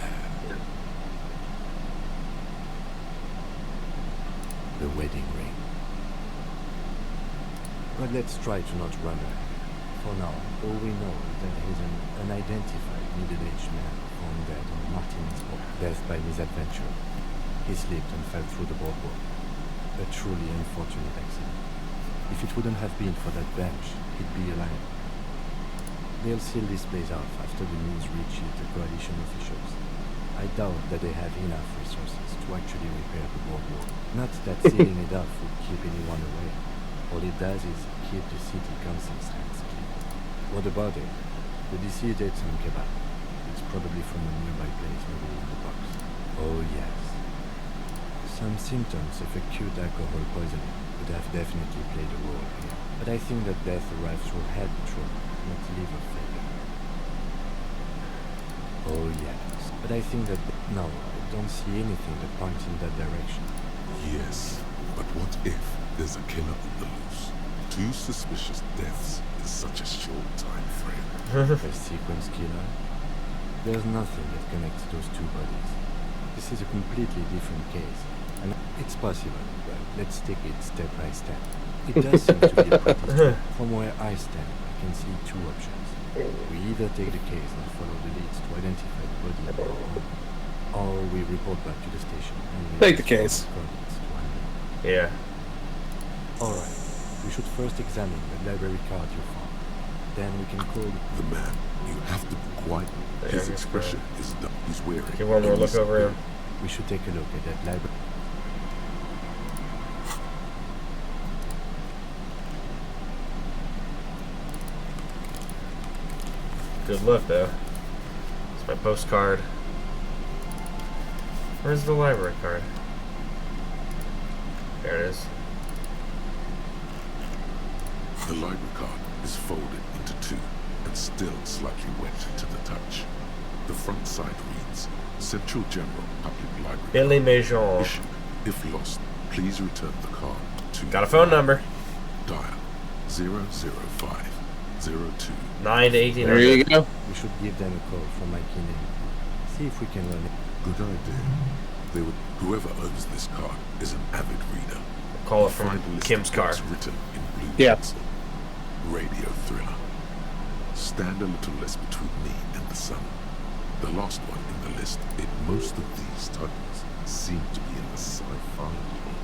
Speaker 4: The wedding ring. But let's try to not run away. For now, all we know is that he's an unidentified middle-aged man found dead on Martin's boat. Death by misadventure. He slipped and fell through the boardwalk. A truly unfortunate accident. If it wouldn't have been for that bench, he'd be alive. They'll seal this place off after the news reaches the coalition officials. I doubt that they have enough resources to actually repair the boardwalk. Not that sealing it up would keep anyone away. All it does is keep the city council's hands clean. What about it? The deceased ate some kebab. It's probably from a nearby place nobody in the box. Oh yes. Some symptoms of acute alcohol poisoning would have definitely played a role here. But I think that death arrived through head trauma, not live a failure. Oh yes, but I think that... No, I don't see anything that points in that direction.
Speaker 3: Yes, but what if there's a killer on the loose? 2 suspicious deaths in such a short time frame.
Speaker 4: A sequence killer? There's nothing that connects those 2 bodies. This is a completely different case, and it's possible, but let's take it step by step. It does seem to be a pretty step. From where I stand, I can see 2 options. We either take the case and follow the leads to identify the body of our own, or we report back to the station and
Speaker 2: Take the case.
Speaker 4: coordinates to handle.
Speaker 1: Yeah.
Speaker 4: Alright, we should first examine the library card you found. Then we can call
Speaker 3: The man, you have to be quiet. His
Speaker 1: There,
Speaker 3: expression is that he's wearing.
Speaker 1: Give one more look over here.
Speaker 4: We should take a look at that library.
Speaker 1: Good look, though. It's my postcard. Where's the library card? There it is.
Speaker 3: The library card is folded into 2 and still slightly wet to the touch. The front side reads, Central General Public Library.
Speaker 1: Billy Majon.
Speaker 3: Issued. If lost, please return the card to...
Speaker 1: Got a phone number.
Speaker 3: Dial 00502.
Speaker 1: 9 to 18.
Speaker 2: There you go.
Speaker 4: We should give them a call from my key name. See if we can learn it.
Speaker 3: Good idea. They would. Whoever owns this card is an avid reader.
Speaker 1: Call it
Speaker 3: Find a
Speaker 1: from
Speaker 3: list
Speaker 1: Kim's
Speaker 3: of
Speaker 1: car.
Speaker 3: books written in blue
Speaker 2: Yeah.
Speaker 3: pencil. Radio thriller. Stand a little less between me and the sun. The last one in the list. Most of these titles seem to be in the sci-fi genre.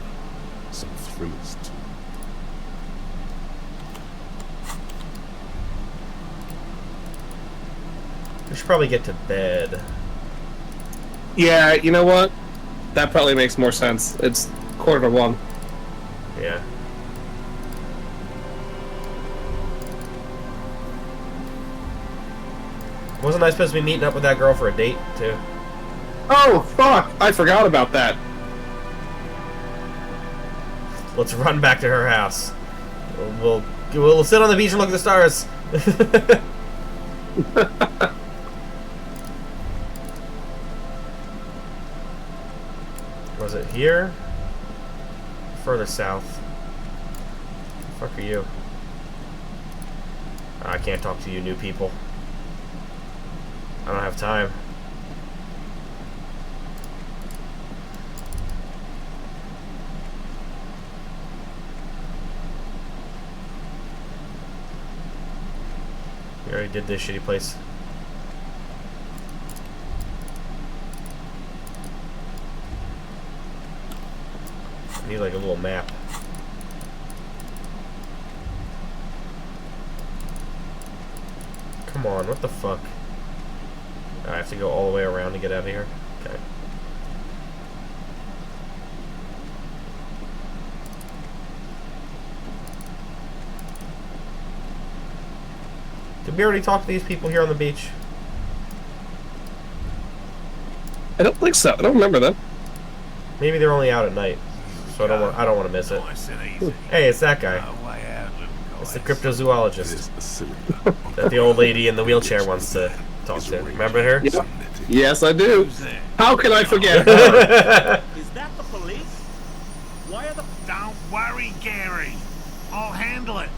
Speaker 3: Some thrillers too.
Speaker 1: We should probably get to bed.
Speaker 2: Yeah, you know what? That probably makes more sense. It's 1:45.
Speaker 1: Yeah. Wasn't I supposed to be meeting up with that girl for a date, too?
Speaker 2: Oh, fuck! I forgot about that.
Speaker 1: Let's run back to her house. We'll sit on the beach and look at the stars. Was it here? Further south. The fuck are you? I can't talk to you new people. I don't have time. We already did this shitty place. I need like a little map. Come on, what the fuck? I have to go all the way around to get out of here? Okay. Did we already talk to these people here on the beach?
Speaker 2: I don't think so. I don't remember that.
Speaker 1: Maybe they're only out at night, so I don't want to miss it. Hey, it's that guy. It's the cryptozoologist
Speaker 3: There's a cylinder
Speaker 1: that the old lady in the wheelchair wants to talk to. Remember her?
Speaker 2: Yep. Yes, I do. How can I forget her?
Speaker 10: Is that the police? Why are the... Don't worry, Gary. I'll handle it.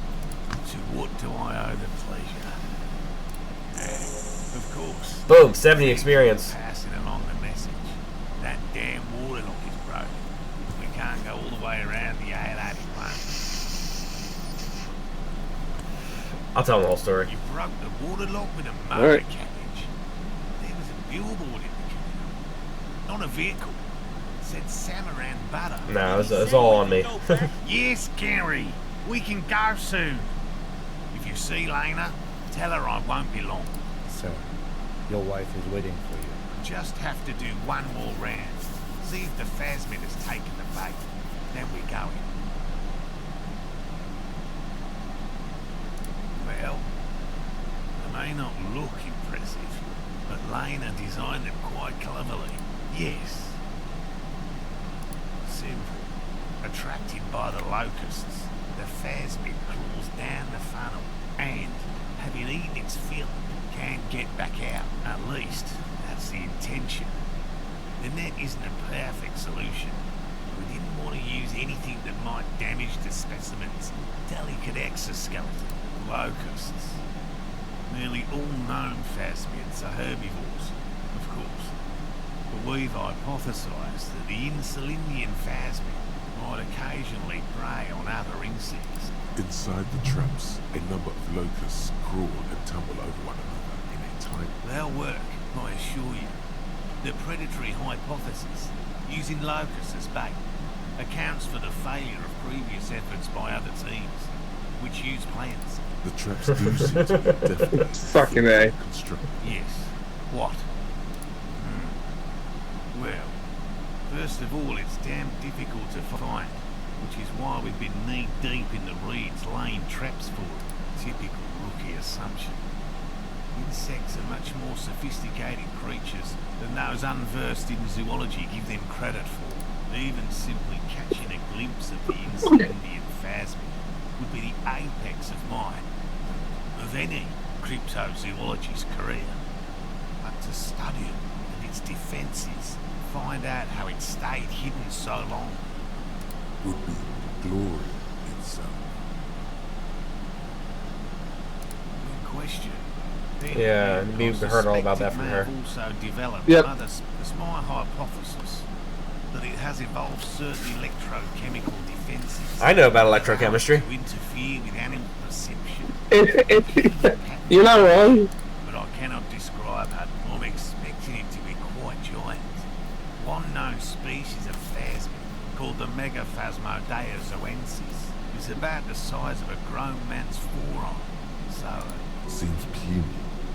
Speaker 10: To what do I owe the pleasure? Of course.
Speaker 1: Boom, 70 experience.
Speaker 10: Passing along the message. That damn water lock is broken. We can't go all the way around the Atlantic one.
Speaker 1: I'll tell them the whole story.
Speaker 10: You broke the water lock with a
Speaker 2: All
Speaker 10: motor
Speaker 2: right.
Speaker 10: carriage. There was a billboard in the canal. Not a vehicle. It said Samaran Butter.
Speaker 1: Nah, it's all on me.
Speaker 10: Yes, Gary. We can go soon. If you see Lena, tell her I won't be long.
Speaker 4: Sir, your wife is waiting for you.
Speaker 10: Just have to do one more round. See if the Phasmid has taken the bait. Then we go in. Well, they may not look impressive, but Lena designed them quite cleverly. Yes. Simple. Attracted by the locusts, the Phasmid crawls down the funnel and having eaten its fill, can get back out. At least, that's the intention. The net isn't a perfect solution. We didn't want to use anything that might damage the specimen's delicate exoskeleton, locusts. Nearly all known phasmids are herbivores, of course. But we've hypothesized that the insulindian phasmid might occasionally prey on other insects.
Speaker 3: Inside the traps, a number of locusts crawl and tumble over one another in a tight...
Speaker 10: They'll work, I assure you. The predatory hypothesis, using locusts as bait, accounts for the failure of previous efforts by other teams, which use plants.
Speaker 3: The traps do seem to be definitely
Speaker 2: Fucking A.
Speaker 3: constructed.
Speaker 10: Yes. What? Well, first of all, it's damn difficult to find, which is why we've been knee-deep in the reeds laying traps for it. Typical rookie assumption. Insects are much more sophisticated creatures than those unversed in zoology give them credit for. Even simply catching a glimpse of the insulindian phasmid would be the apex of mine, of any cryptozoologist's career. But to study it and its defences, find out how it stayed hidden so long,
Speaker 3: Would be glory itself.
Speaker 10: in question.
Speaker 1: Yeah, we heard all about that from her.
Speaker 10: Also developed
Speaker 2: Yep.
Speaker 10: it's my hypothesis that it has evolved certain electrochemical defences.
Speaker 1: I know about electrochemistry.
Speaker 10: To interfere with animal perception.
Speaker 2: You're not wrong.
Speaker 10: But I cannot describe it. I'm expecting it to be quite giant. One known species of phasmid, called the Megaphasmodeozoensis, is about the size of a grown man's forearm. So,
Speaker 3: Seems puny,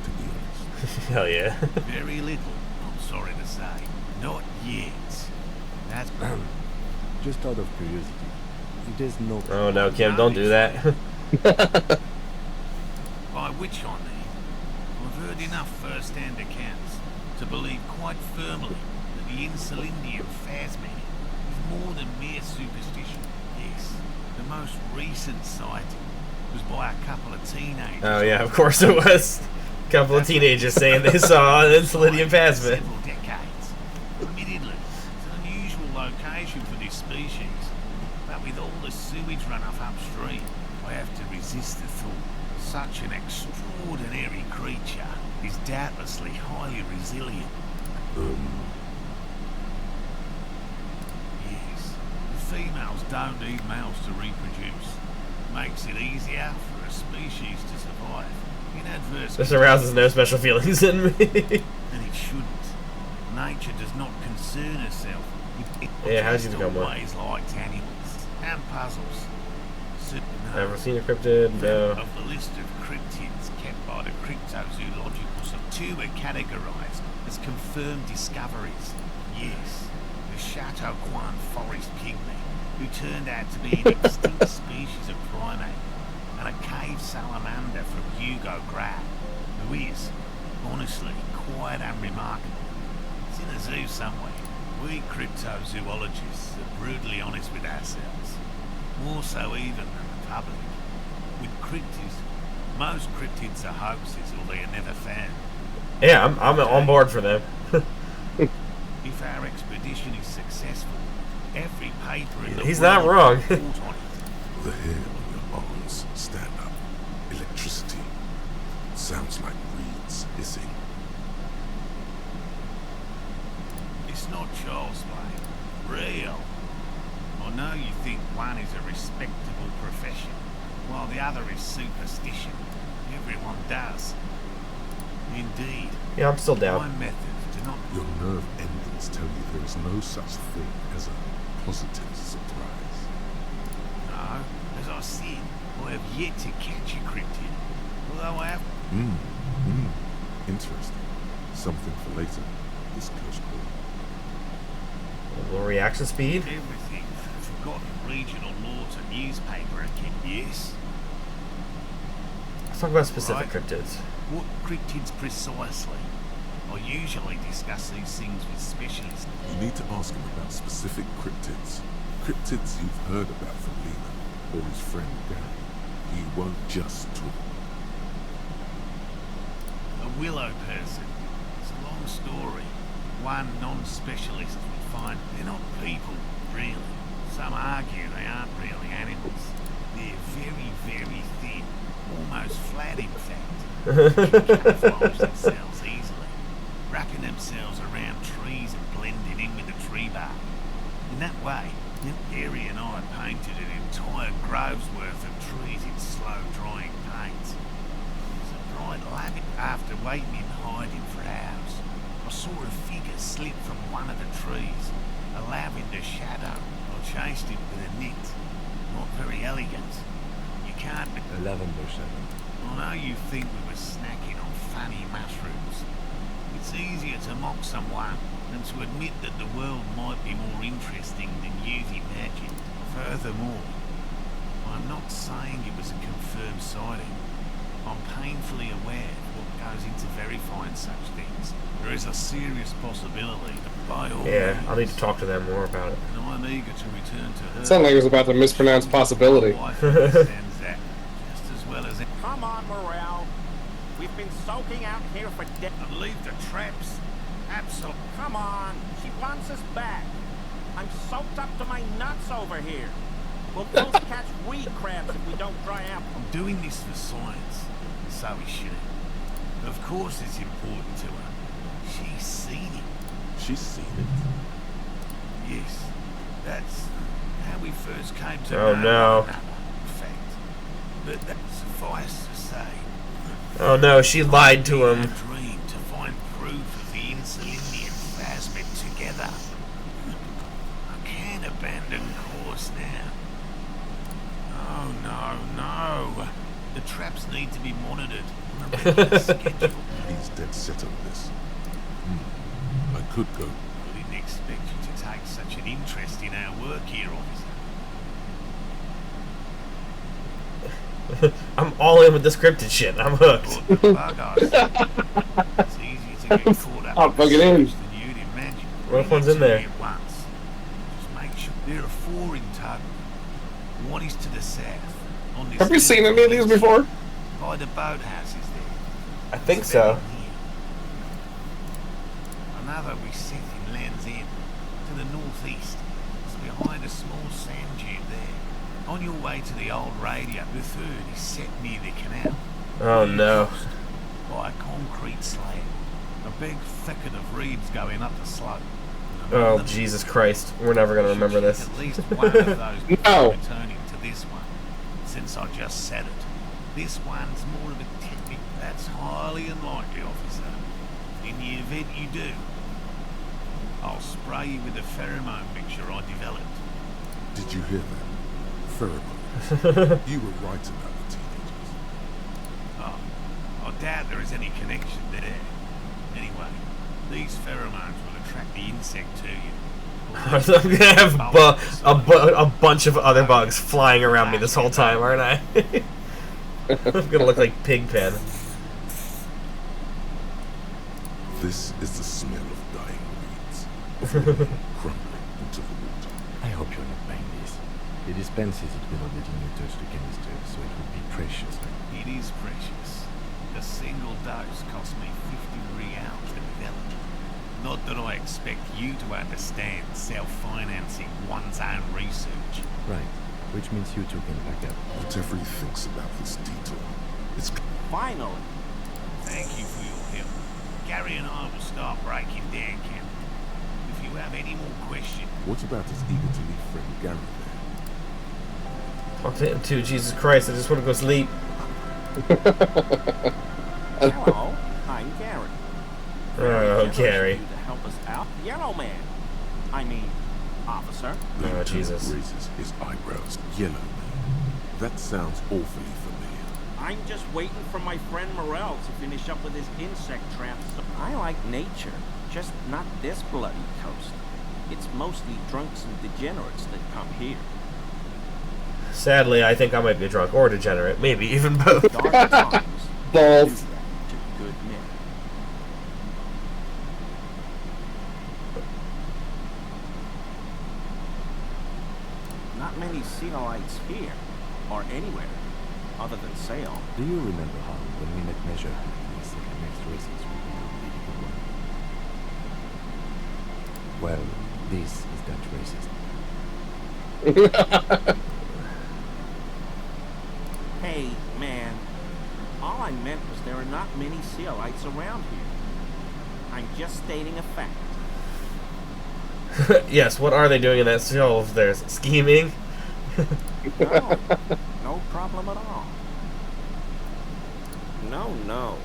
Speaker 3: to be honest.
Speaker 1: Hell yeah.
Speaker 10: very little, I'm sorry to say. Not yet. That's
Speaker 4: Just out of curiosity, there's no...
Speaker 1: Oh no, Kim, don't do that.
Speaker 10: by which I mean, I've heard enough first-hand accounts to believe quite firmly that the insulindian phasmid is more than mere superstition. Yes, the most recent sighting was by a couple of teenagers.
Speaker 1: Oh yeah, of course it was. A couple of teenagers saying they saw an insulindian phasmid.
Speaker 10: Several decades. Admittedly, it's an unusual location for this species, but with all the sewage runoff upstream, I have to resist the thought. Such an extraordinary creature is doubtlessly highly resilient. Yes, the females don't need males to reproduce. Makes it easier for a species to survive in adverse
Speaker 1: This arouses no special feelings in me.
Speaker 10: and it shouldn't. Nature does not concern herself with
Speaker 1: Yeah, how'd you become one?
Speaker 10: always liked animals and puzzles. So, no.
Speaker 1: Ever seen a cryptid? No.
Speaker 10: Of the list of cryptids kept by the Cryptozoological Society, two are categorised as confirmed discoveries. Yes, the Chateauquin forest pygmy, who turned out to be an extinct species of primate, and a cave salamander from Hugo Grab, who is, honestly, quite unremarkable. It's in a zoo somewhere. We cryptozoologists are brutally honest with ourselves, more so even than the public. With cryptids, most cryptids are hoaxes or they are never found.
Speaker 1: Yeah, I'm on board for them.
Speaker 10: If our expedition is successful, every paper in the
Speaker 1: He's
Speaker 10: world
Speaker 1: not wrong.
Speaker 10: will report on it.
Speaker 3: The hair on your arms stand up. Electricity. Sounds like reeds hissing.
Speaker 10: It's not child's play. Real. I know you think one is a respectable profession, while the other is superstition. Everyone does. Indeed.
Speaker 1: Yeah, I'm still
Speaker 10: My
Speaker 1: down.
Speaker 10: methods do not...
Speaker 3: Your nerve endings tell you there is no such thing as a positive surprise.
Speaker 10: No, as I said, I have yet to catch a cryptid. Although I have...
Speaker 3: Interesting. Something for later. This close call.
Speaker 1: A little reaction speed.
Speaker 10: everything from forgotten regional law to newspaper account. Yes?
Speaker 1: Let's talk about specific
Speaker 10: Right.
Speaker 1: cryptids.
Speaker 10: What cryptids precisely? I usually discuss these things with specialists.
Speaker 3: You need to ask him about specific cryptids. Cryptids you've heard about from Lehman or his friend Gary. He won't just talk.
Speaker 10: willow person. It's a long story. One non-specialist would find they're not people, really. Some argue they aren't really animals. They're very, very thin, almost flat in fact. Camouflage themselves easily, wrapping themselves around trees and blending in with the tree bark. In that way, Gary and I painted an entire grove's worth of trees in slow-drying paint. It was a bright light. After waiting in hiding for hours, I saw a figure slip from one of the trees, a lavender shadow. I chased it with a net. Not very elegant. You can't...
Speaker 4: A lavender shadow.
Speaker 10: I know you think we were snacking on funny mushrooms. It's easier to mock someone than to admit that the world might be more interesting than you've imagined. Furthermore, I'm not saying it was a confirmed sighting. I'm painfully aware of what goes into verifying such things. There is a serious possibility that by all
Speaker 1: Yeah,
Speaker 10: means,
Speaker 1: I'll need to talk to them more about it.
Speaker 10: and I'm eager to return to her.
Speaker 2: It sounded like he was about to mispronounce possibility.
Speaker 10: My wife understands that just as well as...
Speaker 11: Come on, Morel. We've been soaking out here for days.
Speaker 10: And leave the traps. Absolutely.
Speaker 11: Come on. She wants us back. I'm soaked up to my nuts over here. We'll both catch weed crabs if we don't dry out.
Speaker 10: I'm doing this for science, so is she. Of course it's important to her. She's seen it.
Speaker 3: She's seen it.
Speaker 10: Yes, that's how we first came to
Speaker 1: Oh,
Speaker 10: know
Speaker 1: no.
Speaker 10: one another, in fact. But that suffice to say,
Speaker 1: Oh no, she lied to
Speaker 10: I
Speaker 1: him.
Speaker 10: dreamed to find proof of the insulinium plasmid together. I can't abandon course now. Oh no, no. The traps need to be monitored on a regular schedule.
Speaker 3: He's dead set on this. I could go.
Speaker 10: I didn't expect you to take such an interest in our work here, officer.
Speaker 1: I'm all in with the scripted shit. I'm hooked.
Speaker 10: It's easier to get caught up
Speaker 2: I'll
Speaker 10: in
Speaker 2: plug it in.
Speaker 10: research than you'd imagine.
Speaker 1: What if one's in there?
Speaker 10: At once. Just make sure there are 4 in total. One is to the south. On this
Speaker 2: Have you seen any of these before?
Speaker 10: By the boathouses there.
Speaker 1: I think
Speaker 10: It's
Speaker 1: so.
Speaker 10: very near. Another we set in Land's End, to the northeast. It's behind a small sand dune there. On your way to the old radio, the third is set near the canal.
Speaker 1: Oh no.
Speaker 10: By a concrete slab. A big thicket of reeds going up the slope. And
Speaker 1: Oh
Speaker 10: among them,
Speaker 1: Jesus Christ. We're never gonna remember this.
Speaker 10: At least one of those
Speaker 2: No.
Speaker 10: returning to this one. Since I just said it. This one's more of a technique. That's highly unlikely, officer. In the event you do, I'll spray you with a pheromone mixture I developed.
Speaker 3: Did you hear that? Pheromone. You were right about the teenagers.
Speaker 10: Oh, I doubt there is any connection there. Anyway, these pheromones will attract the insect to you.
Speaker 1: I'm gonna have a bunch of other bugs flying around me this whole time, aren't I? I'm gonna look like Pigpen.
Speaker 3: This is the smell of dying reeds. Crumbling into the water.
Speaker 4: I hope you're not buying this. It dispenses it without letting you touch the canister, so it would be precious.
Speaker 10: It is precious. A single dose cost me 50 reals to develop. Not that I expect you to understand self-financing one's own research.
Speaker 4: Right. Which means you two can back up.
Speaker 3: Whatever he thinks about this detour, it's
Speaker 11: Finally.
Speaker 10: Thank you for your help. Gary and I will start breaking down camp. If you have any more questions...
Speaker 3: what about his eager to leave friend Gary there?
Speaker 1: I'll take him too. Jesus Christ, I just want to go sleep.
Speaker 11: Hello. I'm Gary.
Speaker 1: Oh, Gary.
Speaker 11: You to help us out. Yellow man. I mean, officer.
Speaker 3: The
Speaker 1: Oh,
Speaker 3: lieutenant
Speaker 1: Jesus.
Speaker 3: raises his eyebrows. Yellow man. That sounds awfully familiar.
Speaker 11: I'm just waiting for my friend Morel to finish up with his insect traps. I like nature, just not this bloody coast. It's mostly drunks and degenerates that come here.
Speaker 1: Sadly, I think I might be a drunk or degenerate. Maybe even both.
Speaker 11: Dark times
Speaker 2: Both.
Speaker 11: do that to good men. Not many Ceolites here, or anywhere, other than Sale.
Speaker 4: Do you remember how, when we met Measure in the second next races will be a really good one. Well, this is that racist.
Speaker 11: Hey, man. All I meant was there are not many Sealites around here. I'm just stating a fact.
Speaker 1: Yes, what are they doing in that cell of theirs? Scheming?
Speaker 11: No, no problem at all. No.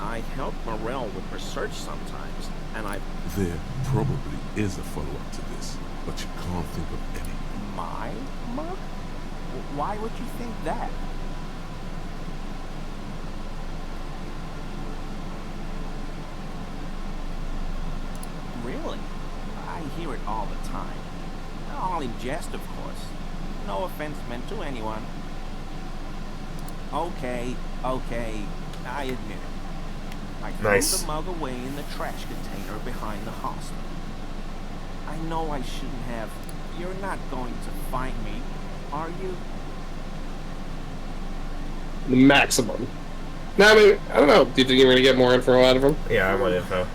Speaker 11: I help Morel with research sometimes, and I...
Speaker 3: There probably is a follow-up to this, but you can't think of any.
Speaker 11: My mug? Why would you think that? Really? I hear it all the time. All in jest, of course. No offense meant to anyone. Okay, I admit it. I threw the mug away in the trash container behind the hostel. I know I shouldn't have. You're not going to find me, are you?
Speaker 2: The maximum. No, I mean, I don't know. Do you think you're going to get more info out of him?
Speaker 1: Yeah, I want info.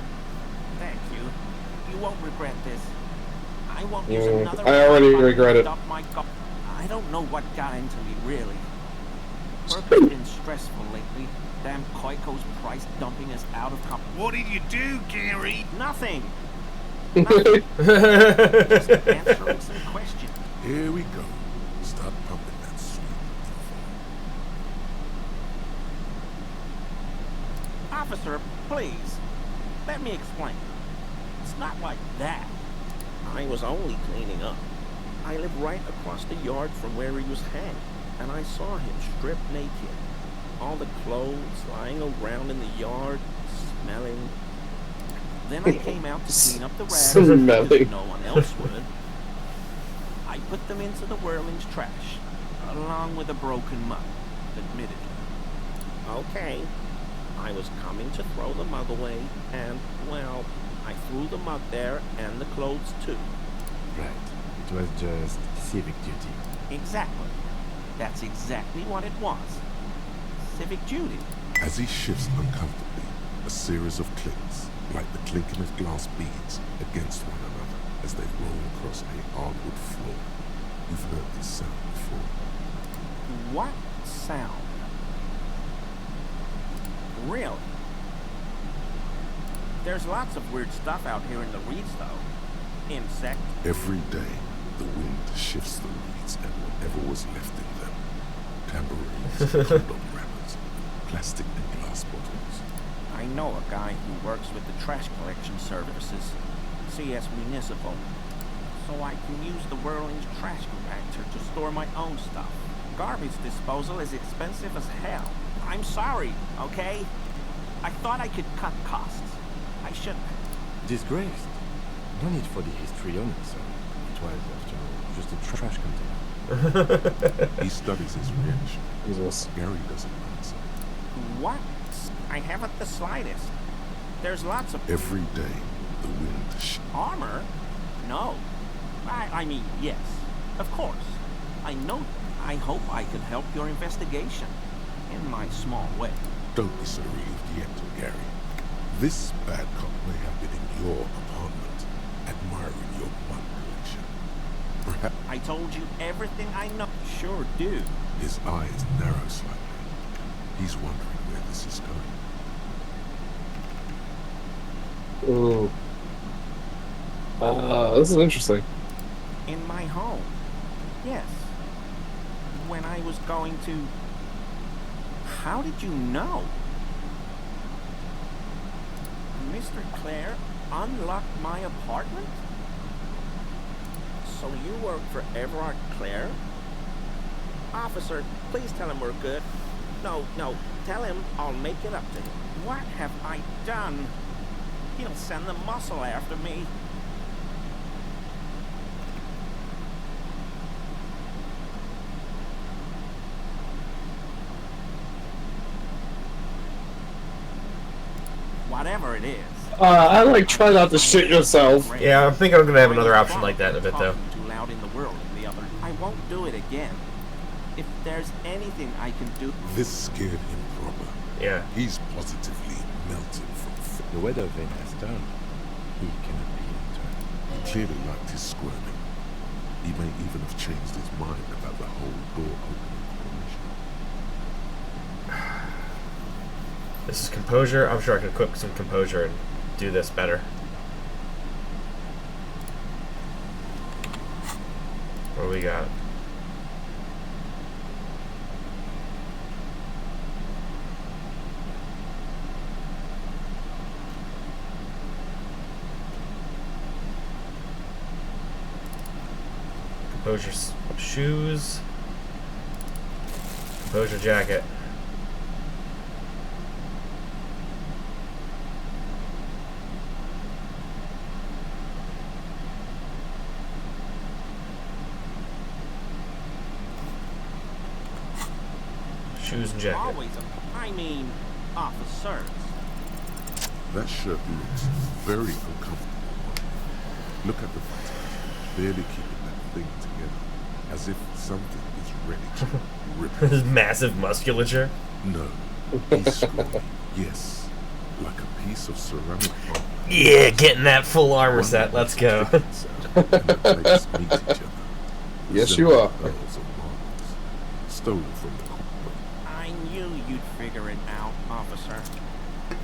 Speaker 11: Thank you. You won't regret this. I won't use another...
Speaker 2: I already regret it.
Speaker 11: I don't know what got into me, really. Work has been stressful lately. Damn Koiko's price dumping us out of
Speaker 10: What did you do, Gary?
Speaker 11: Nothing. Just answering some questions.
Speaker 3: Here we go. Start pumping that sweet.
Speaker 11: Officer, please. Let me explain. It's not like that. I was only cleaning up. I live right across the yard from where he was hanged, and I saw him stripped naked. All the clothes lying around in the yard, smelling. Then I came out to clean up the rags because no one else would. I put them into the whirling's trash, along with a broken mug, admittedly. Okay, I was coming to throw the mug away, and, well, I threw the mug there and the clothes too.
Speaker 4: Right. It was just civic duty.
Speaker 11: Exactly. That's exactly what it was. Civic duty.
Speaker 3: As he shifts uncomfortably, a series of clicks, like the clinking of glass beads, against one another as they roll across a hardwood floor. You've heard this sound before.
Speaker 11: What sound? Really? There's lots of weird stuff out here in the reeds, though. Insects.
Speaker 3: Every day, the wind shifts the reeds and whatever was left in them. Tambourines, condom wrappers, plastic and glass bottles.
Speaker 11: I know a guy who works with the trash collection services, CS Municipal, so I can use the Whirling's trash compactor to store my own stuff. Garbage disposal is expensive as hell. I'm sorry, okay? I thought I could cut costs. I shouldn't.
Speaker 4: Disgraced. No need for the histrionic, sir. It was, after all, just a trash container.
Speaker 3: He studies his reaction.
Speaker 2: Jesus.
Speaker 3: Gary doesn't answer.
Speaker 11: What? I haven't the slightest. There's lots of...
Speaker 3: Every day, the wind
Speaker 11: Armor? No. I mean, yes. Of course. I know. I hope I can help your investigation. In my small way.
Speaker 3: Don't be so relieved yet, Gary. This bad cop may have been in your apartment, admiring your mug collection. Perhaps...
Speaker 11: I told you everything I know. Sure do.
Speaker 3: His eyes narrow slightly. He's wondering where this is going.
Speaker 2: Ooh. This is interesting.
Speaker 11: In my home. Yes. When I was going to... How did you know? Mr. Clare unlocked my apartment? So you work for Everard Clare? Officer, please tell him we're good. No, tell him I'll make it up to him. What have I done? He'll send the muscle after me. Whatever it is.
Speaker 2: I like try not to shit yourself.
Speaker 1: Yeah, I'm thinking I'm gonna have another option like that in a bit, though.
Speaker 11: Too loud in the world, the other. I won't do it again. If there's anything I can do.
Speaker 3: This scared him proper.
Speaker 1: Yeah.
Speaker 3: He's positively melting from fear.
Speaker 4: The weather vane has turned. He cannot be entered.
Speaker 3: He clearly liked his squirming. He may even have changed his mind about the whole door opening operation.
Speaker 1: This is composure. I'm sure I could cook some composure and do this better. What do we got? Composure shoes. Composure jacket. Shoes and jacket.
Speaker 11: Always, officers.
Speaker 3: That shirt looks very uncomfortable. Look at the buttons, barely keeping that thing together, as if something is ready to rip it.
Speaker 1: His massive musculature.
Speaker 3: No, he's scrawny. Yes, like a piece of ceramic armor.
Speaker 1: Yeah, getting that full armor set. Let's go.
Speaker 3: And the plates meet each other.
Speaker 2: Yes, you are.
Speaker 3: Bells of marbles, stolen from the corporate.
Speaker 11: I knew you'd figure it out, officer.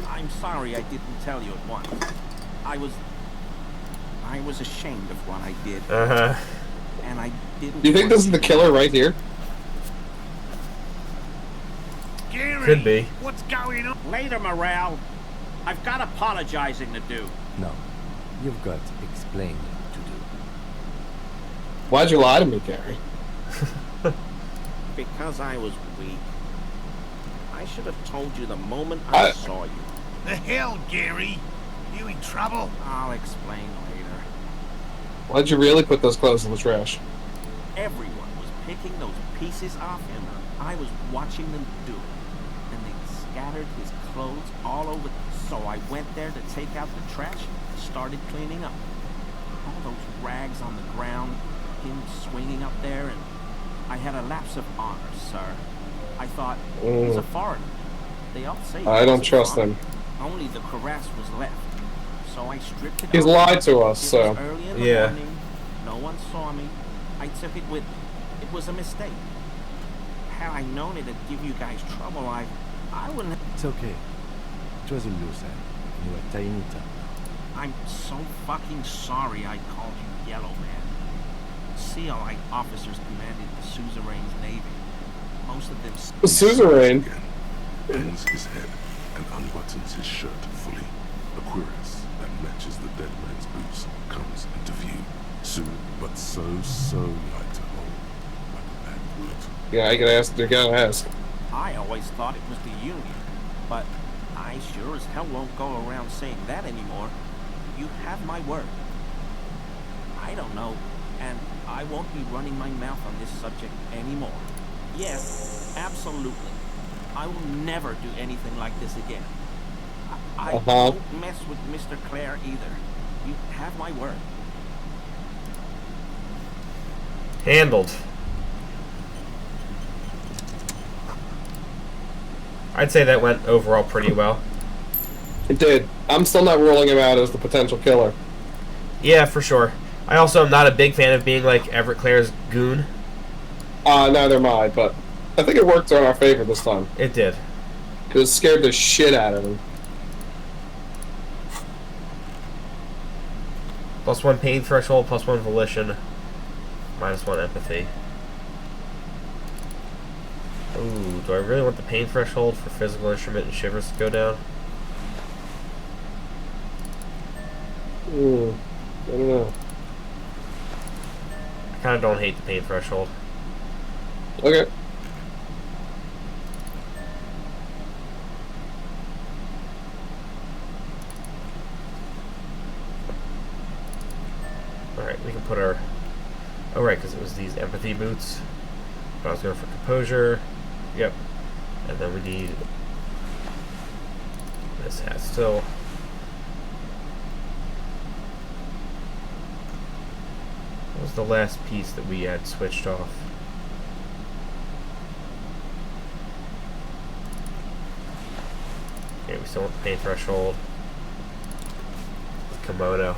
Speaker 11: I'm sorry I didn't tell you at once. I was ashamed of what I did.
Speaker 1: Uh-huh.
Speaker 11: And I didn't...
Speaker 2: Do you think this is the killer right here?
Speaker 10: Gary,
Speaker 1: Could be.
Speaker 10: what's going on?
Speaker 11: Later, Morale. I've got apologizing to do.
Speaker 4: No, you've got explaining to do.
Speaker 2: Why'd you lie to me, Gary?
Speaker 11: Because I was weak. I should have told you the moment I saw you.
Speaker 10: The hell, Gary? You in trouble?
Speaker 11: I'll explain later.
Speaker 2: Why'd you really put those clothes in the trash?
Speaker 11: Everyone was picking those pieces off him. I was watching them do it. And they scattered his clothes all over. So I went there to take out the trash and started cleaning up. All those rags on the ground, him swinging up there, and I had a lapse of honor, sir. I thought, he's a foreigner. They all say
Speaker 2: I don't trust him.
Speaker 11: Only the cuirass was left. So I stripped it
Speaker 2: He's
Speaker 11: off.
Speaker 2: lied to us,
Speaker 11: It
Speaker 2: so...
Speaker 11: was early in the
Speaker 1: Yeah.
Speaker 11: morning. No one saw me. I took it with... It was a mistake. Had I known it'd give you guys trouble, I wouldn't have...
Speaker 4: It's okay. It was a loose end. You were tiny town.
Speaker 11: I'm so fucking sorry I called you Yellow Man. CLI officers commanded the Suzerain's Navy. Most of them...
Speaker 2: The suzerain?
Speaker 3: Bends his head and unbuttons his shirt fully. A cuirass that matches the dead man's boots comes into view. Soon, but so light to hold, like a bad word.
Speaker 2: Yeah, you gotta ask.
Speaker 11: I always thought it was the Union, but I sure as hell won't go around saying that anymore. You have my word. I don't know, and I won't be running my mouth on this subject anymore. Yes, absolutely. I will never do anything like this again. I won't mess with Mr. Clare either. You have my word.
Speaker 1: Handled. I'd say that went overall pretty well.
Speaker 2: It did. I'm still not ruling him out as the potential killer.
Speaker 1: Yeah, for sure. I also am not a big fan of being like Everett Clare's goon.
Speaker 2: Neither am I, but I think it worked in our favor this time.
Speaker 1: It did.
Speaker 2: Because it scared the shit out of him.
Speaker 1: +1 pain threshold, +1 volition, -1 empathy. Ooh, do I really want the pain threshold for physical instrument and shivers to go down?
Speaker 2: I don't know.
Speaker 1: I kind of don't hate the pain threshold.
Speaker 2: Okay.
Speaker 1: Alright, we can put our... Oh, right, because it was these empathy boots. But I was going for composure. Yep. And then we need this hat still. What was the last piece that we had switched off? Okay, we still want the pain threshold. Komodo.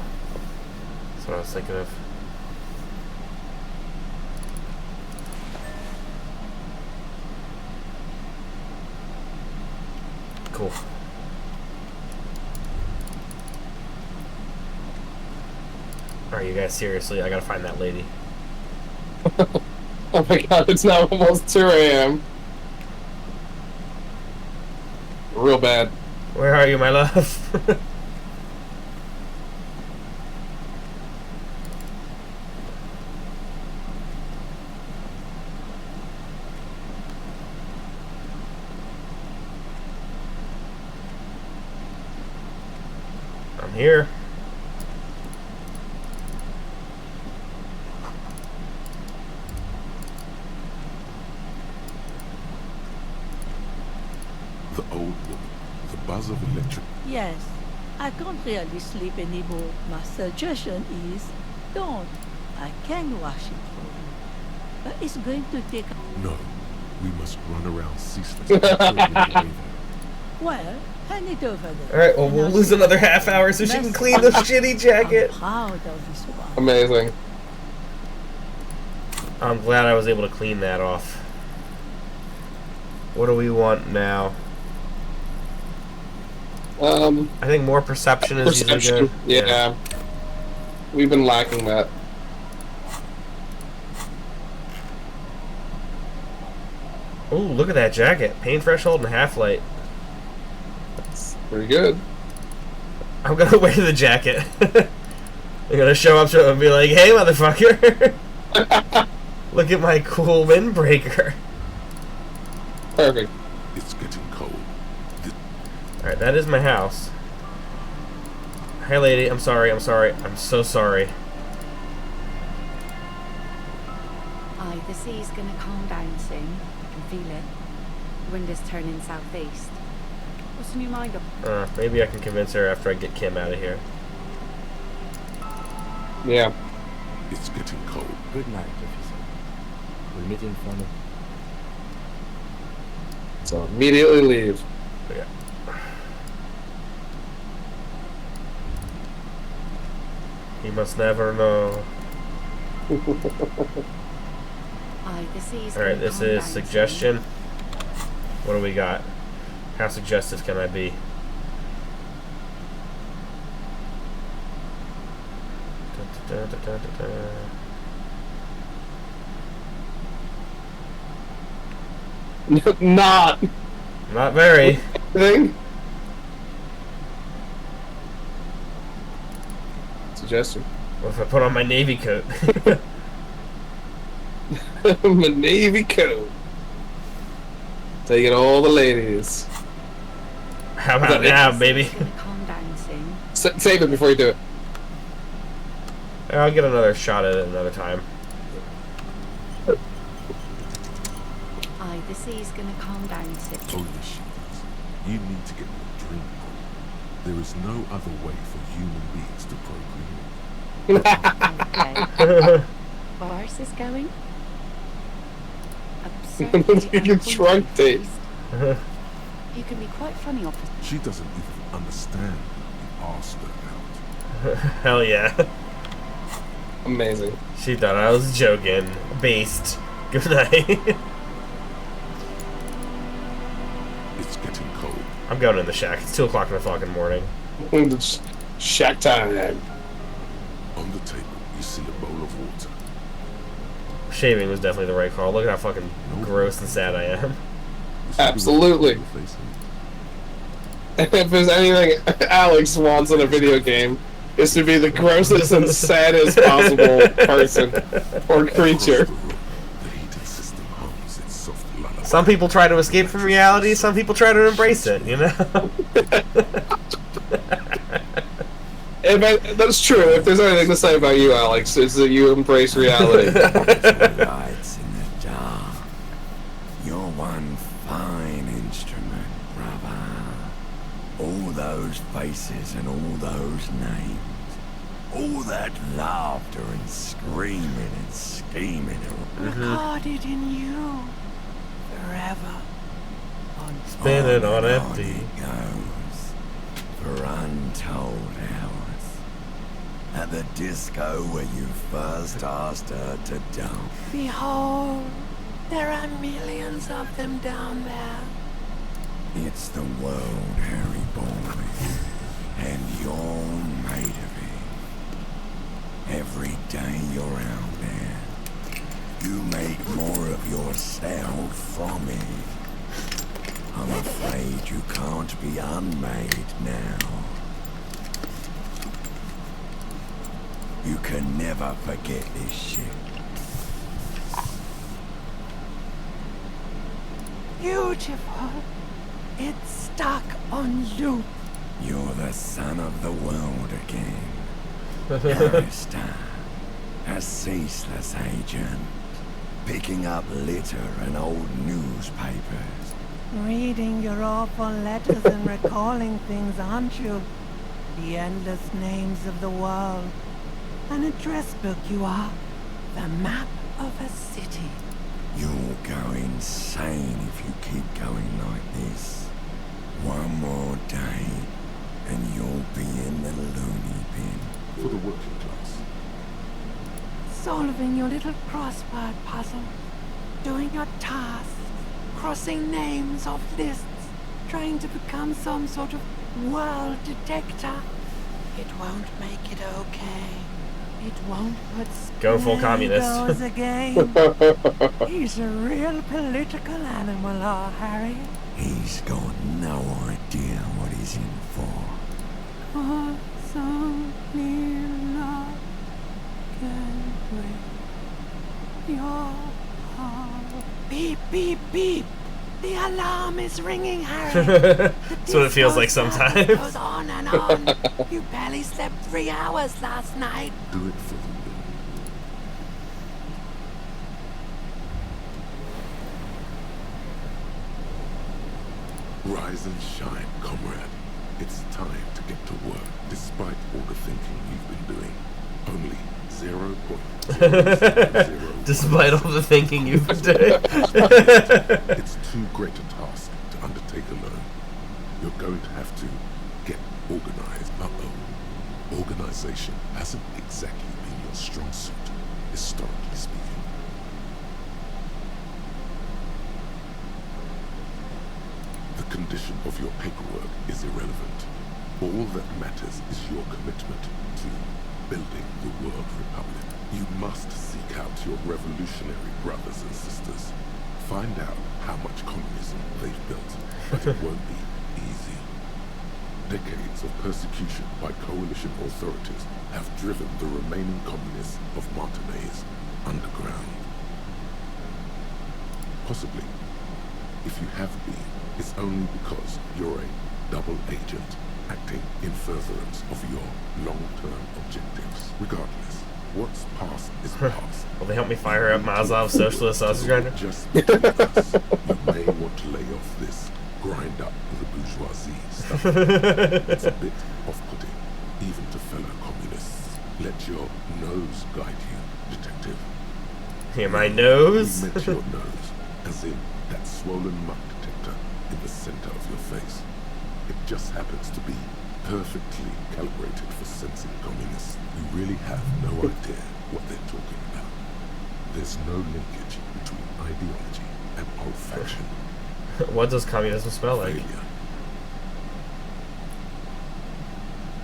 Speaker 1: That's what I was thinking of. Cool. Alright, you guys, seriously, I gotta find that lady.
Speaker 2: Oh my god, it's now almost 2 a.m. Real bad.
Speaker 1: Where are you, my love? I'm here.
Speaker 3: The old woman, the buzz of electric.
Speaker 12: Yes, I can't really sleep anymore. My suggestion is, don't. I can wash it for you. But it's going to take...
Speaker 3: No, we must run around ceaselessly until we get away there.
Speaker 12: Well, hand it over there.
Speaker 1: Alright, well, we'll lose another half hour so she can clean the shitty jacket.
Speaker 12: I'm proud of this one.
Speaker 2: Amazing.
Speaker 1: I'm glad I was able to clean that off. What do we want now? I think more perception is usually good.
Speaker 2: Yeah. We've been lacking that.
Speaker 1: Oh, look at that jacket. Pain threshold and half light.
Speaker 2: That's pretty good.
Speaker 1: I'm gonna wear the jacket. I'm gonna show up to him and be like, hey, motherfucker. Look at my cool windbreaker.
Speaker 2: Perfect.
Speaker 3: It's getting cold.
Speaker 1: Alright, that is my house. Hey, lady, I'm sorry, I'm sorry. I'm so sorry.
Speaker 9: Aye, the sea's gonna calm down soon. I can feel it. The wind is turning southeast. What's in your mind up?
Speaker 1: Maybe I can convince her after I get Kim out of here.
Speaker 2: Yeah.
Speaker 3: It's getting cold.
Speaker 4: Good night, officer. We'll meet in front of...
Speaker 2: So immediately leave.
Speaker 1: Yeah. He must never know.
Speaker 9: Aye, the sea's
Speaker 1: Alright,
Speaker 9: gonna
Speaker 1: this
Speaker 9: calm
Speaker 1: is
Speaker 9: down
Speaker 1: suggestion. What do we got? How suggestive can I be?
Speaker 2: Not
Speaker 1: very.
Speaker 2: Thing. Suggestion.
Speaker 1: What if I put on my navy coat?
Speaker 2: My navy coat. Taking all the ladies.
Speaker 1: How about now, baby?
Speaker 9: Calm down soon.
Speaker 2: Save it before you do it.
Speaker 1: I'll get another shot at it another time.
Speaker 9: Aye, the sea's gonna calm down soon.
Speaker 3: Oh, yes, she does. You need to get your dream on. There is no other way for human beings to procreate.
Speaker 9: Okay. Where's this going?
Speaker 2: You drunk date.
Speaker 9: You can be quite funny, officer.
Speaker 3: She doesn't even understand you asked her out.
Speaker 1: Hell yeah.
Speaker 2: Amazing.
Speaker 1: She thought I was joking. Based. Good night.
Speaker 3: It's getting cold.
Speaker 1: I'm going in the shack. It's 2 o'clock in the fucking morning.
Speaker 2: It's shack time.
Speaker 3: On the table, you see a bowl of water.
Speaker 1: Shaving was definitely the right call. Look at how fucking gross and sad I am.
Speaker 2: Absolutely. If there's anything Alex wants in a video game, is to be the grossest and saddest possible person or creature.
Speaker 1: Some people try to escape from reality, some people try to embrace it, you know?
Speaker 2: That's true. If there's anything to say about you, Alex, is that you embrace reality.
Speaker 13: Lights in the dark. You're one fine instrument, brother. All those faces and all those names. All that laughter and screaming and scheming.
Speaker 12: Recorded in you. Forever.
Speaker 1: Spinning on empty.
Speaker 13: It goes. for untold hours. At the disco where you first asked her to dance.
Speaker 12: Behold, there are millions of them down there.
Speaker 13: It's the world, Harry boy, and you're made of it. Every day you're out there, you make more of yourself from it. I'm afraid you can't be unmade now. You can never forget this shit.
Speaker 12: Beautiful. It's stuck on loop.
Speaker 13: You're the son of the world again. Barrister, a ceaseless agent, picking up litter and old newspapers.
Speaker 12: Reading your awful letters and recalling things, aren't you? The endless names of the world. An address book you are. The map of a city.
Speaker 13: You'll go insane if you keep going like this. One more day, and you'll be in the loony bin.
Speaker 3: For the working class.
Speaker 12: Solving your little crossword puzzle. Doing your tasks. Crossing names off lists. Trying to become some sort of world detector. It won't make it okay. It won't put
Speaker 1: Go full communist.
Speaker 12: goes again. He's a real political animal, our Harry.
Speaker 13: He's got no idea what he's in for.
Speaker 12: Oh, so near love can break your heart. Beep, beep, beep. The alarm is ringing, Harry.
Speaker 1: That's what it feels like sometimes.
Speaker 12: Goes on and on. You barely slept 3 hours last night.
Speaker 3: Do it for the win. Rise and shine, comrade. It's time to get to work, despite all the thinking you've been doing. Only 0.000.
Speaker 1: Despite all the thinking you've been doing.
Speaker 3: It's too great a task to undertake alone. You're going to have to get organized. Organization hasn't exactly been your strong suit, historically speaking. The condition of your paperwork is irrelevant. All that matters is your commitment to building the World Republic. You must seek out your revolutionary brothers and sisters. Find out how much communism they've built, but it won't be easy. Decades of persecution by coalition authorities have driven the remaining communists of Martinaise underground. Possibly, if you have been, it's only because you're a double agent acting in furtherance of your long-term objectives. Regardless, what's past is past.
Speaker 1: Will they help me fire up Mazov's socialist sausage grinder?
Speaker 3: Just between us, you may want to lay off this grind up the bourgeoisie stuff. It's a bit off-putting, even to fellow communists. Let your nose guide you, detective.
Speaker 1: Hear my nose?
Speaker 3: You meant your nose, as in that swollen muck detector in the center of your face. It just happens to be perfectly calibrated for sensing communists who really have no idea what they're talking about. There's no linkage between ideology and olfaction.
Speaker 1: What does communism smell like?
Speaker 3: Failure.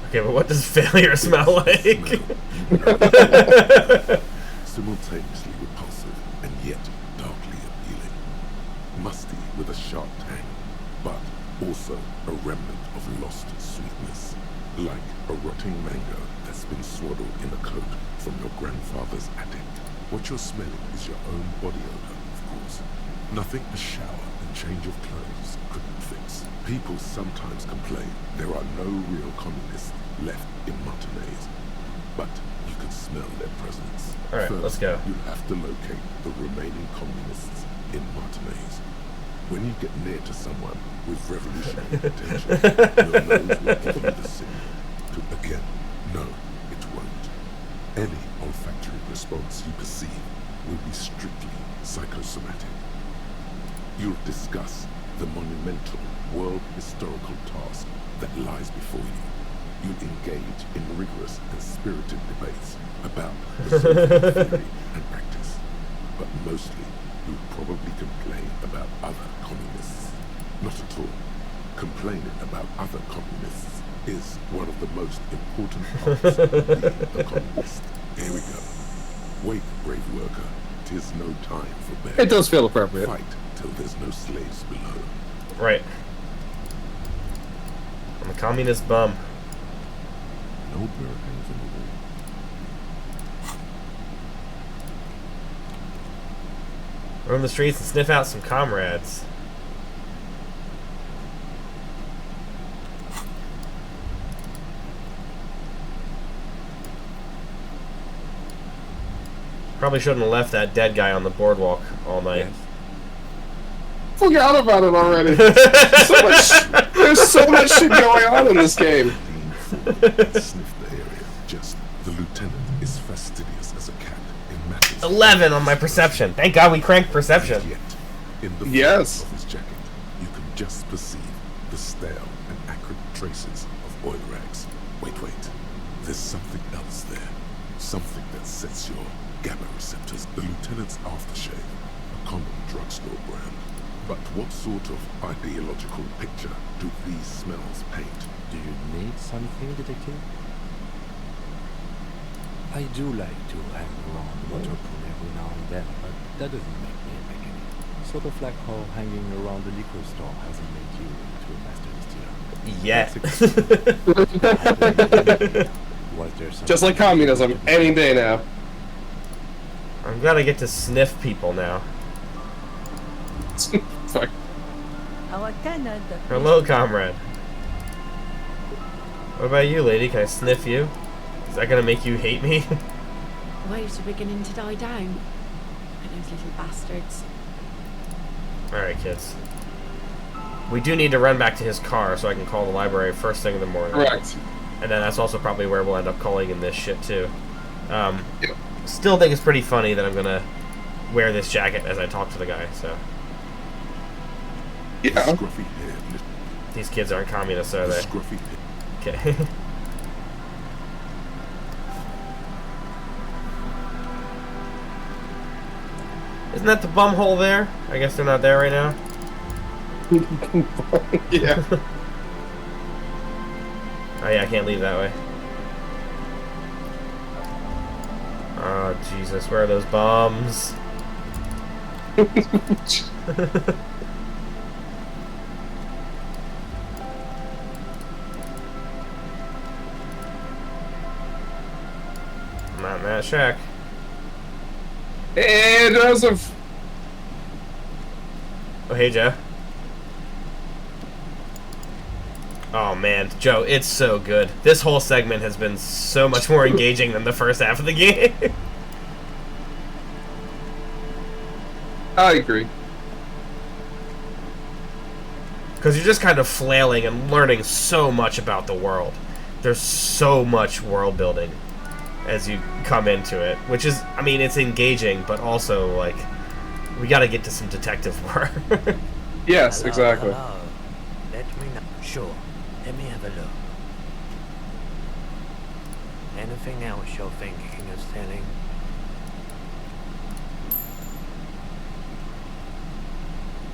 Speaker 1: Okay, but what does failure smell like?
Speaker 3: Simultaneously repulsive and yet darkly appealing. Musty with a sharp tang, but also a remnant of lost sweetness, like a rotting mango that's been swaddled in a coat from your grandfather's attic. What you're smelling is your own body odor, of course. Nothing a shower and change of clothes couldn't fix. People sometimes complain there are no real communists left in Martinaise, but you can smell their presence.
Speaker 1: Alright, let's go.
Speaker 3: You have to locate the remaining communists in Martinaise. When you get near to someone with revolutionary potential, your nose will give you the signal to again. No, it won't. Any olfactory response you perceive will be strictly psychosomatic. You'll discuss the monumental world historical task that lies before you. You engage in rigorous and spirited debates about the social theory and practice. But mostly, you probably complain about other communists. Not at all. Complaining about other communists is one of the most important parts of being a communist. Here we go. Wake, brave worker. 'Tis no time for bed.
Speaker 2: It does feel appropriate.
Speaker 3: Fight till there's no slaves below.
Speaker 1: Right. I'm a communist bum.
Speaker 3: No bird hangs in the wall.
Speaker 1: Roam the streets and sniff out some comrades. Probably shouldn't have left that dead guy on the boardwalk all night.
Speaker 2: Forgot about it already. There's so much shit going on in this game.
Speaker 3: Sniff the area. Just the lieutenant is fastidious as a cat in matters.
Speaker 1: 11 on my perception. Thank God we cranked perception.
Speaker 3: And yet, in the
Speaker 2: Yes.
Speaker 3: of his jacket, you can just perceive the stale and acrid traces of oil rags. Wait. There's something else there. Something that sets your GABA receptors. The lieutenant's aftershave, a common drugstore brand. But what sort of ideological picture do these smells paint?
Speaker 4: Do you need something, detective? I do like to hang around the motor pool every now and then, but that doesn't make me a mechanic. Sort of like how hanging around the liquor store hasn't made you into a master distiller. Was there something
Speaker 2: Just like communism, any day now.
Speaker 1: I'm glad I get to sniff people now.
Speaker 2: Fuck.
Speaker 1: Hello, comrade. What about you, lady? Can I sniff you? Is that gonna make you hate me?
Speaker 14: The waves are beginning to die down. And those little bastards.
Speaker 1: Alright, kids. We do need to run back to his car so I can call the library first thing in the morning.
Speaker 2: Correct.
Speaker 1: And then that's also probably where we'll end up calling in this shit, too. Still think it's pretty funny that I'm gonna wear this jacket as I talk to the guy, so...
Speaker 2: Yeah.
Speaker 1: These kids aren't communists, are they? Okay. Isn't that the bum hole there? I guess they're not there right now.
Speaker 2: Yeah.
Speaker 1: Oh yeah, I can't leave that way. Oh Jesus, where are those bums? I'm not in that shack.
Speaker 2: Hey, Joseph.
Speaker 1: Oh, hey, Joe. Oh, man. Joe, it's so good. This whole segment has been so much more engaging than the first half of the game.
Speaker 2: I agree.
Speaker 1: Because you're just kind of flailing and learning so much about the world. There's so much world building as you come into it, which is, I mean, it's engaging, but also, like, we gotta get to some detective work.
Speaker 2: Yes, exactly.
Speaker 15: Hello. Let me know. Sure. Let me have a look. Anything else you're thinking of selling?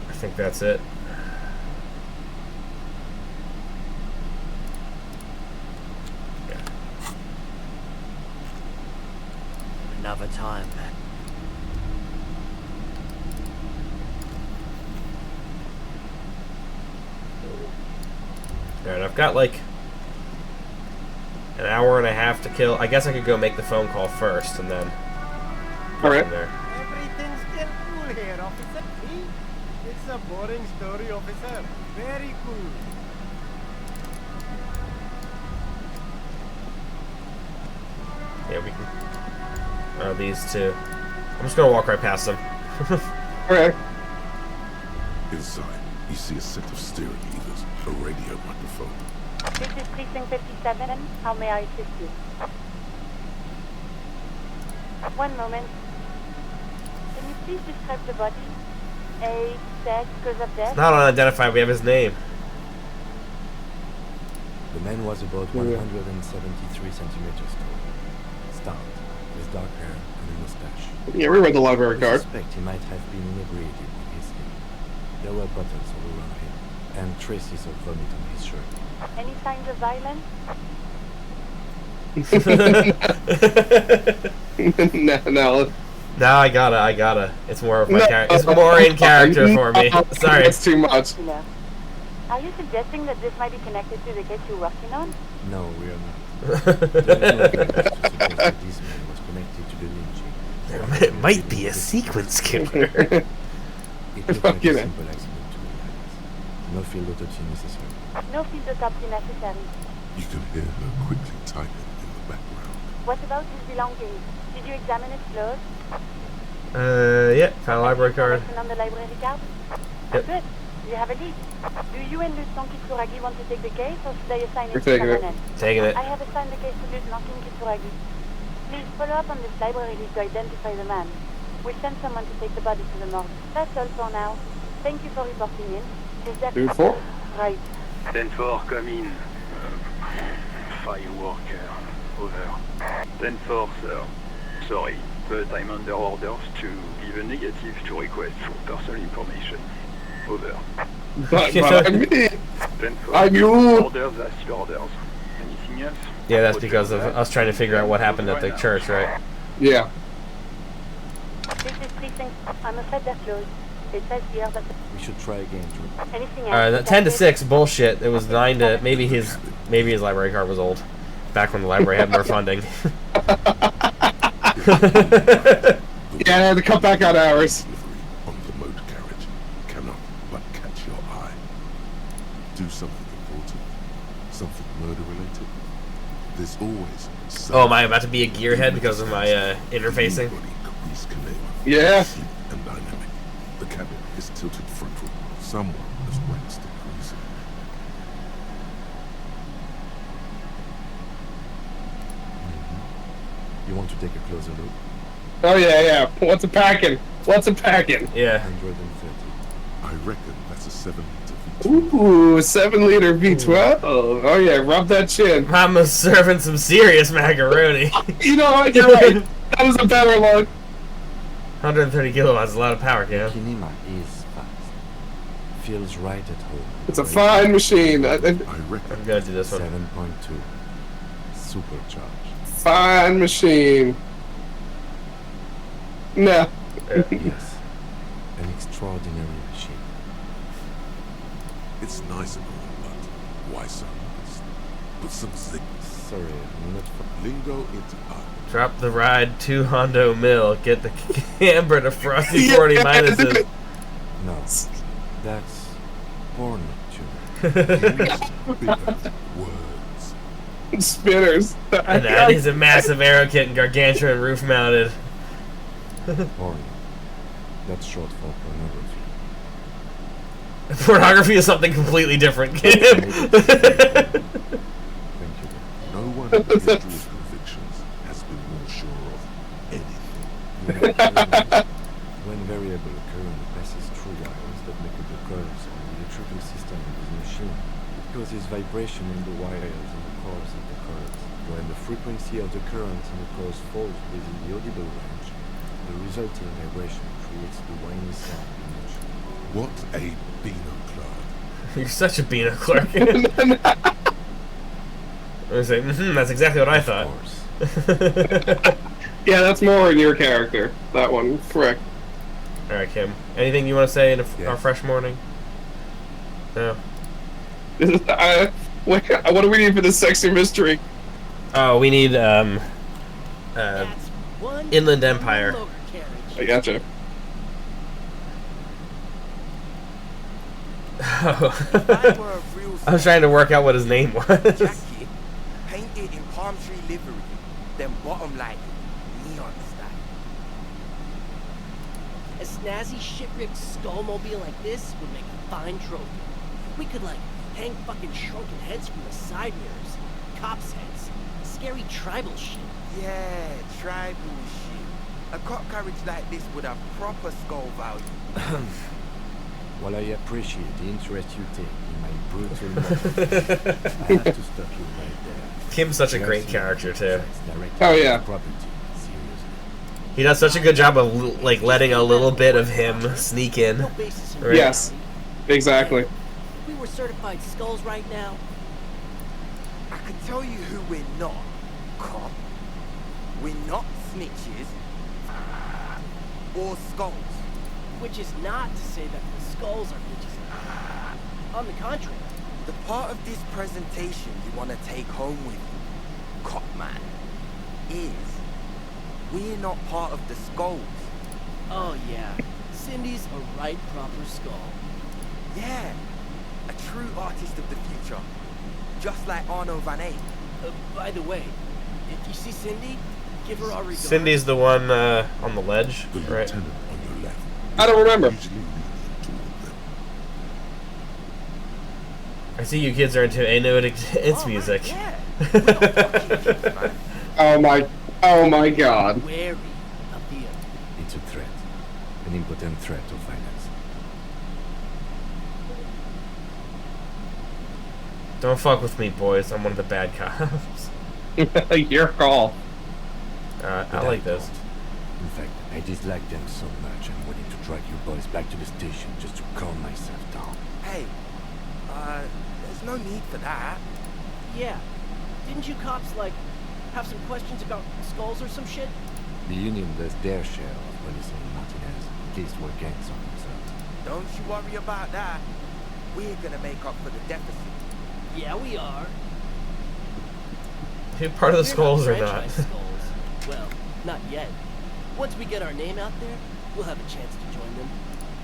Speaker 1: I think that's it.
Speaker 15: Another time, man.
Speaker 1: Alright, I've got like an hour and a half to kill. I guess I could go make the phone call first and then
Speaker 2: All right.
Speaker 1: there.
Speaker 16: Everything's still cool here, officer. See? It's a boring story, officer. Very cool.
Speaker 1: Yeah, we can. These two. I'm just gonna walk right past them.
Speaker 2: Alright.
Speaker 3: Inside, you see a set of steering levers, a radio microphone.
Speaker 5: This is Precinct 57. How may I assist you? One moment. Can you please describe the body? Age, sex, cause of death?
Speaker 1: It's not unidentified. We have his name.
Speaker 4: The man was about 173 centimeters tall, stout, with dark hair and a mustache.
Speaker 2: Yeah, we read the library
Speaker 4: We
Speaker 2: card.
Speaker 4: suspect he might have been inebriated in his sleep. There were buttons all around him, and traces of vomit on his shirt.
Speaker 5: Any signs of violence?
Speaker 2: No.
Speaker 1: No, I gotta. It's more of my character. It's more in character for me. Sorry.
Speaker 2: That's too much.
Speaker 5: No. Are you suggesting that this might be connected to the case you're working on?
Speaker 4: No, we are not. There is no evidence to suggest that this man was connected to the lynching.
Speaker 1: There might be a sequence killer.
Speaker 4: It looked like a simple accident to me. No field autopsy necessary.
Speaker 5: No field autopsy necessary.
Speaker 3: You can hear her quickly typing in the background.
Speaker 5: What about his belongings? Did you examine his clothes?
Speaker 1: Yeah, found a library card.
Speaker 5: Information on the library card?
Speaker 1: Yep.
Speaker 5: Good. You have a lead. Do you and Lieutenant Kitsuragi want to take the case, or should I assign it
Speaker 2: We're
Speaker 5: to
Speaker 2: taking
Speaker 5: someone
Speaker 2: it.
Speaker 5: else?
Speaker 1: Taking it.
Speaker 5: I have assigned the case to Lieutenant Kitsuragi. Please follow up on this library list to identify the man. We sent someone to take the body to the morgue. That's all for now. Thank you for reporting in. Is that...
Speaker 2: 2-4?
Speaker 5: Right.
Speaker 17: 10-4, come in. Fireworker. Over. 10-4, sir. Sorry, but I'm under orders to give a negative to request for personal information. Over.
Speaker 2: But I mean,
Speaker 17: 10-4.
Speaker 2: I'm you.
Speaker 17: Orders as orders. Anything else?
Speaker 1: Yeah, that's because of us trying to figure out what happened at the church, right?
Speaker 2: Yeah.
Speaker 5: This is precinct. I'm afraid they're closed. It says here that...
Speaker 4: We should try again, Drew.
Speaker 5: Anything else?
Speaker 1: Alright, 10 to 6, bullshit. It was 9 to... Maybe his library card was old. Back when the library had more funding.
Speaker 2: Yeah, I had to cut back on hours.
Speaker 3: On the motor carriage cannot but catch your eye. Do something important, something murder related. There's always
Speaker 1: Oh, am I about to be a gearhead because of my interfacing?
Speaker 2: Yeah.
Speaker 3: And dynamic. The cabin is tilted frontal. Someone has waxed the cruiser.
Speaker 4: You want to take a closer look?
Speaker 2: Oh yeah. What's a packing? What's a packing?
Speaker 1: Yeah.
Speaker 4: 130.
Speaker 3: I reckon that's a 7-liter V12.
Speaker 2: Ooh, 7-liter V12. Oh yeah, rub that chin.
Speaker 1: I'm serving some serious macaroni.
Speaker 2: You know what? You're right. That was a better look.
Speaker 1: 130 kilowatts is a lot of power, you know?
Speaker 4: Kinema is fast. Feels right at home.
Speaker 2: It's a fine machine.
Speaker 3: I reckon
Speaker 1: I'm gonna do this one.
Speaker 4: 7.2. Supercharged.
Speaker 2: Fine machine. No.
Speaker 4: Yes. An extraordinary machine.
Speaker 3: it's nice and all, but why so nice? Put some zing.
Speaker 4: Sorry, I'm not for
Speaker 3: Lingo into art.
Speaker 1: Drop the ride to Hondo Mill. Get the camber to Frosty 40 minuses.
Speaker 4: No. That's porn,
Speaker 3: Words.
Speaker 2: Spinners.
Speaker 1: And that is a massive aero kit and gargantuan roof mounted.
Speaker 4: Porn. That's short for pornography.
Speaker 1: Pornography is something completely different.
Speaker 4: Thank you.
Speaker 3: No one in the history of convictions has been more sure of anything.
Speaker 4: When variable current passes through wires that make up the curves on the electrical system of the machine, it causes vibration in the wires and the cores of the curves. When the frequency of the current in the cores falls within the audible range, the resulting vibration creates the whiny sound in motion.
Speaker 3: What a Beano clerk.
Speaker 1: You're such a Beano clerk. I was like, that's exactly what I thought.
Speaker 2: Yeah, that's more in your character. That one, correct.
Speaker 1: Alright, Kim. Anything you want to say in our fresh morning? No.
Speaker 2: What do we need for this sexy mystery?
Speaker 1: Oh, we need, Inland Empire.
Speaker 2: I gotcha.
Speaker 1: I was trying to work out what his name was.
Speaker 18: Jackie, painted in palm tree livery, then bottom like neon style.
Speaker 19: A snazzy shit-rigged skullmobile like this would make a fine trophy. We could, like, hang fucking shrunken heads from the side mirrors. Cops' heads. Scary tribal shit.
Speaker 18: Yeah, tribal shit. A cop carriage like this would have proper skull value.
Speaker 4: While I appreciate the interest you take in my brutal murder, I have to stop you right there.
Speaker 1: Kim's such a great character too.
Speaker 2: Oh yeah.
Speaker 1: He does such a good job of like letting a little bit of him sneak in. Right?
Speaker 2: Yes, exactly.
Speaker 19: If we were certified skulls right now,
Speaker 18: I can tell you who we're not, cop. We're not snitches or skulls.
Speaker 19: which is not to say that the skulls are bitches. On the contrary.
Speaker 18: The part of this presentation you want to take home with you, cop man, is we're not part of the skulls.
Speaker 19: Oh yeah, Cindy's a right proper skull.
Speaker 18: Yeah, a true artist of the future, just like Arno van Eyck.
Speaker 19: By the way, if you see Cindy, give her our regards.
Speaker 1: Cindy's the one on the ledge, right?
Speaker 2: I don't remember.
Speaker 1: I see you kids are into it's music.
Speaker 2: Oh my god.
Speaker 19: Wary of the
Speaker 4: It's a threat. An impotent threat to finance.
Speaker 1: Don't fuck with me, boys. I'm one of the bad cops.
Speaker 2: Your call.
Speaker 1: I like this.
Speaker 4: In fact, I dislike them so much I'm willing to drag you boys back to the station just to calm myself down.
Speaker 18: Hey, there's no need for that.
Speaker 19: Yeah. Didn't you cops, like, have some questions about skulls or some shit?
Speaker 4: The Union does their share of policing Martinez, in case we're gangs on themselves.
Speaker 18: Don't you worry about that. We're gonna make up for the deficit.
Speaker 19: Yeah, we are.
Speaker 1: Hey, part of the
Speaker 19: We're
Speaker 1: skulls or
Speaker 19: franchise
Speaker 1: not?
Speaker 19: Skulls. Well, not yet. Once we get our name out there, we'll have a chance to join them.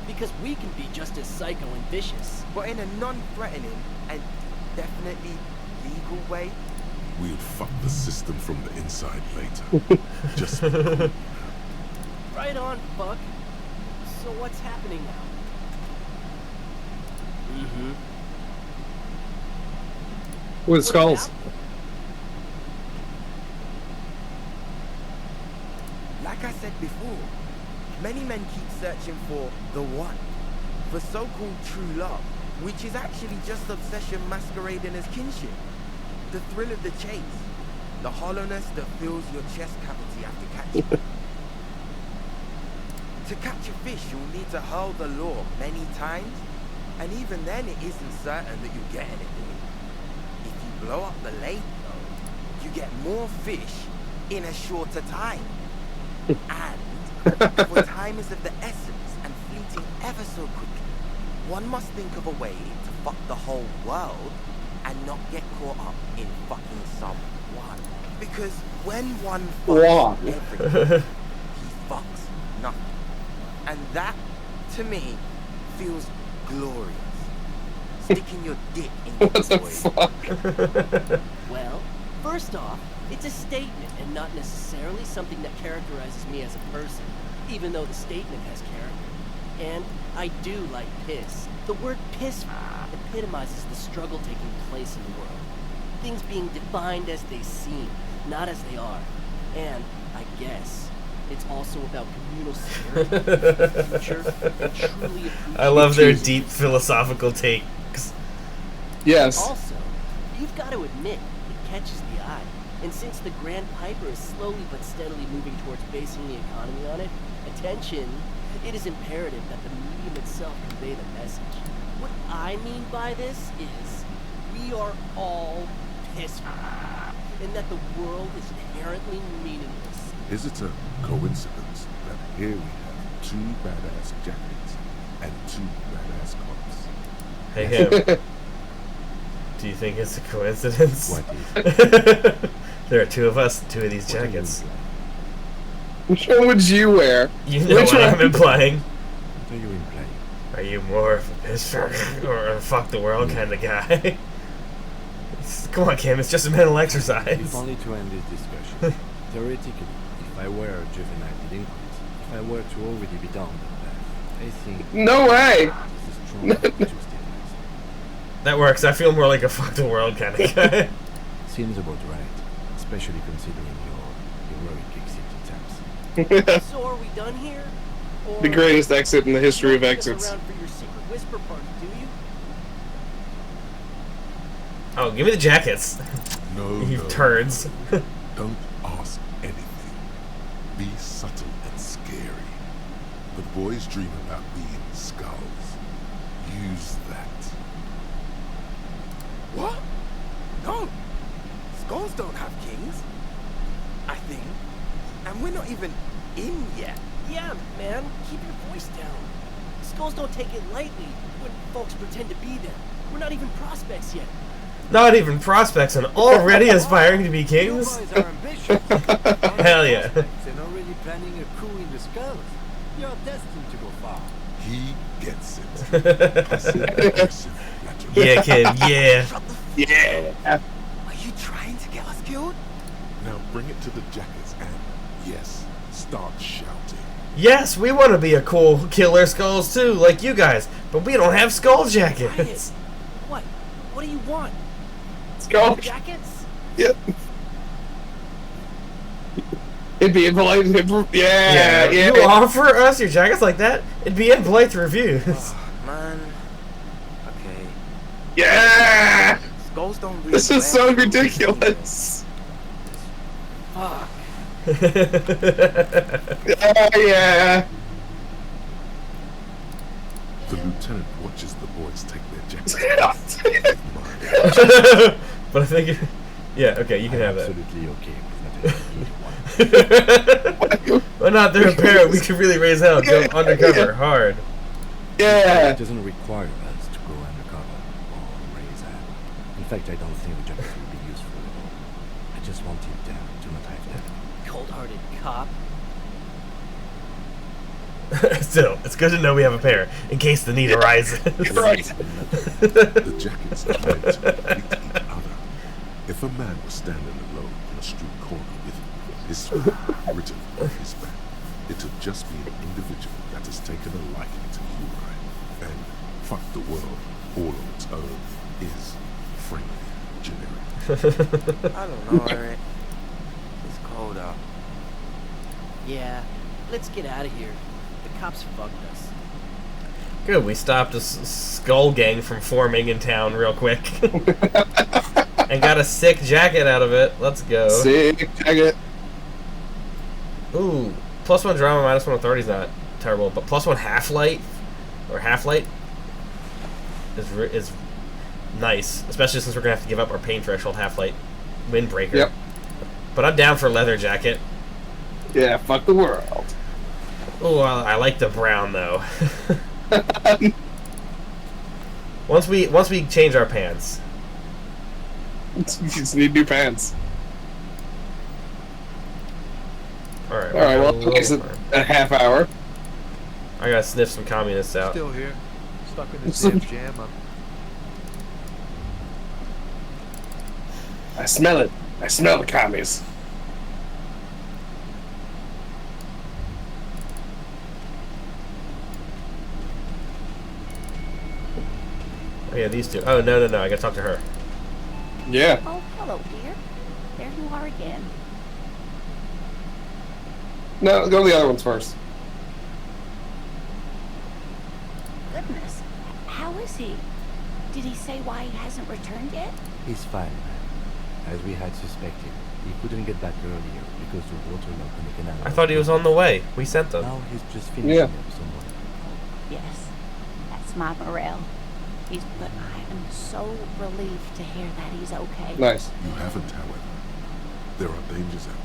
Speaker 19: Because we can be just as psycho and vicious.
Speaker 18: But in a non-threatening and definitely legal way.
Speaker 3: We'll fuck the system from the inside later. Just be cool.
Speaker 19: Right on, fuck. So what's happening now? Mm-hmm.
Speaker 2: With skulls.
Speaker 18: Like I said before, many men keep searching for the one, for so-called true love, which is actually just obsession masquerading as kinship. The thrill of the chase, the hollowness that fills your chest cavity after catching it. To catch a fish, you'll need to hurl the lure many times, and even then it isn't certain that you'll get anything. If you blow up the lake, though, you get more fish in a shorter time. And, for time is of the essence and fleeting ever so quickly, one must think of a way to fuck the whole world and not get caught up in fucking someone. Because when one fucks everything, he fucks nothing. And that, to me, feels glorious. Sticking your dick in your toy.
Speaker 19: Well, first off, it's a statement and not necessarily something that characterizes me as a person, even though the statement has character. And I do like piss. The word piss epitomizes the struggle taking place in the world. Things being defined as they seem, not as they are. And, I guess, it's also about communal spirit, the future, and truly appreciating.
Speaker 1: I love their deep philosophical takes.
Speaker 2: Yes.
Speaker 19: Also, you've got to admit, it catches the eye. And since the Grand Piper is slowly but steadily moving towards basing the economy on it, attention, it is imperative that the medium itself convey the message. What I mean by this is, we are all pissed, and that the world is inherently meaningless.
Speaker 3: Is it a coincidence that here we have two badass jackets and two badass cops?
Speaker 1: Hey, Kim. Do you think it's a coincidence?
Speaker 4: What is?
Speaker 1: There are two of us, two of these jackets.
Speaker 2: Which one would you wear?
Speaker 1: You know what I'm implying.
Speaker 4: What are you implying?
Speaker 1: Are you more of a piss fuck or a fuck the world kind of guy? Come on, Kim, it's just a mental exercise.
Speaker 4: If only to end this discussion. Theoretically, if I were a juvenile delinquent, if I were to already be down that path, I think...
Speaker 2: No way!
Speaker 4: This is strong enough to justify.
Speaker 1: That works. I feel more like a fuck the world kind of guy.
Speaker 4: Seems about right, especially considering your heroic exit attempts.
Speaker 19: So are we done here?
Speaker 2: The greatest exit in the history of exits.
Speaker 19: Around for your secret whisper party, do you?
Speaker 1: Oh, give me the jackets.
Speaker 3: No,
Speaker 1: You
Speaker 3: no.
Speaker 1: turds.
Speaker 3: Don't ask anything. Be subtle and scary. But boys dream about being skulls. Use that.
Speaker 18: What? No. Skulls don't have kings. I think. And we're not even in yet.
Speaker 19: Yeah, man, keep your voice down. Skulls don't take it lightly when folks pretend to be them. We're not even prospects yet.
Speaker 1: Not even prospects and already aspiring to be kings?
Speaker 15: You boys are ambitious.
Speaker 1: Hell yeah.
Speaker 15: And already planning a coup in the skulls. You're destined to go far.
Speaker 3: He gets it. Passive-aggressive flattery.
Speaker 1: Yeah, kid, yeah.
Speaker 2: Yeah.
Speaker 18: Are you trying to get us killed?
Speaker 3: Now bring it to the jackets and, yes, start shouting.
Speaker 1: Yes, we want to be a cool killer skulls too, like you guys, but we don't have skull jackets.
Speaker 19: What? What do you want?
Speaker 2: Skull
Speaker 19: jackets?
Speaker 2: Yep. It'd be impolite. Yeah.
Speaker 1: You offer us your jackets like that? It'd be in Blythe reviews.
Speaker 18: Man. Okay.
Speaker 2: Yeah.
Speaker 18: Skulls don't really
Speaker 2: This is
Speaker 18: wear
Speaker 2: so
Speaker 18: clothes
Speaker 2: ridiculous.
Speaker 19: Fuck.
Speaker 2: Yeah.
Speaker 3: The lieutenant watches the boys take their jackets.
Speaker 1: But I think, yeah, okay, you can have that.
Speaker 4: Absolutely okay.
Speaker 1: We're not their parent. We can really raise hell. Go undercover hard.
Speaker 2: Yeah.
Speaker 4: It doesn't require us to go undercover or raise hell. In fact, I don't think the jacket will be useful at all. I just want it to not have that.
Speaker 19: Cold-hearted cop.
Speaker 1: Still, it's good to know we have a pair in case the need arises.
Speaker 2: Right.
Speaker 3: The jackets are meant to complete each other. If a man was standing alone in a street corner with his written on his back, it'd just be an individual that has taken a liking to you, right? And fuck the world, all on its own, is frankly generic.
Speaker 18: I don't know, Eric. It's cold out.
Speaker 19: Yeah, let's get out of here. The cops fucked us.
Speaker 1: Good, we stopped a skull gang from forming in town real quick. And got a sick jacket out of it. Let's go.
Speaker 2: Sick jacket.
Speaker 1: Ooh, +1 drama, -1 authority is not terrible, but +1 half-light, or half-light, is nice, especially since we're going to have to give up our pain threshold half-light windbreaker.
Speaker 2: Yep.
Speaker 1: But I'm down for leather jacket.
Speaker 2: Yeah, fuck the world.
Speaker 1: Oh, I like the brown though. Once we change our pants.
Speaker 2: You just need new pants.
Speaker 1: All right.
Speaker 2: Well, it's a half hour.
Speaker 1: I gotta sniff some communists out.
Speaker 6: Still here, stuck in this damn jam.
Speaker 2: I smell it. I smell the commies.
Speaker 1: Oh yeah, these two. Oh no, I gotta talk to her.
Speaker 2: Yeah.
Speaker 5: Oh, hello, dear. There you are again.
Speaker 2: No, go to the other ones first.
Speaker 5: Goodness. How is he? Did he say why he hasn't returned yet?
Speaker 4: He's fine, man. As we had suspected, he couldn't get back earlier because the water lock in the canal.
Speaker 1: I thought he was on the way. We sent them.
Speaker 4: Now he's just finishing up somewhere.
Speaker 5: Yes, that's my Morel. But I am so relieved to hear that he's okay.
Speaker 2: Nice.
Speaker 3: You haven't, however. There are dangers out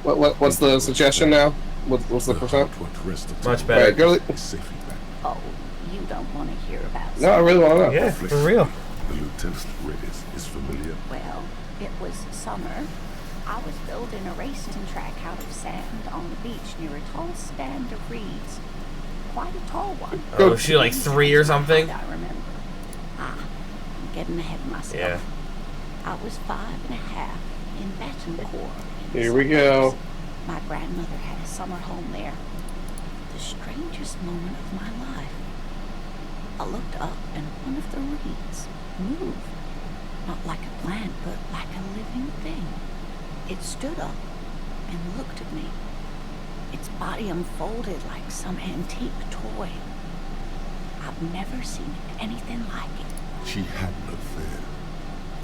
Speaker 3: there.
Speaker 2: What's the suggestion now? What's the percent?
Speaker 1: Much better.
Speaker 2: Right, go to
Speaker 5: Oh, you don't want to hear about
Speaker 2: No, I really want to know.
Speaker 1: Yeah, for real.
Speaker 3: The lieutenant's race is familiar.
Speaker 5: Well, it was summer. I was building a racing track out of sand on the beach near a tall stand of reeds. Quite a tall one.
Speaker 1: Oh, was she like 3 or something?
Speaker 5: I remember. I'm getting ahead of myself.
Speaker 1: Yeah.
Speaker 5: I was 5.5 in Betancourt.
Speaker 2: Here we go.
Speaker 5: My grandmother had a summer home there. The strangest moment of my life. I looked up and one of the reeds moved. Not like a plant, but like a living thing. It stood up and looked at me. its body unfolded like some antique toy. I've never seen anything like it.
Speaker 3: She had no fear,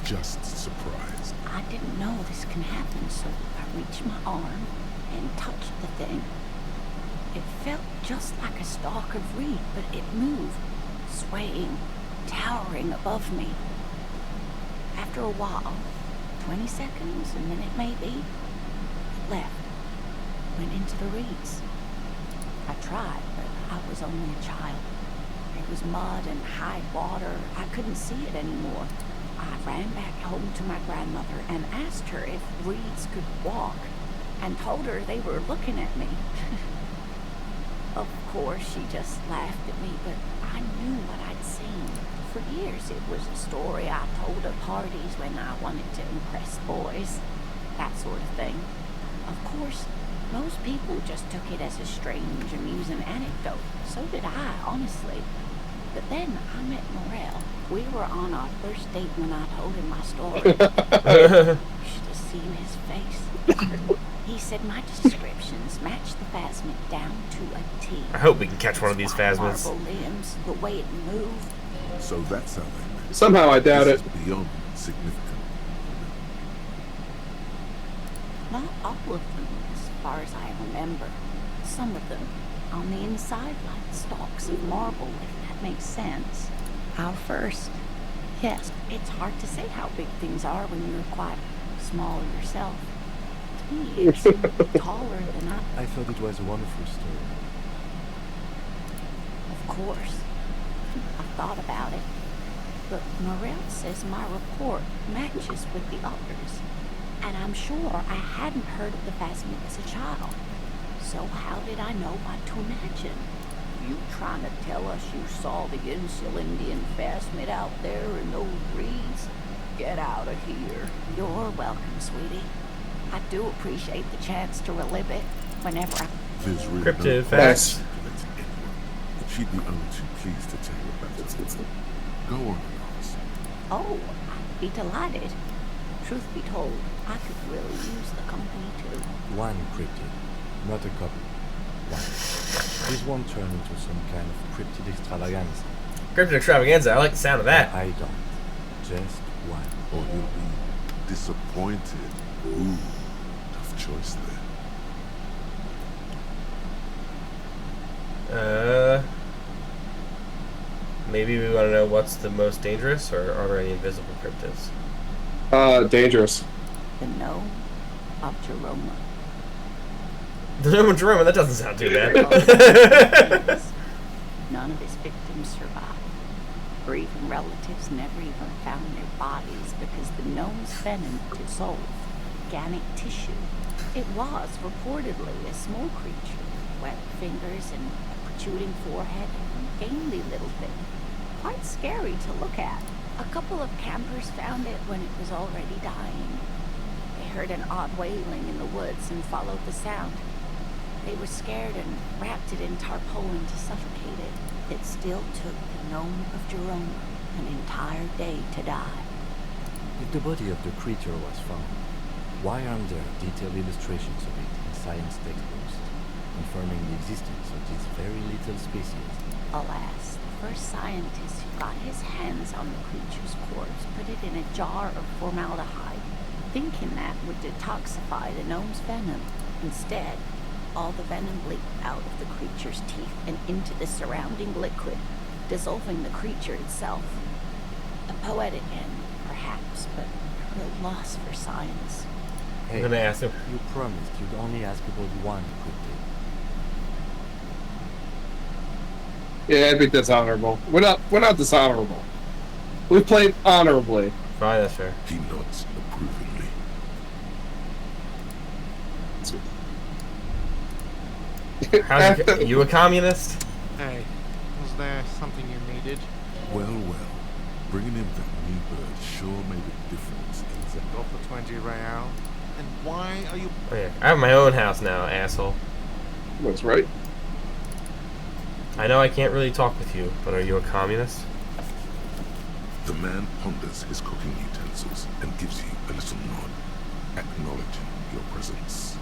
Speaker 3: just surprised.
Speaker 5: I didn't know this can happen, so I reached my arm and touched the thing. It felt just like a stalk of reed, but it moved, swaying, towering above me. After a while, 20 seconds, a minute maybe, it left, went into the reeds. I tried, but I was only a child. There was mud and high water. I couldn't see it anymore. I ran back home to my grandmother and asked her if reeds could walk, and told her they were looking at me. Of course, she just laughed at me, but I knew what I'd seen. For years, it was a story I told at parties when I wanted to impress boys, that sort of thing. Of course, most people just took it as a strange, amusing anecdote. So did I, honestly. But then I met Morel. We were on our first date when I told him my story. You should have seen his face. He said my descriptions matched the phasmid down to a T.
Speaker 1: I hope we can catch one of these phasmids.
Speaker 5: Marble limbs, the way it moved.
Speaker 3: So that's how they met.
Speaker 2: Somehow I doubt
Speaker 3: This
Speaker 2: it.
Speaker 3: is beyond significant.
Speaker 5: Not all of them, as far as I remember. Some of them on the inside like stalks of marble, if that makes sense. Our first. Yes, it's hard to say how big things are when you're quite small yourself. To me, it seemed taller than
Speaker 4: I thought it was a wonderful story.
Speaker 5: Of course. I thought about it. But Morel says my report matches with the others. And I'm sure I hadn't heard of the phasmid as a child. So how did I know what to imagine? You trying to tell us you saw the Insulindian phasmid out there in those reeds? Get out of here. You're welcome, sweetie. I do appreciate the chance to relive it whenever I...
Speaker 3: There's really
Speaker 1: Cryptid
Speaker 3: no
Speaker 1: facts.
Speaker 3: point to anyone. She'd be only too pleased to tell you about it. Go on, Lars.
Speaker 5: Oh, I'd be delighted. Truth be told, I could really use the company too.
Speaker 4: One cryptid, not a couple. One. This won't turn into some kind of cryptid extravaganza.
Speaker 1: Cryptid extravaganza, I like the sound of that.
Speaker 4: I don't. Just one.
Speaker 3: Or you'll be disappointed. Ooh, tough choice there.
Speaker 1: Maybe we want to know what's the most dangerous, or are there any invisible cryptids?
Speaker 2: Dangerous.
Speaker 5: The gnome of Jeroma.
Speaker 1: The gnome of Jeroma, that doesn't sound too bad.
Speaker 5: None of his victims survived. Or even relatives never even found their bodies because the gnome's venom dissolved organic tissue. It was reportedly a small creature, wet fingers and a protruding forehead and a gamely little thing. Quite scary to look at. A couple of campers found it when it was already dying. They heard an odd wailing in the woods and followed the sound. They were scared and wrapped it in tarpaulin to suffocate it. It still took the gnome of Jeroma an entire day to die.
Speaker 4: If the body of the creature was found, why aren't there detailed illustrations of it in science textbooks, confirming the existence of this very little species?
Speaker 5: Alas, the first scientist who got his hands on the creature's corpse put it in a jar of formaldehyde, thinking that would detoxify the gnome's venom. Instead, all the venom leaked out of the creature's teeth and into the surrounding liquid, dissolving the creature itself. A poetic end, perhaps, but a real loss for science.
Speaker 4: Hey,
Speaker 1: I'm gonna ask him.
Speaker 4: You promised you'd only ask about one cryptid.
Speaker 2: Yeah, I think that's honorable. We're not dishonorable. We played honorably.
Speaker 1: Fine, that's fair.
Speaker 3: He nods approvingly.
Speaker 1: You a communist?
Speaker 20: Hey, was there something you needed?
Speaker 3: Well. Bringing him that new bird sure made a difference in that.
Speaker 20: Go for 20 real. And why are you...
Speaker 1: Oh, yeah. I have my own house now, asshole.
Speaker 2: That's right.
Speaker 1: I know I can't really talk with you, but are you a communist?
Speaker 3: The man ponders his cooking utensils and gives you a little nod, acknowledging your presence.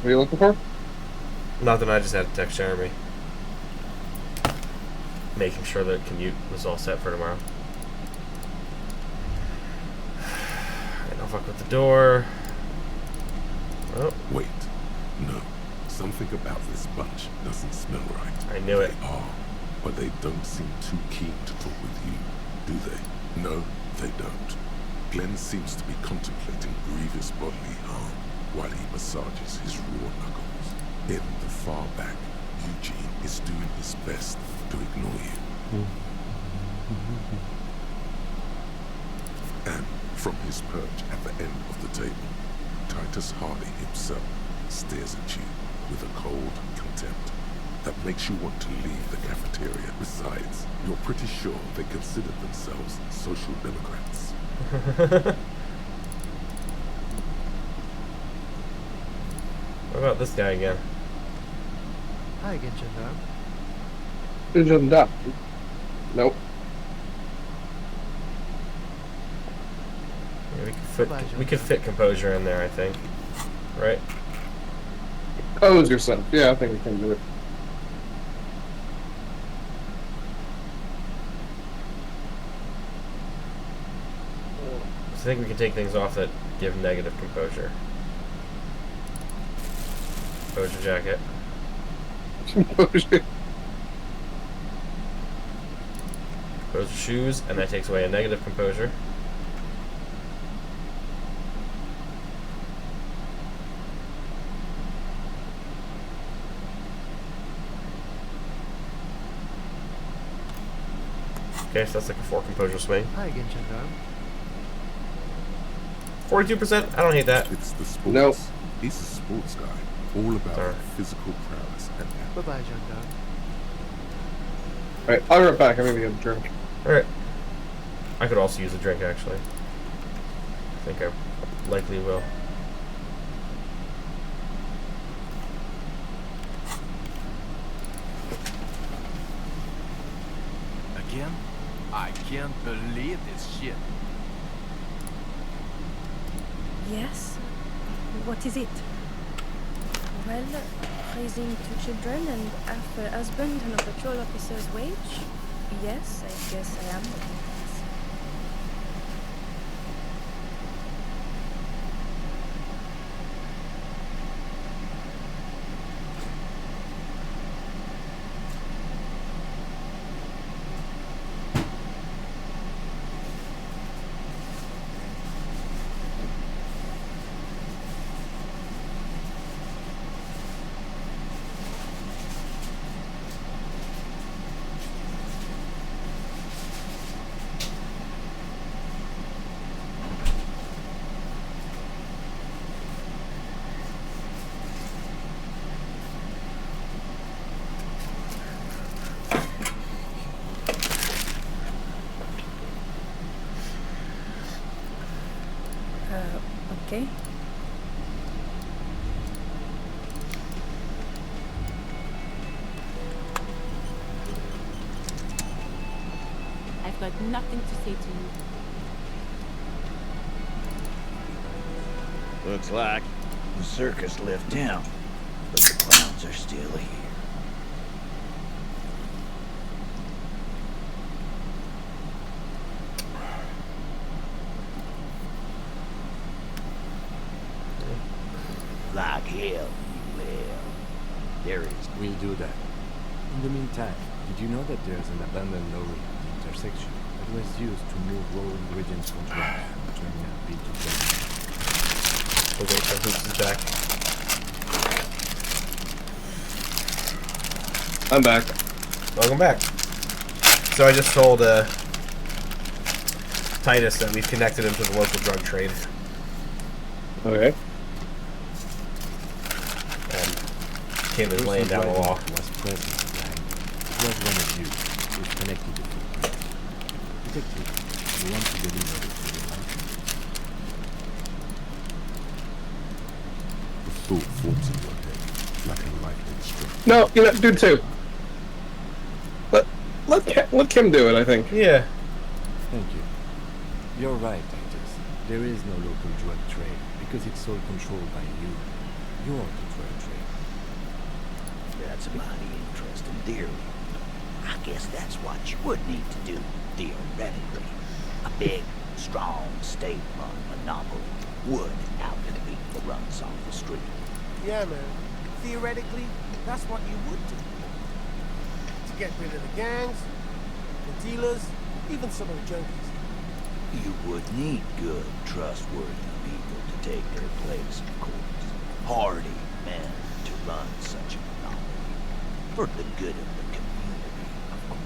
Speaker 2: What are you looking for?
Speaker 1: Nothing, I just had to text Jeremy. Making sure that commute was all set for tomorrow. I don't fuck with the door. Oh.
Speaker 3: Wait. No. Something about this bunch doesn't smell right.
Speaker 1: I knew it.
Speaker 3: They are, but they don't seem too keen to talk with you, do they? No, they don't. Glenn seems to be contemplating grievous bodily harm while he massages his raw knuckles. In the far back, Eugene is doing his best to ignore you. And from his perch at the end of the table, Titus Hardy himself stares at you with a cold contempt that makes you want to leave the cafeteria. Besides, you're pretty sure they consider themselves social democrats.
Speaker 1: What about this guy again?
Speaker 15: Hi again, Gendarme.
Speaker 2: Gendarme. Nope.
Speaker 1: Yeah, we could fit composure in there, I think. Right?
Speaker 2: Compose yourself. Yeah, I think we can do it.
Speaker 1: I think we can take things off that give negative composure. Composure jacket.
Speaker 2: Composure.
Speaker 1: Composure shoes, and that takes away a negative composure. Okay, so that's like a 4 composure swing.
Speaker 15: Hi again, Gendarme.
Speaker 1: 42%? I don't hate that.
Speaker 3: It's the sports.
Speaker 2: Nope.
Speaker 3: He's a sports guy. All about physical prowess and
Speaker 15: Bye-bye, Gendarme.
Speaker 2: Alright, I'll be right back. I'm gonna get a drink.
Speaker 1: Alright. I could also use a drink, actually. I think I likely will.
Speaker 21: Again? I can't believe this shit.
Speaker 22: Yes? What is it? Well, raising 2 children and half a husband and a patrol officer's wage? Yes, I guess I am what it is. Okay.
Speaker 14: I've got nothing to say to you.
Speaker 23: Looks like the circus left town, but the clowns are still here. Like hell, you will.
Speaker 4: There is. We'll do that. In the meantime, did you know that there's an abandoned lorry at the intersection that was used to move raw ingredients from trucks, turning a bit to
Speaker 1: Oh wait, the hoops is back.
Speaker 2: I'm back.
Speaker 1: Welcome back. So I just told Titus that we've connected him to the local drug trade.
Speaker 2: Okay.
Speaker 1: Kid is laying down the law.
Speaker 4: Was present behind it. It was one of you who connected the two. Detective, you want to deliver it to the mountain.
Speaker 3: The thought forms in your head like a lightning strike.
Speaker 2: No, you know, do 2. Let Kim do it, I think.
Speaker 1: Yeah.
Speaker 4: Thank you. You're right, Titus. There is no local drug trade because it's all controlled by you. You're the drug trade.
Speaker 23: That's a mighty interesting theory. I guess that's what you would need to do, theoretically. A big, strong, state-run monopoly would outcompete the runs off the street.
Speaker 16: Yeah, man. Theoretically, that's what you would do. To get rid of the gangs, the dealers, even some of the junkies.
Speaker 23: You would need good, trustworthy people to take their place, of course. Hardy men to run such a monopoly. For the good of the community, of course.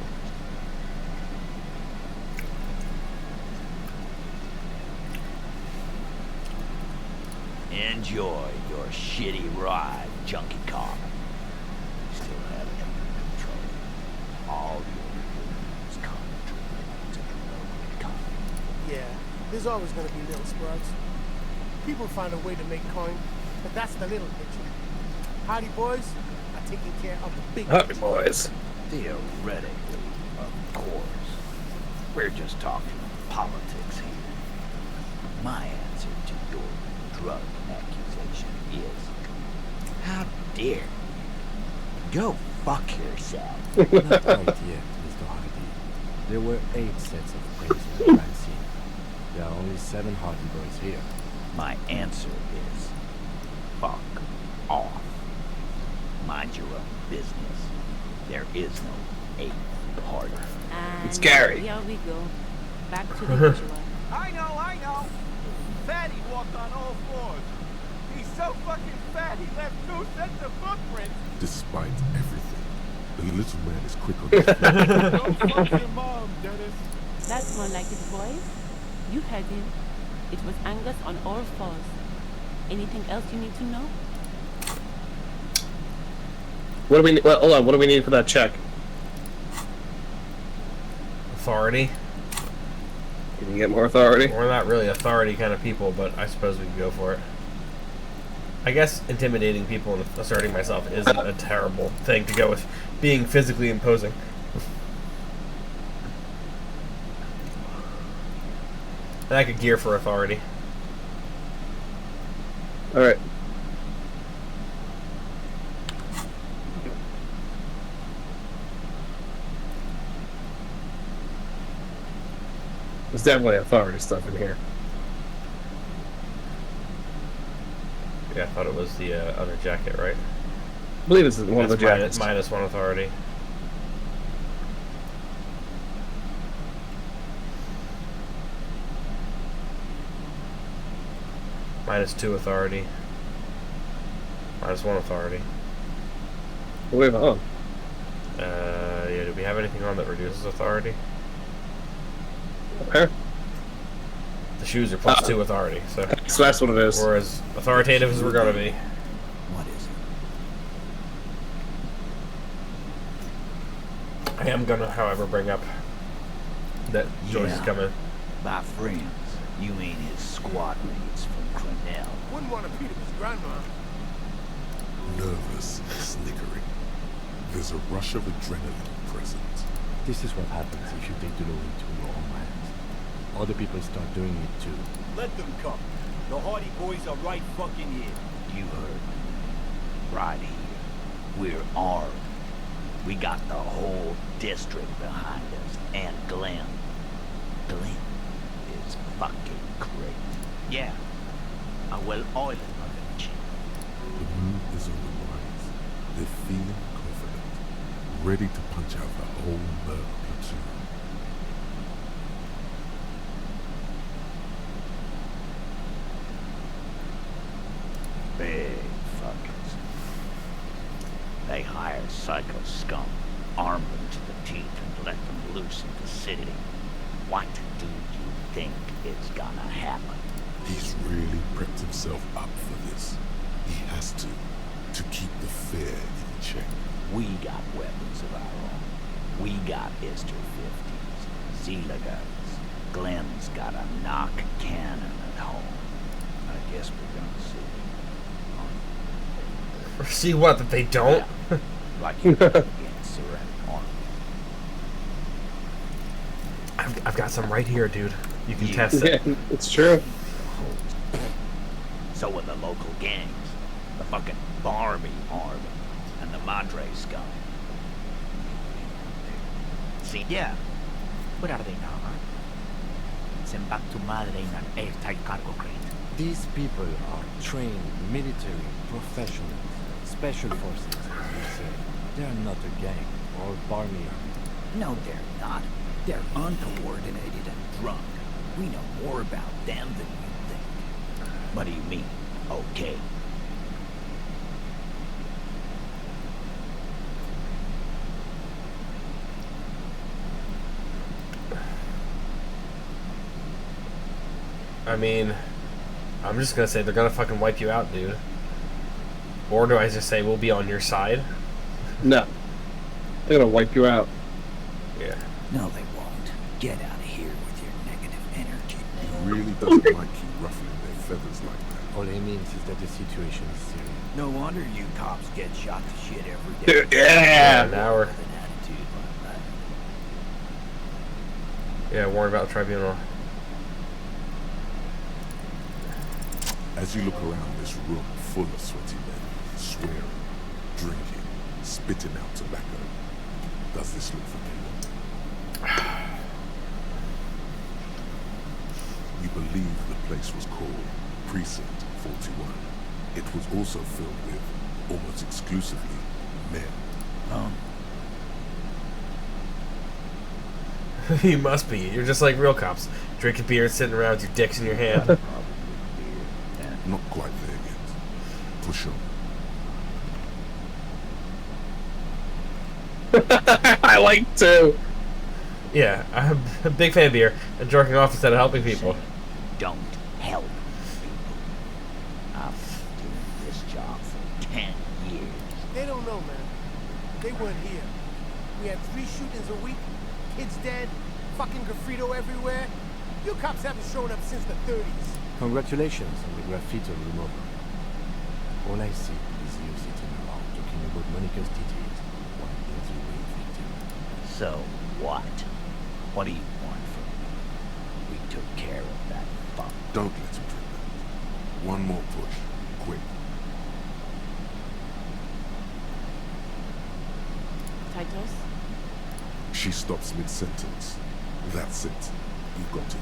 Speaker 23: Enjoy your shitty ride, junkie car. You still have it under control. All your rules contribute to the local economy.
Speaker 16: Yeah, there's always gonna be little sprouts. People find a way to make coin, but that's the little picture. Howdy boys are taking care of the big
Speaker 2: Howdy
Speaker 16: picture.
Speaker 2: boys.
Speaker 23: Theoretically, of course. We're just talking politics here. My answer to your drug accusation is, how dare you? Go fuck yourself.
Speaker 4: Not quite yet, Mr. Hardy. There were 8 sets of prints in the crime scene. There are only 7 Hardy boys here.
Speaker 23: My answer is, fuck off. Mind your own business. There is no 8th party.
Speaker 2: It's Gary.
Speaker 14: Here we go. Back to the usual.
Speaker 15: I know. Fatty walked on all fours. He's so fucking fat he left 2 sets of footprints.
Speaker 3: Despite everything, the little man is quick on his feet.
Speaker 15: Don't fuck your mom, Dennis.
Speaker 14: That's more like it, boys. You heard him. It was Angus on all fours. Anything else you need to know?
Speaker 2: What do we? Well, hold on. What do we need for that check?
Speaker 1: Authority.
Speaker 2: Can you get more authority?
Speaker 1: We're not really authority kind of people, but I suppose we could go for it. I guess intimidating people and asserting myself isn't a terrible thing to go with being physically imposing. And I could gear for authority.
Speaker 2: All right. There's definitely authority stuff in here.
Speaker 1: Yeah, I thought it was the other jacket, right?
Speaker 2: I believe it's one of the jackets.
Speaker 1: Minus 1 authority. Minus 2 authority. Minus 1 authority.
Speaker 2: Wait on.
Speaker 1: Yeah, do we have anything on that reduces authority?
Speaker 2: Okay.
Speaker 1: The shoes are plus 2 authority, so
Speaker 2: that's what it is.
Speaker 1: We're as authoritative as we're gonna be.
Speaker 23: What is it?
Speaker 1: I am gonna, however, bring up that Joyce is coming.
Speaker 23: My friends, you ain't his squad mates from Cornell.
Speaker 16: Wouldn't want to beat up his grandma.
Speaker 3: Nervous, snickering. There's a rush of adrenaline present.
Speaker 4: This is what happens if you take the law into your own hands. Other people start doing it too.
Speaker 15: Let them come. The Hardy Boys are right fucking here.
Speaker 23: You heard me. Right here. We're armed. We got the whole district behind us. And Glenn. Glenn is fucking crazy. Yeah. Well, oil it, mother chick.
Speaker 3: The mood is on the rise. They're feeling confident, ready to punch out the whole murder platoon.
Speaker 23: Big fuckers. They hire psycho scum, arm them to the teeth, and let them loose in the city. What do you think is gonna happen?
Speaker 3: He's really prepped himself up for this. He has to keep the fear in check.
Speaker 23: We got weapons of our own. We got Ister 50s, Zila guns. Glenn's got a knock cannon at home. I guess we're gonna see.
Speaker 1: See what? That they don't?
Speaker 23: Yeah. Like you against Ceramic Army.
Speaker 1: I've got some right here, dude. You can test it.
Speaker 2: Yeah, it's true.
Speaker 23: So are the local gangs, the fucking Barbie army, and the the Madre scum. See?
Speaker 21: Yeah. Where are they now, huh? Sent back to Madre in an airtight cargo crate.
Speaker 4: These people are trained military professionals, special forces, as you say. They're not a gang or barmy army.
Speaker 23: No, they're not. They're uncoordinated and drunk. We know more about them than you think. What do you mean, okay?
Speaker 1: I mean, I'm just gonna say they're gonna fucking wipe you out, dude. Or do I just say we'll be on your side?
Speaker 2: No. They're gonna wipe you out.
Speaker 1: Yeah.
Speaker 23: No, they won't. Get out of here with your negative energy.
Speaker 3: He really doesn't like you ruffling their feathers like that.
Speaker 4: All he means is that the situation is serious.
Speaker 23: No wonder you cops get shot to shit every day.
Speaker 2: Yeah.
Speaker 1: Now we're.
Speaker 23: With an attitude like that.
Speaker 1: Yeah, worry about the tribunal.
Speaker 3: As you look around this room full of sweaty men, swearing, drinking, spitting out tobacco, does this look familiar? You believe the place was called Precinct 41. It was also filled with, almost exclusively, men.
Speaker 1: You must be. You're just like real cops. Drinking beer and sitting around with your dicks in your hand.
Speaker 3: Not quite there yet. Push on.
Speaker 2: I like to.
Speaker 1: Yeah, I'm a big fan of beer and jerking off instead of helping people.
Speaker 23: Don't help people. I've been doing this job for 10 years.
Speaker 16: They don't know, man. They weren't here. We had 3 shootings a week, kids dead, fucking graffito everywhere. You cops haven't shown up since the 30s.
Speaker 4: Congratulations on the graffiti removal. All I see is you sitting around talking about Monica's details while there's a real victim.
Speaker 23: So what? What do you want from me? We took care of that fuck.
Speaker 3: Don't let him drink that. One more push. Quick.
Speaker 14: Titus?
Speaker 3: She stops mid-sentence. That's it. You got it.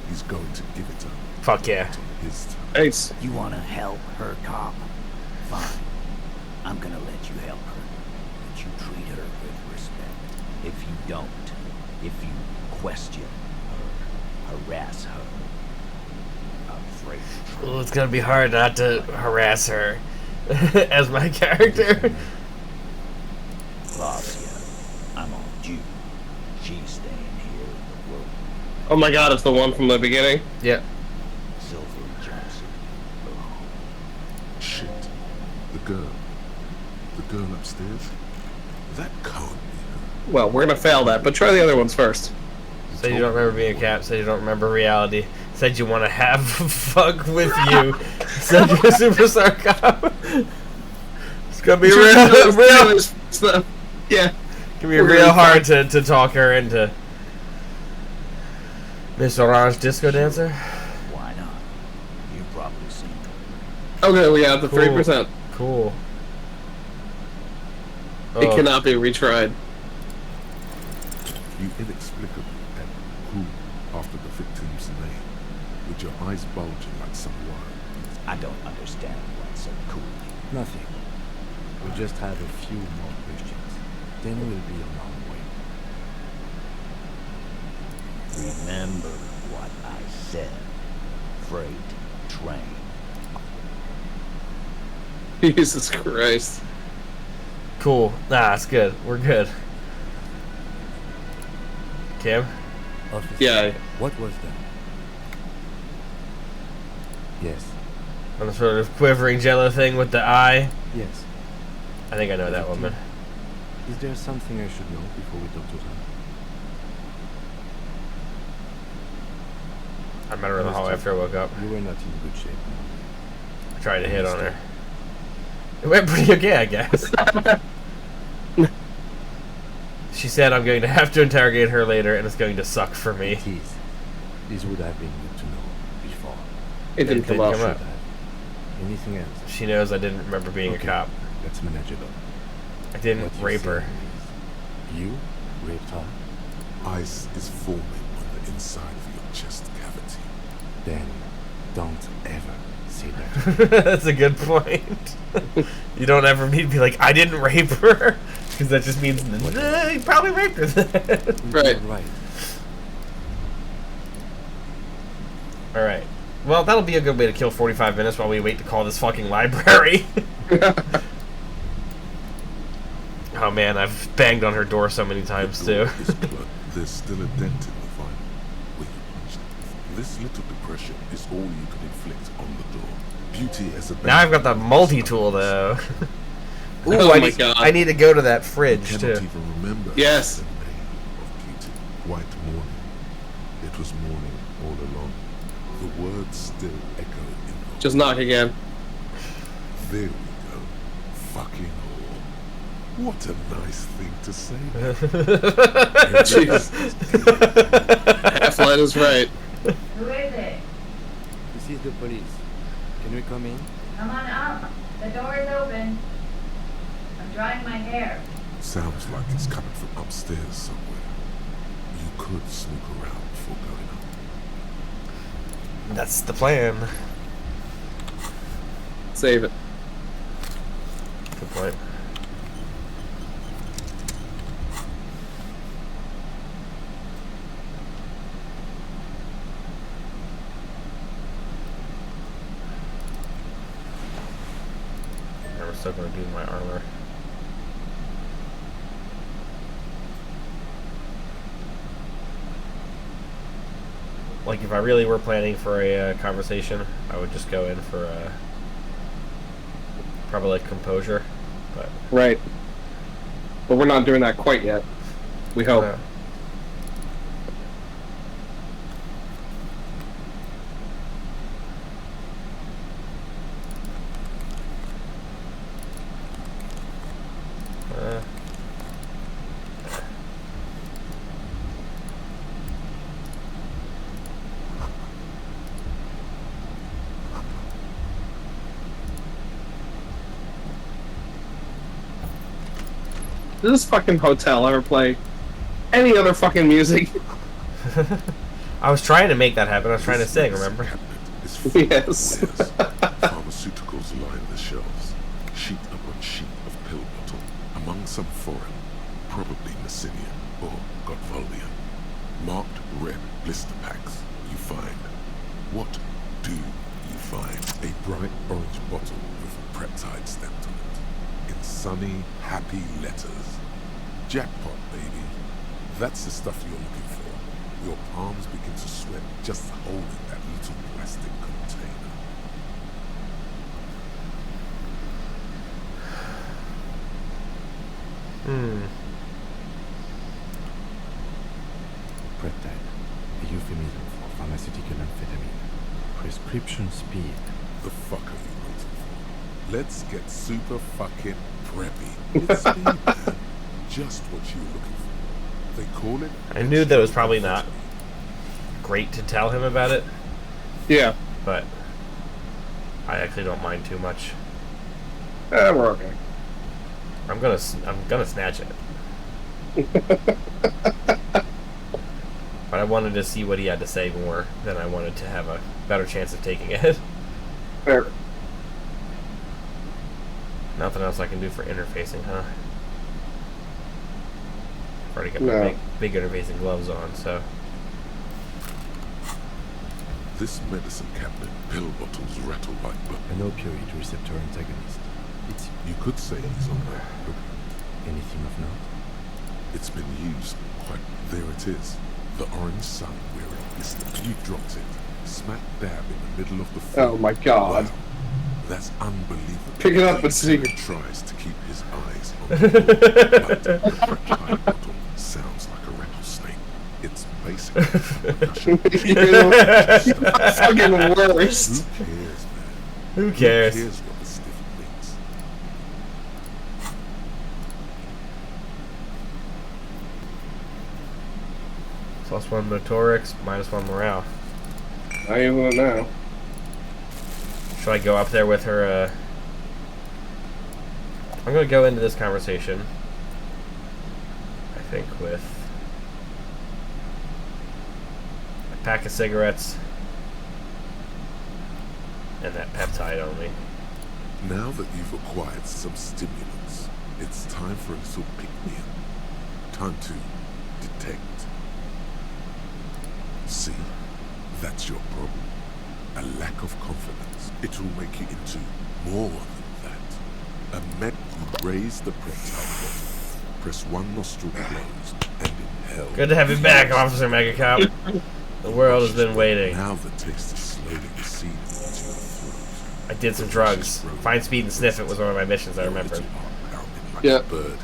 Speaker 3: He's going to give it to her.
Speaker 1: Fuck yeah.
Speaker 3: His time.
Speaker 2: Thanks.
Speaker 23: You want to help her, cop? Fine. I'm gonna let you help her. But you treat her with respect. If you don't, if you question her, harass her, I'm afraid to try.
Speaker 1: Well, it's gonna be hard not to harass her as my character.
Speaker 23: Vasya, I'm on duty. She's staying here in the room.
Speaker 2: Oh my god, it's the one from the beginning?
Speaker 1: Yep.
Speaker 23: Silver Johnson.
Speaker 3: Shit. The girl upstairs? That can't be her.
Speaker 2: Well, we're gonna fail that, but try the other ones first.
Speaker 1: Said you don't remember being a cat. Said you don't remember reality. Said you want to have fuck with you. Said you're a superstar cop. It's gonna be real
Speaker 2: stuff. Yeah.
Speaker 1: It's gonna be real hard to talk her into Miss Orange Disco Dancer.
Speaker 23: Why not? You've probably seen her.
Speaker 2: Okay, we have the 3%.
Speaker 1: Cool.
Speaker 2: It cannot be retried.
Speaker 3: You inexplicably and who after the victim's name, with your eyes bulging like some wine.
Speaker 23: I don't understand what's so cool.
Speaker 4: Nothing. We just have a few more questions. Then we'll be on our way.
Speaker 23: Remember what I said. Freight train.
Speaker 2: Jesus Christ.
Speaker 1: Cool. Nah, that's good. We're good. Kim?
Speaker 4: Officer,
Speaker 2: Yeah.
Speaker 4: what was that? Yes.
Speaker 1: On the sort of quivering jello thing with the eye?
Speaker 4: Yes.
Speaker 1: I think I know that woman.
Speaker 4: Is there something I should know before we talk to her?
Speaker 1: I met her in the hallway after I woke up.
Speaker 4: You were not in good shape.
Speaker 1: I tried to hit on her. It went pretty okay, I guess. She said I'm going to have to interrogate her later and it's going to suck for me.
Speaker 4: It is. This would have been good to know before.
Speaker 2: It didn't come up.
Speaker 4: Anything else?
Speaker 1: She knows I didn't remember being a cop.
Speaker 4: That's manageable.
Speaker 1: I didn't
Speaker 4: What you
Speaker 1: rape her.
Speaker 4: say is you raped her?
Speaker 3: Ice is forming on the inside of your chest cavity.
Speaker 4: Then don't ever say that.
Speaker 1: That's a good point. You don't ever need to be like, I didn't rape her, because that just means you probably raped her.
Speaker 2: Right.
Speaker 1: All right. Well, that'll be a good way to kill 45 minutes while we wait to call this fucking library. Oh man, I've banged on her door so many times too.
Speaker 3: There's still a dent in the vinyl where you punched it. This little depression is all you can inflict on the door. Beauty as a
Speaker 1: Now I've got the multi-tool though. Ooh,
Speaker 2: Oh
Speaker 1: I
Speaker 2: my
Speaker 1: need,
Speaker 2: God.
Speaker 1: I need to go to that fridge
Speaker 3: You
Speaker 1: too.
Speaker 3: cannot even remember
Speaker 2: Yes.
Speaker 3: the name of beauty. White morning. It was morning all along. The words still echo in your
Speaker 2: Just knock again.
Speaker 3: There we go. Fucking whore. What a nice thing to say.
Speaker 2: Jesus. Half-Light is right.
Speaker 7: Who is it?
Speaker 4: This is the police. Can we come in?
Speaker 7: Come on up. The door is open. I'm drying my hair.
Speaker 3: Sounds like it's coming from upstairs somewhere. You could snoop around before going up.
Speaker 1: That's the plan.
Speaker 2: Save it.
Speaker 1: Good point. Now we're still going to do my armor. Like, if I really were planning for a conversation, I would just go in for probably like composure, but
Speaker 2: Right. But we're not doing that quite yet. We hope. Does this fucking hotel ever play any other fucking music?
Speaker 1: I was trying to make that happen. I was trying to sing, remember?
Speaker 2: Yes.
Speaker 3: Pharmaceuticals line the shelves, sheet upon sheet of pill bottle, among some foreign, probably Messinian or Godvaldian, marked red blister packs. You find. What do you find? A bright orange bottle with a peptide stamped on it, in sunny, happy letters. Jackpot, baby. That's the stuff you're looking for. Your palms begin to sweat just holding that little plastic container.
Speaker 4: Peptide, a euphemism for pharmaceutical amphetamine. Prescription speed.
Speaker 3: The fuck are you waiting for? Let's get super fucking preppy. It's speed, man. Just what you were looking for. They call it.
Speaker 1: I knew that it was probably not great to tell him about it.
Speaker 2: Yeah.
Speaker 1: But I actually don't mind too much.
Speaker 2: We're okay.
Speaker 1: I'm gonna snatch it. But I wanted to see what he had to say more than I wanted to have a better chance of taking it.
Speaker 2: Fair.
Speaker 1: Nothing else I can do for interfacing, huh? I've already got
Speaker 2: No.
Speaker 1: my big interfacing gloves on, so.
Speaker 3: This medicine cabinet, pill bottles rattle like butter.
Speaker 4: An opioid receptor antagonist. It's
Speaker 3: You could say he's on there. Look,
Speaker 4: anything of note.
Speaker 3: it's been used quite. There it is. The orange sun wearing blister. You dropped it. Smack dab in the middle of the floor.
Speaker 2: Oh my God.
Speaker 3: Wow. That's unbelievable.
Speaker 2: Pick it up and see.
Speaker 3: He tries to keep his eyes on the ball, but the peptide bottle sounds like a rattlesnake. It's basically percussion.
Speaker 2: You're fucking worst.
Speaker 3: Who cares, man?
Speaker 1: Who cares?
Speaker 3: Who cares what the sniff thinks?
Speaker 1: +1 motorics, -1 morale.
Speaker 2: I ain't gonna know.
Speaker 1: Should I go up there with her I'm going to go into this conversation, I think, with a pack of cigarettes and that peptide only.
Speaker 3: Now that you've acquired some stimulants, it's time for a little pick-me-up. Time to detect. See? That's your problem. A lack of confidence. It will make you into more than that. A med you raise the peptide button, press one nostril closed, and inhale.
Speaker 1: Good to have you back, Officer Megacop. The world has been waiting.
Speaker 3: Now the taste is slowly receding into your throat.
Speaker 1: I did some drugs. Find speed and sniff it was one of my missions, I remembered.
Speaker 2: Yeah.
Speaker 3: Bird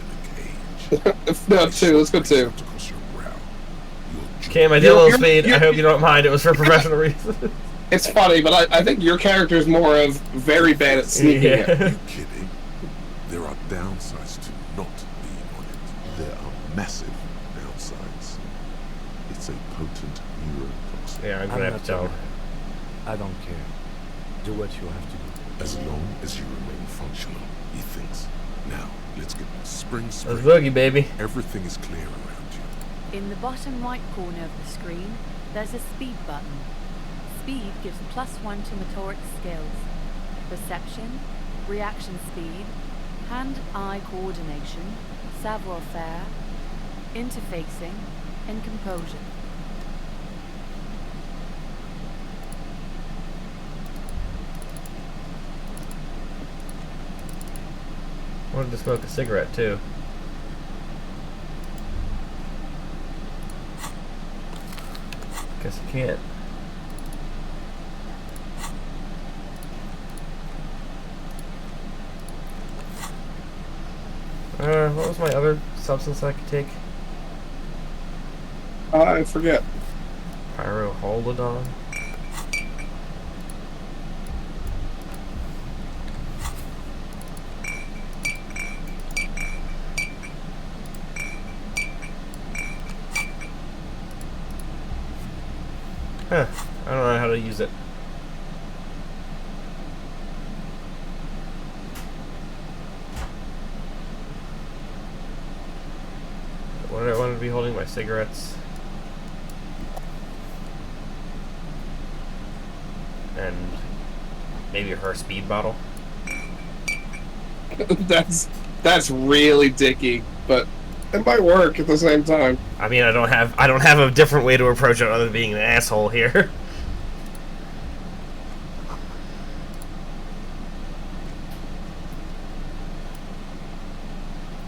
Speaker 3: in a cage.
Speaker 2: No, 2. Let's go 2.
Speaker 1: Okay, my deal speed. I hope you don't mind. It was for professional reasons.
Speaker 2: It's funny, but I think your character is more of very bad at sneaking it.
Speaker 3: Are you kidding? There are downsides to not being on it. There are massive downsides. It's a potent neurotoxin.
Speaker 1: Yeah, I'm gonna have to tell.
Speaker 4: I don't care. Do what you have to do.
Speaker 3: As long as you remain functional, he thinks. Now, let's get spring.
Speaker 1: Let's boogie, baby.
Speaker 3: Everything is clear around you.
Speaker 14: In the bottom right corner of the screen, there's a speed button. Speed gives +1 to motoric skills. Perception, reaction speed, hand-eye coordination, savoir-faire, interfacing, and composure.
Speaker 1: I wanted to smoke a cigarette, too. Guess you can't. What was my other substance I could take?
Speaker 2: I forget.
Speaker 1: Pyroholidon? Huh. I don't know how to use it. What did I want to be holding? My cigarettes. And maybe her speed bottle.
Speaker 2: that's really dicky, but it might work at the same time.
Speaker 1: I mean, I don't have a different way to approach it other than being an asshole here.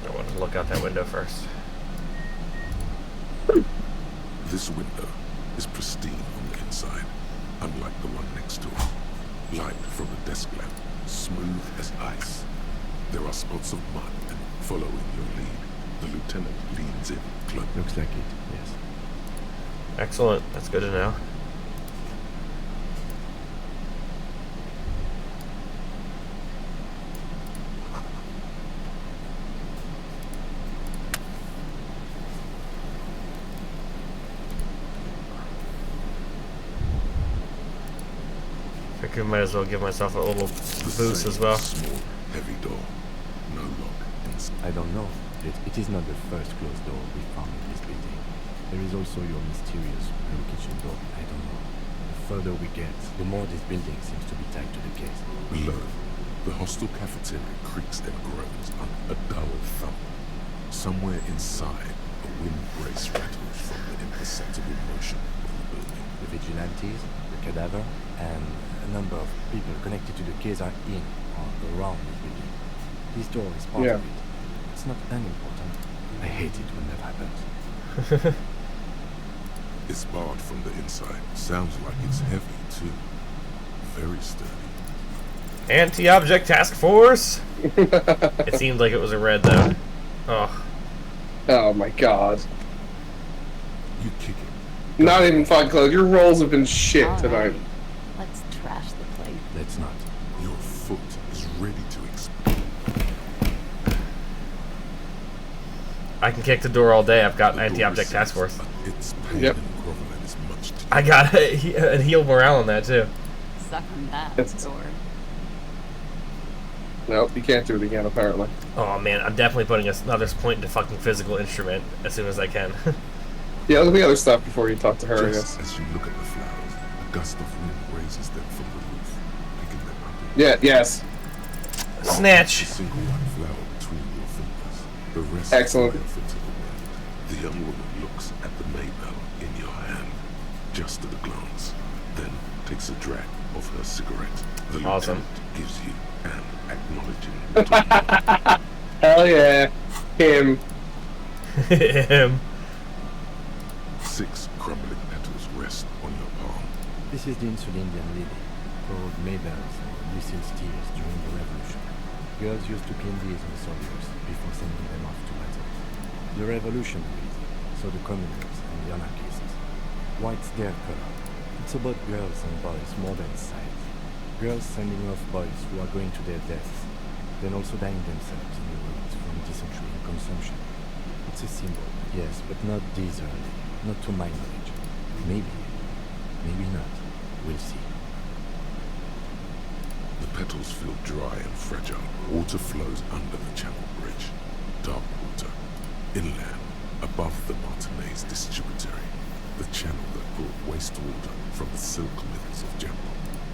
Speaker 1: I want to look out that window first.
Speaker 3: This window is pristine on the inside, unlike the one next to it. Light from the desk lamp, smooth as ice. There are spots of mud, and following your lead, the lieutenant leans in close.
Speaker 4: Looks like it, yes.
Speaker 1: Excellent. That's good to know. I think I might as well give myself a little boost as well.
Speaker 3: Small, heavy door. No lock.
Speaker 4: I don't know. It is not the first closed door we found in this building. There is also your mysterious blue kitchen door. I don't know. The further we get, the more this building seems to be tied to the case.
Speaker 3: Below, the hostel cafeteria creaks and groans under a dull thump. Somewhere inside, a wind brace rattles from the imperceptible motion of the building.
Speaker 4: The vigilantes, the cadaver, and a number of people connected to the case are in or around the building. This door is part of it. It's not unimportant. I hate it when that happens.
Speaker 3: It's barred from the inside. Sounds like it's heavy, too. Very sturdy.
Speaker 1: Anti-object task force? It seemed like it was a red, though. Oh.
Speaker 2: Oh my god.
Speaker 3: You kick it.
Speaker 2: Not even fun, Claude. Your rolls have been shit tonight.
Speaker 5: Let's trash the place.
Speaker 4: Let's not.
Speaker 3: Your foot is ready to explode.
Speaker 1: I can kick the door all day. I've got an anti-object task force.
Speaker 3: Its pain and groveling is much too
Speaker 1: I got a heal morale on that, too.
Speaker 5: Suck on that,
Speaker 2: That's-
Speaker 5: door.
Speaker 2: Nope, you can't do it again, apparently.
Speaker 1: Oh man, I'm definitely putting another point into fucking physical instrument as soon as I can.
Speaker 2: Yeah, look at the other stuff before you talk to her, I
Speaker 3: Just
Speaker 2: guess.
Speaker 3: as you look at the flowers, a gust of wind raises them from the roof, picking them up.
Speaker 2: Yeah, yes.
Speaker 1: Snatch.
Speaker 3: A single white flower between your fingers. The rest
Speaker 2: Excellent.
Speaker 3: fly off into the wind. The young woman looks at the maybell in your hand, just at a glance, then takes a drag of her cigarette. The
Speaker 1: Awesome.
Speaker 3: lieutenant gives you an acknowledging little nod.
Speaker 2: Hell yeah. Him.
Speaker 1: Him.
Speaker 3: 6 crumbling petals rest on your palm.
Speaker 4: This is the Insulindian lily, called Maybells or Lucille's tears during the Revolution. Girls used to pin these on soldiers before sending them off to battle. The revolutionaries, so the communers and the anarchists. White's their color. It's about girls and boys more than size. Girls sending off boys who are going to their deaths, then also dying themselves in the woods from dysentery and consumption. It's a symbol, yes, but not this early. Not to my knowledge. Maybe. Maybe not. We'll see.
Speaker 3: The petals feel dry and fragile. Water flows under the channel bridge. Dark water. Inland, above the Martinez distributary. The channel that brought wastewater from the silk myths of Jambo.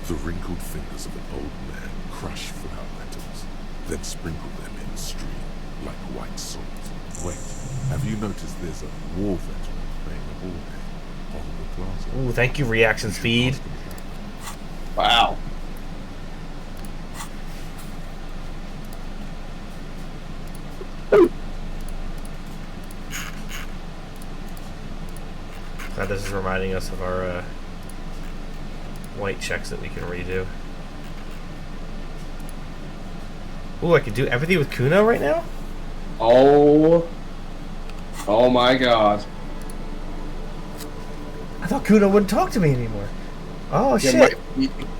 Speaker 3: The wrinkled fingers of an old man crush flower petals, then sprinkle them in the stream like white salt. Wait, have you noticed there's a war veteran playing a ball game on the plaza?
Speaker 1: Ooh, thank you, reaction speed.
Speaker 2: Wow.
Speaker 1: Now this is reminding us of our white checks that we can redo. Ooh, I can do everything with Kuno right now?
Speaker 2: Oh my god.
Speaker 1: I thought Kuno wouldn't talk to me anymore. Oh,
Speaker 2: You
Speaker 1: shit.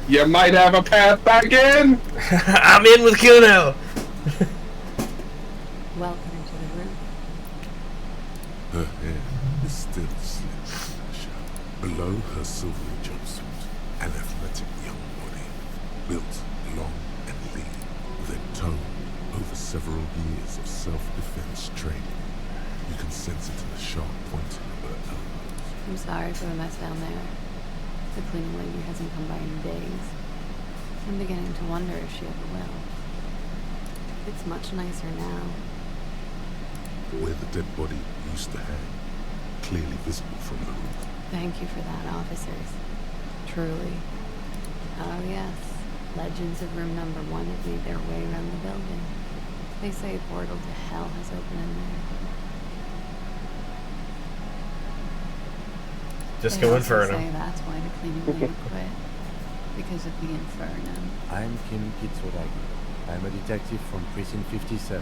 Speaker 2: You might have a path back in.
Speaker 1: I'm in with Kuno.
Speaker 14: Welcome to the room.
Speaker 3: Her hair is still slit in the shadow. Below her silvery jumpsuit, an athletic young body, built long and lean, then toned over several years of self-defense training. You can sense it in the sharp pointing of her elbows.
Speaker 14: I'm sorry for the mess down there. The cleaning lady hasn't come by in days. I'm beginning to wonder if she ever will. It's much nicer now.
Speaker 3: Where the dead body used to hang, clearly visible from the roof.
Speaker 14: Thank you for that, officers. Truly. Oh yes, legends of room number 1 have made their way around the building. They say a portal to hell has opened in there.
Speaker 1: Disco
Speaker 14: They
Speaker 1: Inferno.
Speaker 14: say that's why the cleaning lady quit. Because of the Inferno.
Speaker 4: I'm Kim Kitsuragi. I'm a detective from Precinct 57.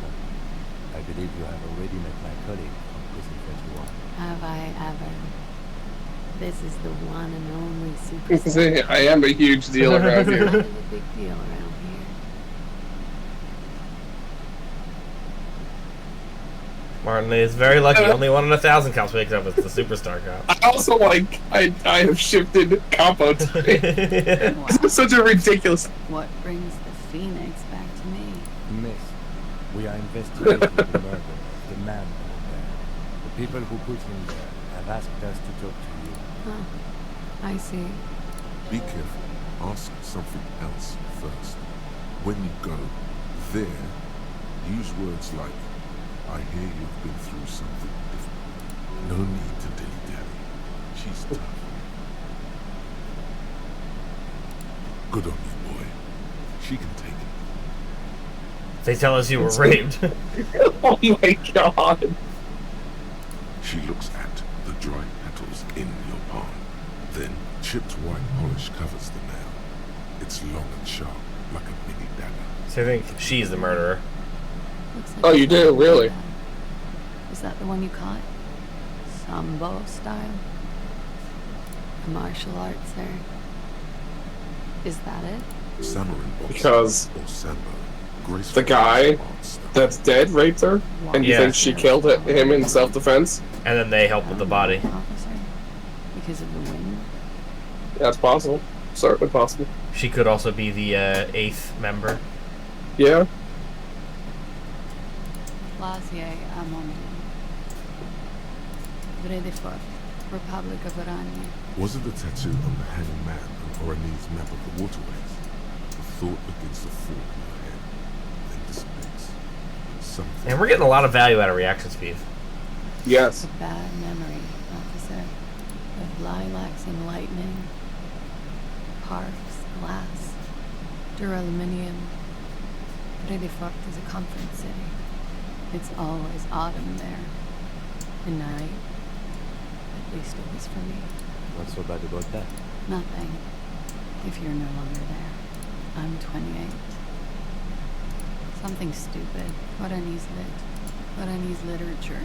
Speaker 4: I believe you have already met my colleague from Precinct 31.
Speaker 14: Have I ever? This is the one and only superstar.
Speaker 2: I am a huge deal around
Speaker 14: Kind
Speaker 2: here.
Speaker 14: of a big deal around here.
Speaker 1: Martin is very lucky. Only 1 in 1,000 cops wakes up as the superstar cop.
Speaker 2: I also like I have shifted combo today. This is such a ridiculous.
Speaker 14: What brings the Phoenix back to me?
Speaker 4: Miss, we are investigating the murder of the man over there. The people who put him there have asked us to talk to you.
Speaker 14: Huh. I see.
Speaker 3: Be careful. Ask something else first. When you go there, use words like, I hear you've been through something different. No need to dilly-dally. She's tough. Good on you, boy. She can take it.
Speaker 1: They tell us you were raped.
Speaker 2: Oh my god.
Speaker 3: She looks at the dry petals in your palm. Then chipped white polish covers the nail. It's long and sharp, like a mini dagger.
Speaker 1: So I think she's the murderer.
Speaker 14: Looks like
Speaker 2: Oh, you do? Really?
Speaker 14: Is that the one you caught? Sambo style? A martial arts there. Is that it?
Speaker 3: Samurai boxing
Speaker 2: Because
Speaker 3: or sambo. Graceful
Speaker 2: the guy
Speaker 3: art style.
Speaker 2: that's dead raped her, and you
Speaker 1: Yeah.
Speaker 2: think she killed him in self-defense?
Speaker 1: And then they help with the body.
Speaker 14: Officer? Because of the wind?
Speaker 2: That's possible. Certainly possible.
Speaker 1: She could also be the 8th member.
Speaker 2: Yeah.
Speaker 14: Clasier Amondi. Vredefort, Republic of Aranya.
Speaker 3: Was it the tattoo on the hanging man on Orani's map of the waterways? The thought begins to form in your head, then dissipates. Something.
Speaker 1: And we're getting a lot of value out of reaction speed.
Speaker 2: Yes.
Speaker 14: A bad memory, officer. Of lilacs and lightning. Parks, glass, duraluminum. Vredefort is a conference city. It's always autumn there. And night. At least it was for me.
Speaker 4: What's so bad about that?
Speaker 14: Nothing. If you're no longer there. I'm 28. Something stupid. Guarani's lit. Guarani's literature.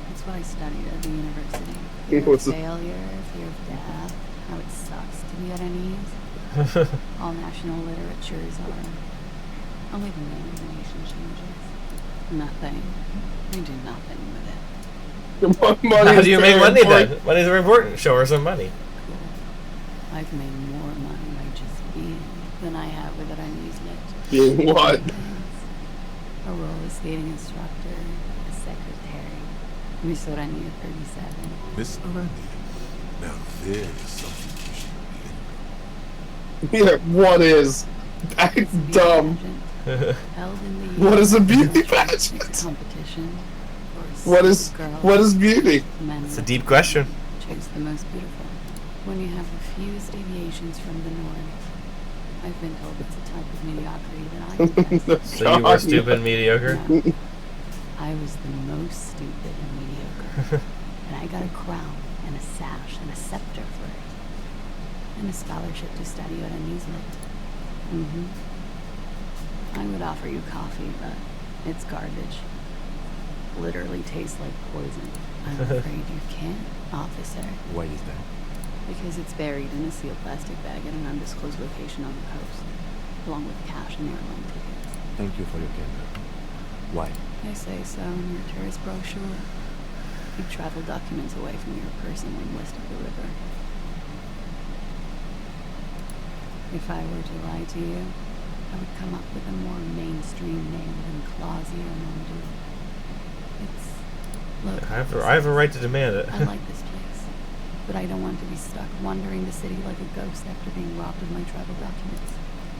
Speaker 14: That's what I studied at the university. Fear of failure, fear of death, how it sucks to be Guaranese. All national literatures are. Only the name of the nation changes. Nothing. We do nothing with it.
Speaker 1: How do you make money then? Money's very important. Show her some money.
Speaker 14: Cool. I've made more money by just being than I have with Guaranese lit.
Speaker 2: Being what?
Speaker 14: A roller skating instructor, a secretary, Miss Aranya 37.
Speaker 3: Miss Aranya? Now there is something you should be in.
Speaker 2: Yeah, what is? That's dumb.
Speaker 14: Held in the
Speaker 2: What is a beauty pageant?
Speaker 14: Competition.
Speaker 2: What is beauty?
Speaker 1: It's a deep question.
Speaker 14: Choose the most beautiful. When you have the fewest deviations from the norm. I've been told it's a type of mediocrity that I
Speaker 1: So you were stupid and mediocre?
Speaker 14: No. I was the most stupid and mediocre. And I got a crown and a sash and a scepter for it. And a scholarship to study at a newslet. I would offer you coffee, but it's garbage. Literally tastes like poison. I'm afraid you can't, officer.
Speaker 4: Why is that?
Speaker 14: Because it's buried in a sealed plastic bag at an undisclosed location on the coast, along with cash and airline tickets.
Speaker 4: Thank you for your candor. Why?
Speaker 14: I say so in your tourist brochure. Keep travel documents away from your person when west of the river. If I were to lie to you, I would come up with a more mainstream name than Clausia Mondu. It's... Look,
Speaker 1: I have a right to demand it.
Speaker 14: I like this place, but I don't want to be stuck wandering the city like a ghost after being robbed of my travel documents.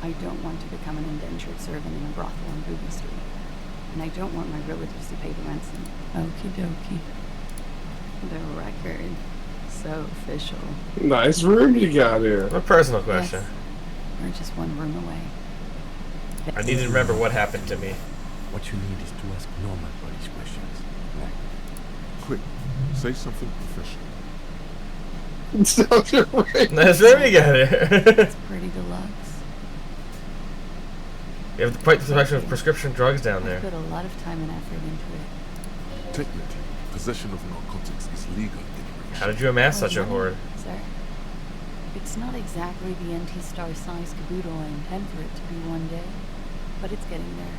Speaker 14: I don't want to become an indentured servant in a brothel on Booby Street. And I don't want my relatives to pay the ransom. Okie dokie. The record. So official.
Speaker 2: Nice room you got here.
Speaker 1: A personal question.
Speaker 14: Yes. We're just one room away.
Speaker 1: I need to remember what happened to me.
Speaker 4: What you need is to ask normal police questions. Like,
Speaker 3: quick, say something professional.
Speaker 1: That's where we got it.
Speaker 14: It's pretty deluxe.
Speaker 1: You have quite the selection of prescription drugs down there.
Speaker 14: I put a lot of time and effort into it.
Speaker 3: Technically, possession of narcotics is legal in
Speaker 1: How did you amass such a hoard?
Speaker 14: Sir, it's not exactly the NT-star size caboodle I intend for it to be one day, but it's getting there.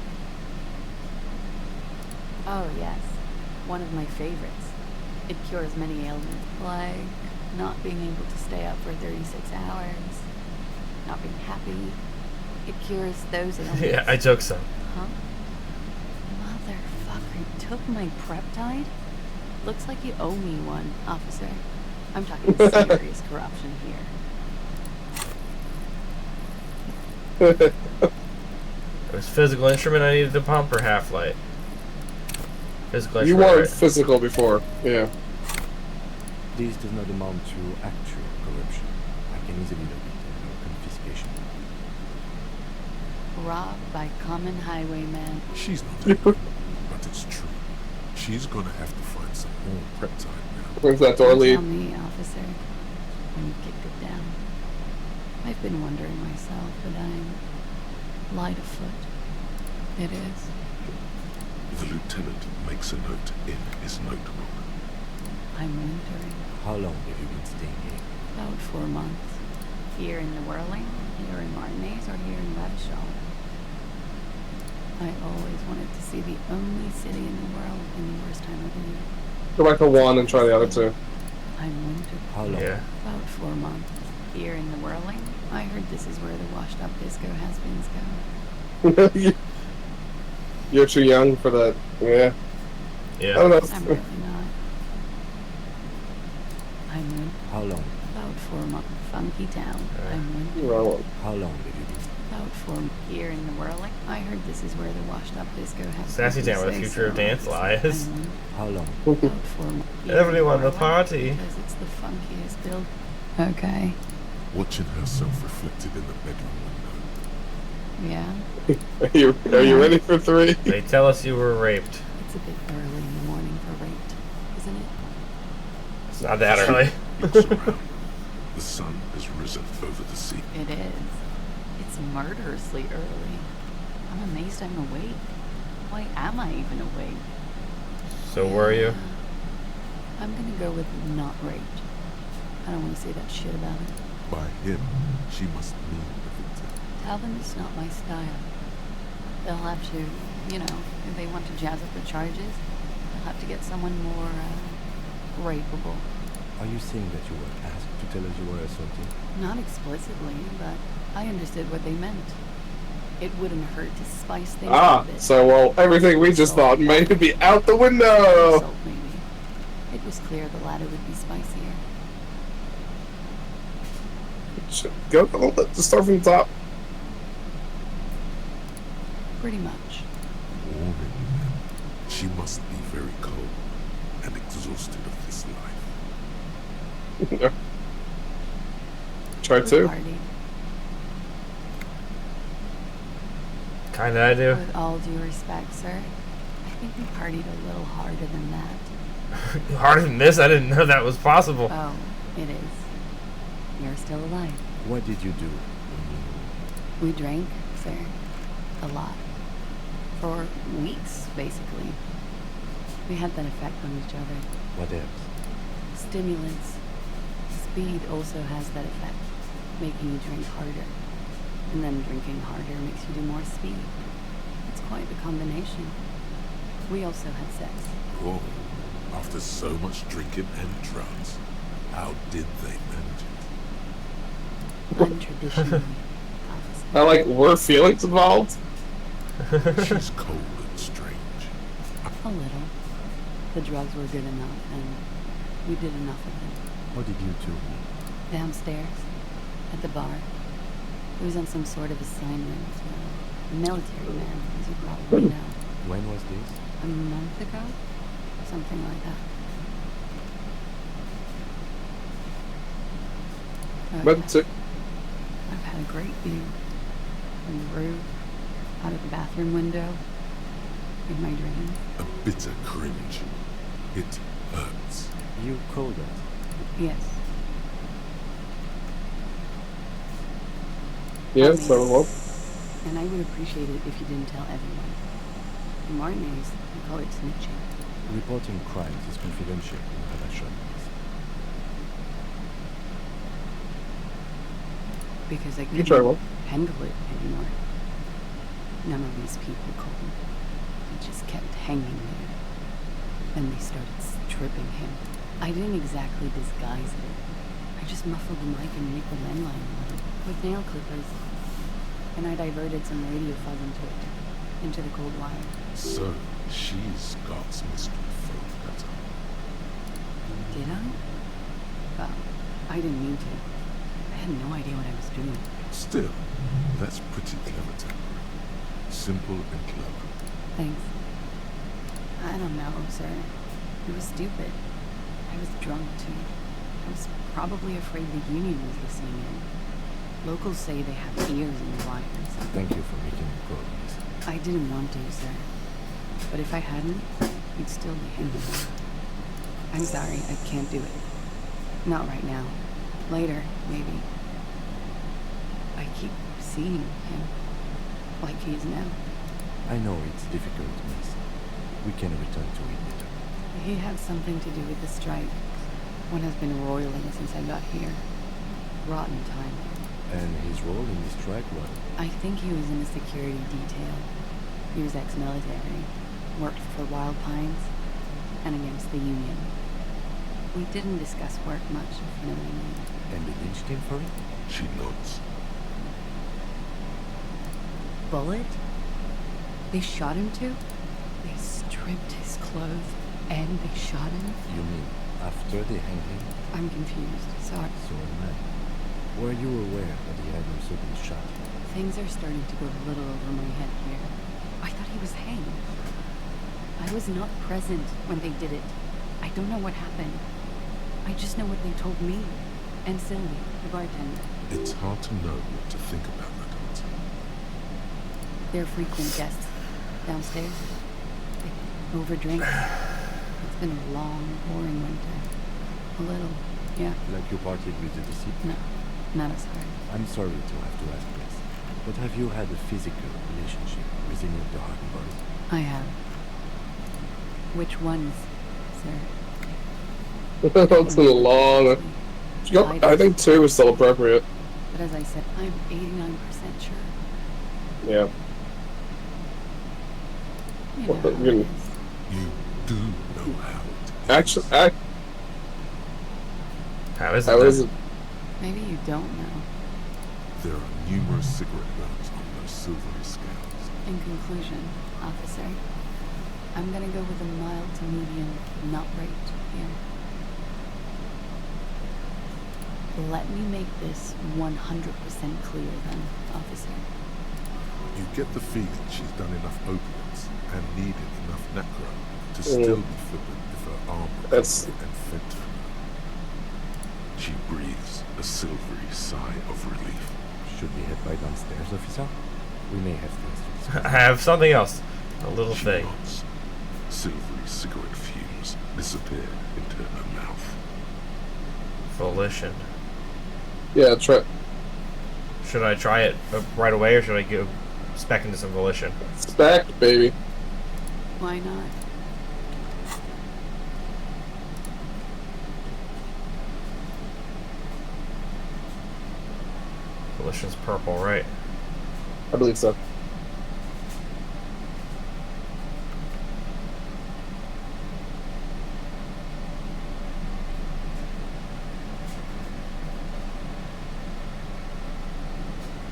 Speaker 14: Oh yes, one of my favorites. It cures many ailments, like not being able to stay up for 36 hours, not being happy. It cures those ailments.
Speaker 1: Yeah, I took some.
Speaker 14: Huh? Motherfucker, you took my Preptide? Looks like you owe me one, officer. I'm talking serious corruption here.
Speaker 1: It was physical instrument I needed to pump or half-light? Physical
Speaker 2: You
Speaker 1: instrument.
Speaker 2: weren't physical before, yeah.
Speaker 4: this does not amount to actual corruption. I can easily look into confiscation.
Speaker 14: Robbed by common highwaymen.
Speaker 3: She's not that good, but it's true. She's gonna have to find some more prep time now.
Speaker 2: Where's that door lead?
Speaker 14: Tell me, officer, when you kicked it down. I've been wondering myself, but I'm light of foot. It is.
Speaker 3: The lieutenant makes a note in his notebook.
Speaker 14: I'm wintering.
Speaker 4: How long have you been staying here?
Speaker 14: About 4 months. Here in the Whirling, here in Martinez, or here in Ravishall. I always wanted to see the only city in the world in the worst time of the year.
Speaker 2: Go back to 1 and try the other 2.
Speaker 14: I'm winter.
Speaker 4: How long?
Speaker 1: Yeah.
Speaker 14: About 4 months. Here in the Whirling, I heard this is where the washed-up disco has-beens go.
Speaker 2: You're too young for that. Yeah.
Speaker 1: Yeah.
Speaker 2: I don't know.
Speaker 5: I'm really not. I'm in
Speaker 4: How long?
Speaker 5: about 4 months. Funky town. I'm in
Speaker 2: Well,
Speaker 4: How long did you do?
Speaker 5: about 4 here in the whirling. I heard this is where the washed up disco has.
Speaker 1: Sassy Town, where the future of dance lies.
Speaker 4: How long?
Speaker 5: About 4 months.
Speaker 1: Everyone will party.
Speaker 5: Because it's the funkiest build. Okay.
Speaker 3: Watching herself reflected in the bedroom
Speaker 5: Yeah.
Speaker 2: Are you ready for 3?
Speaker 1: They tell us you were raped.
Speaker 5: It's a bit early in the morning for raped, isn't it?
Speaker 1: It's not that early.
Speaker 3: looks around. The sun has risen over the sea.
Speaker 5: It is. It's murderously early. I'm amazed I'm awake. Why am I even awake?
Speaker 1: So were you?
Speaker 5: I'm gonna go with not raped. I don't want to say that shit about it.
Speaker 3: By him, she must mean the victim.
Speaker 5: Tell them it's not my style. They'll have to, you know, if they want to jazz up the charges, they'll have to get someone more, rapeable.
Speaker 4: Are you saying that you were asked to tell us you were assaulted?
Speaker 5: Not explicitly, but I understood what they meant. It wouldn't hurt to spice things up a bit.
Speaker 2: So, well, everything we just thought may be out the window.
Speaker 5: Insult, maybe. It was clear the latter would be spicier.
Speaker 2: Go, let's start from the top.
Speaker 5: Pretty much.
Speaker 3: Warming them. She must be very cold and exhausted of this life.
Speaker 2: Try
Speaker 5: We
Speaker 2: to.
Speaker 5: partied.
Speaker 1: Kinda I do.
Speaker 5: With all due respect, sir, I think we partied a little harder than that.
Speaker 1: Harder than this? I didn't know that was possible.
Speaker 5: Oh, it is. You're still alive.
Speaker 4: What did you do?
Speaker 5: We drank, sir. A lot. For weeks, basically. We had that effect on each other.
Speaker 4: What else?
Speaker 5: Stimulants. Speed also has that effect, making you drink harder. And then drinking harder makes you do more speed. It's quite the combination. We also had sex.
Speaker 3: Whoa. After so much drinking and drugs, how did they manage it?
Speaker 5: Untraditionally.
Speaker 2: I like, were feelings involved?
Speaker 3: She's cold and strange.
Speaker 5: A little. The drugs were good enough, and we did enough of them.
Speaker 4: What did you do?
Speaker 5: Downstairs, at the bar. He was on some sort of assignment. A military man, as you probably know.
Speaker 4: When was this?
Speaker 5: A month ago? Something like that.
Speaker 2: But
Speaker 5: I've had a great view. From the roof, out of the bathroom window, in my dreams.
Speaker 3: A bitter cringe. It hurts.
Speaker 4: You called us?
Speaker 5: Yes.
Speaker 2: Yes, so what?
Speaker 5: And I would appreciate it if you didn't tell everyone. In my news, we call it snitching.
Speaker 4: Reporting crimes is confidential in Havashon.
Speaker 5: Because I
Speaker 2: You try
Speaker 5: couldn't
Speaker 2: one.
Speaker 5: handle it anymore. None of these people called. He just kept hanging there. Then they started stripping him. I didn't exactly disguise it. I just muffled the mic and nicked the landline with nail clippers. And I diverted some radio fuzz into the cold wire.
Speaker 3: So, she's Scott's mystery phone cutter.
Speaker 5: Did I? Well, I didn't mean to. I had no idea what I was doing.
Speaker 3: Still, that's pretty clever, Tamara. Simple and clever.
Speaker 5: Thanks. I don't know, sir. It was stupid. I was drunk, too. I was probably afraid the union was listening in. Locals say they have ears in the wires.
Speaker 4: Thank you for making me call, miss.
Speaker 5: I didn't want to, sir. But if I hadn't, you'd still be hanging there. I'm sorry, I can't do it. Not right now. Later, maybe. I keep seeing him. Like he is now.
Speaker 4: I know it's difficult, miss. We can return to it later.
Speaker 5: He had something to do with the strike. One has been roiling since I got here. Rotten timing.
Speaker 4: And his role in the strike was?
Speaker 5: I think he was in the security detail. He was ex-military, worked for Wild Pines, and against the Union. We didn't discuss work much, if you know what I mean.
Speaker 4: And they lynched him for it?
Speaker 3: She nods.
Speaker 5: Bullet?
Speaker 8: They shot him too? They stripped his clothes and they shot him?
Speaker 4: You mean after they hanged him?
Speaker 8: I'm confused. Sorry.
Speaker 4: So am I. Were you aware that he had also been shot?
Speaker 8: Things are starting to go a little over my head here. I thought he was hanged. I was not present when they did it. I don't know what happened. I just know what they told me. And Sylvie, the bartender.
Speaker 3: It's hard to know what to think about that answer.
Speaker 8: They're frequent guests downstairs. They overdrink. It's been a long, boring winter. A little, yeah.
Speaker 4: Like you partied with the deceased?
Speaker 8: No, not as hard.
Speaker 4: I'm sorry to have to ask this, but have you had a physical relationship with any of the Hardy boys?
Speaker 8: I have. Which ones, sir?
Speaker 2: That's a long. Yep, I think 2 is still appropriate.
Speaker 8: But as I said, I'm 89% sure.
Speaker 2: Yeah.
Speaker 8: You know
Speaker 2: Well, you
Speaker 3: do know how.
Speaker 2: Actually,
Speaker 1: How is
Speaker 2: how is it?
Speaker 8: Maybe you don't know.
Speaker 3: There are numerous cigarette burns on those silvery scales.
Speaker 8: In conclusion, officer, I'm gonna go with a mild to medium not rate here. Let me make this 100% clear then, officer.
Speaker 3: You get the feeling she's done enough opiates and needed enough necro to still be flippant if her arm were and fed to her. She breathes a silvery sigh of relief.
Speaker 4: Should we head by downstairs, officer? We may have things to discuss.
Speaker 1: I have something else. A little
Speaker 3: She
Speaker 1: thing.
Speaker 3: nods. Silvery cigarette fumes disappear into her mouth.
Speaker 1: Volition.
Speaker 2: Yeah, try.
Speaker 1: Should I try it right away, or should I go spec into some volition?
Speaker 2: Spec, baby.
Speaker 8: Why not?
Speaker 1: Volition's purple, right?
Speaker 2: I believe so.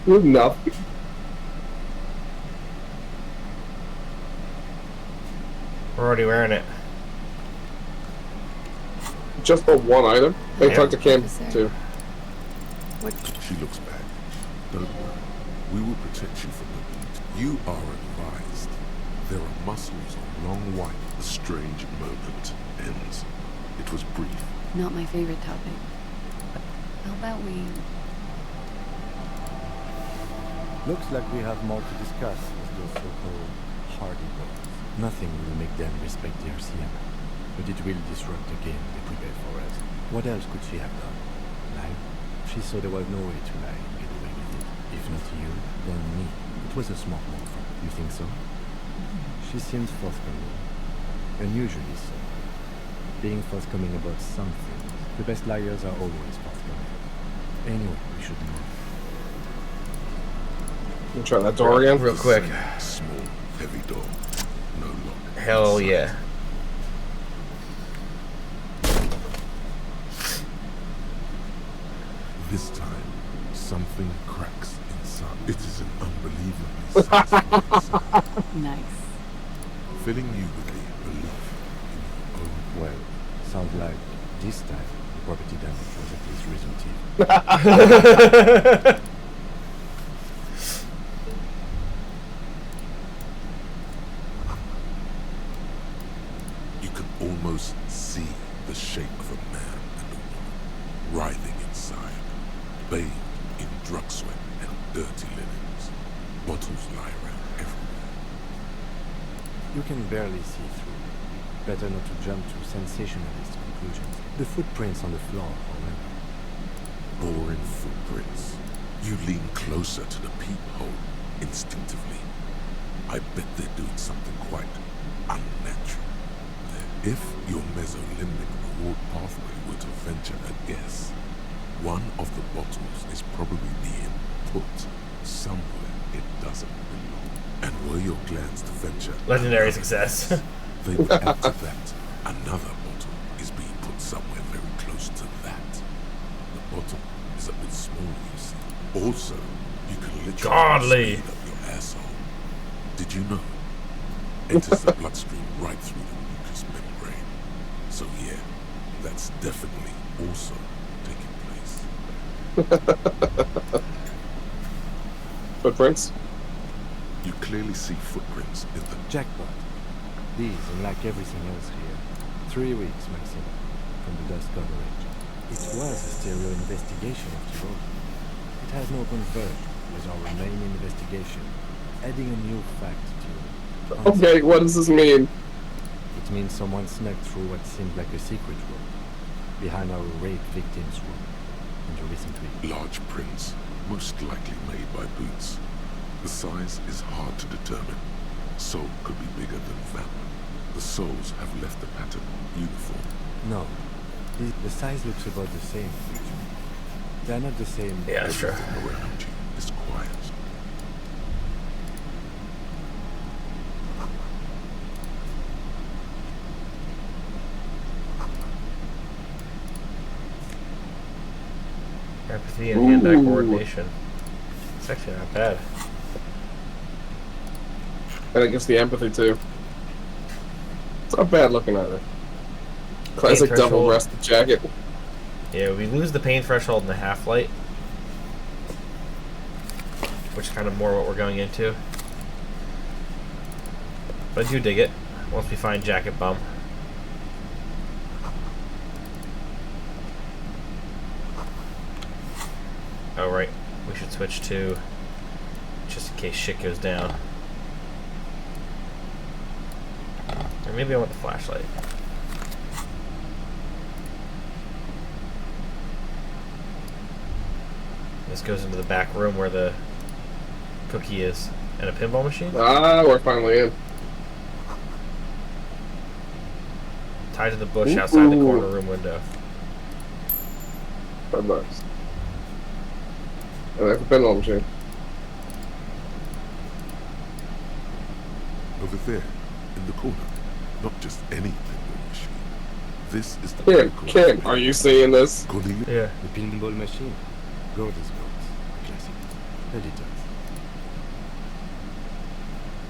Speaker 2: Nothing.
Speaker 1: We're already wearing it.
Speaker 2: Just the one item. They talked to Cam too.
Speaker 3: She looks back. Don't worry. We will protect you from the beat. You are advised. There are muscles on long white. The strange moment ends. It was brief.
Speaker 8: Not my favorite topic. How about we...
Speaker 4: Looks like we have more to discuss with those so-called Hardy boys. Nothing will make them respect the RCM, but it will disrupt the game they prepared for us. What else could she have done? Lie? She saw there was no way to lie and get away with it. If not you, then me. It was a smart move. You think so? She seems forthcoming. Unusually so. Being forthcoming about something. The best liars are always forthcoming. Anyway, we should move.
Speaker 2: Let me try that door again.
Speaker 1: Real quick.
Speaker 3: Small, heavy door. No lock.
Speaker 1: Hell yeah.
Speaker 3: This time, something cracks inside. It is an unbelievably satisfying sound.
Speaker 8: Nice.
Speaker 3: Filling you with the belief in your own.
Speaker 4: Well, sounds like this time the property damage was at least resulting.
Speaker 3: You can almost see the shape of a man and a woman writhing inside, bathed in drug sweat and dirty linens. Bottles lie around everywhere.
Speaker 4: You can barely see through. Better not to jump to sensationalist conclusions. The footprints on the floor, however.
Speaker 3: Boring footprints. You lean closer to the peephole instinctively. I bet they're doing something quite unnatural there. If your mesolimbic reward pathway were to venture a guess, one of the bottles is probably being put somewhere it doesn't belong. And were your glands to venture
Speaker 1: Legendary success.
Speaker 3: they would add to that. Another bottle is being put somewhere very close to that. The bottle is a bit small, you see. Also, you can literally
Speaker 1: Godly.
Speaker 3: speed up your asshole. Did you know enters the bloodstream right through the mucous membrane. So yeah, that's definitely also taking place.
Speaker 2: Footprints?
Speaker 3: You clearly see footprints in the
Speaker 4: jackpot. These, unlike everything else here, 3 weeks maximum from the dust coverage. It was a stereo investigation after all. It has now converged with our main investigation, adding a new fact to it.
Speaker 2: Okay, what does this mean?
Speaker 4: It means someone snuck through what seemed like a secret room, behind our rape victim's room, in the recent week.
Speaker 3: large prints, most likely made by boots. The size is hard to determine. Sole could be bigger than vamp. The soles have left the pattern uniform.
Speaker 4: No. The size looks about the same. They're not the same.
Speaker 1: Yeah, sure.
Speaker 3: Everything around you is quiet.
Speaker 1: Empathy and hand-eye coordination. It's actually not bad.
Speaker 2: And I guess the empathy too. It's not bad looking either. Classic
Speaker 1: Pain
Speaker 2: double-breasted jacket.
Speaker 1: Yeah, we lose the pain threshold in the half-light, which is kind of more what we're going into. But I do dig it once we find Jacket Bum. Oh, right. We should switch to, just in case shit goes down. Or maybe I want the flashlight. This goes into the back room where the cookie is. And a pinball machine?
Speaker 2: Ah, we're finally in.
Speaker 1: Tied to the bush outside the corner room window.
Speaker 2: $5. And that's a pinball machine.
Speaker 3: Over there, in the corner, not just any pinball machine. This is the
Speaker 2: Kim, are you seeing this?
Speaker 1: Yeah.
Speaker 4: The pinball machine. Gordy's goats. Classic. Editors.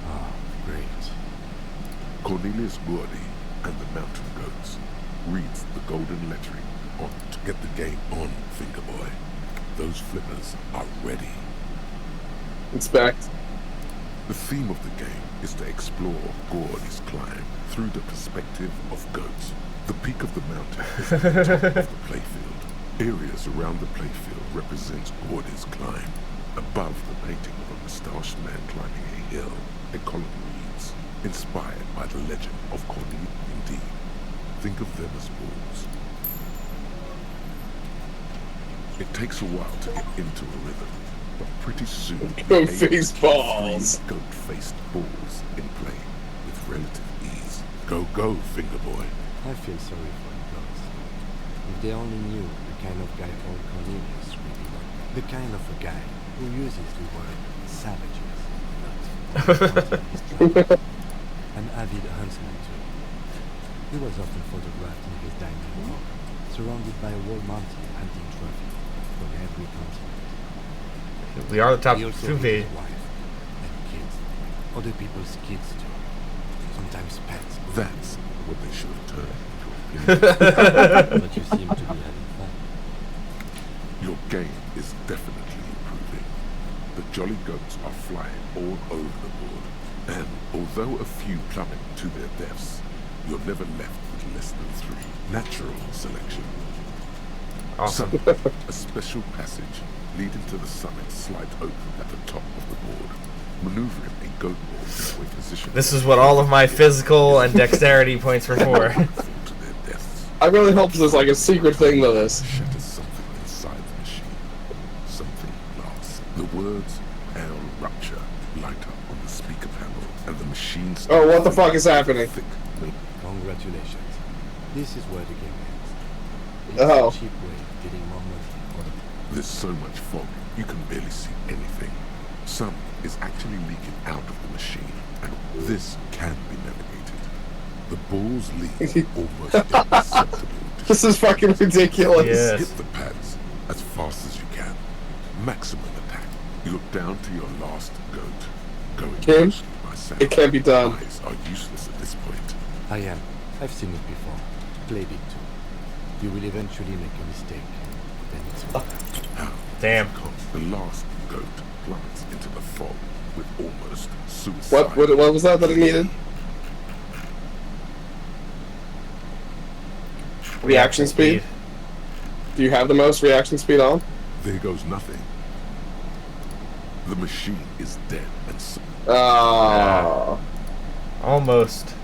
Speaker 4: Ah, great.
Speaker 3: Cornelius Gordy and the Mountain Goats reads the golden lettering on to get the game on, Fingerboy. Those flippers are ready.
Speaker 2: Inspect.
Speaker 3: The theme of the game is to explore Gordy's climb through the perspective of goats. The peak of the mountain is at the top of the playfield. Areas around the playfield represent Gordy's climb. Above the painting of a moustached man climbing a hill, a column reads, inspired by the legend of Cornelius. Indeed, think of them as bulls. It takes a while to get into a rhythm, but pretty soon
Speaker 2: Goat-faced balls.
Speaker 3: Goat-faced balls in play with relative ease. Go, go, Fingerboy.
Speaker 4: I feel sorry for the goats. If they only knew the kind of guy old Cornelius really was. The kind of a guy who uses the word savages, not an avid huntsman too. He was often photographed in his dining room, surrounded by a whole mountain hunting trophies from every continent.
Speaker 1: We are the top
Speaker 4: He also
Speaker 1: 2
Speaker 4: has
Speaker 1: V.
Speaker 4: a wife and kids. Other people's kids too. Sometimes pets.
Speaker 3: That's what they should have turned into a
Speaker 4: But you seem to be having fun.
Speaker 3: Your game is definitely improving. The jolly goats are flying all over the board, and although a few plummet to their deaths, you're never left with less than 3. Natural selection.
Speaker 1: Awesome.
Speaker 3: A special passage leading to the summit slides open at the top of the board, maneuvering a goat board into a position.
Speaker 1: This is what all of my physical and dexterity points were for.
Speaker 2: I really hope there's like a secret thing to this.
Speaker 3: Shatters something inside the machine. Something lasts. The words "L rupture" light up on the speaker panel, and the machine.
Speaker 2: Oh, what the fuck is happening?
Speaker 4: Congratulations. This is where the game ends. It's
Speaker 2: Oh.
Speaker 4: a cheap way of getting more money for the...
Speaker 3: There's so much fog, you can barely see anything. Some is actually leaking out of the machine, and this can be navigated. The balls lead almost imperceptible.
Speaker 2: This is fucking ridiculous.
Speaker 1: Yes.
Speaker 3: Hit the pads as fast as you can. Maximum attack. You're down to your last goat. Going
Speaker 2: Kim?
Speaker 3: mostly by by sound.
Speaker 2: It can't be done.
Speaker 3: Eyes are useless at this point.
Speaker 4: I am. I've seen it before. Played it too. You will eventually make a mistake. Then it's over.
Speaker 1: Damn.
Speaker 3: The last goat plummets into the fog with almost suicide.
Speaker 2: What was that it needed? Reaction speed? Do you have the most reaction speed on?
Speaker 3: There goes nothing. The machine is dead and so.
Speaker 1: Almost.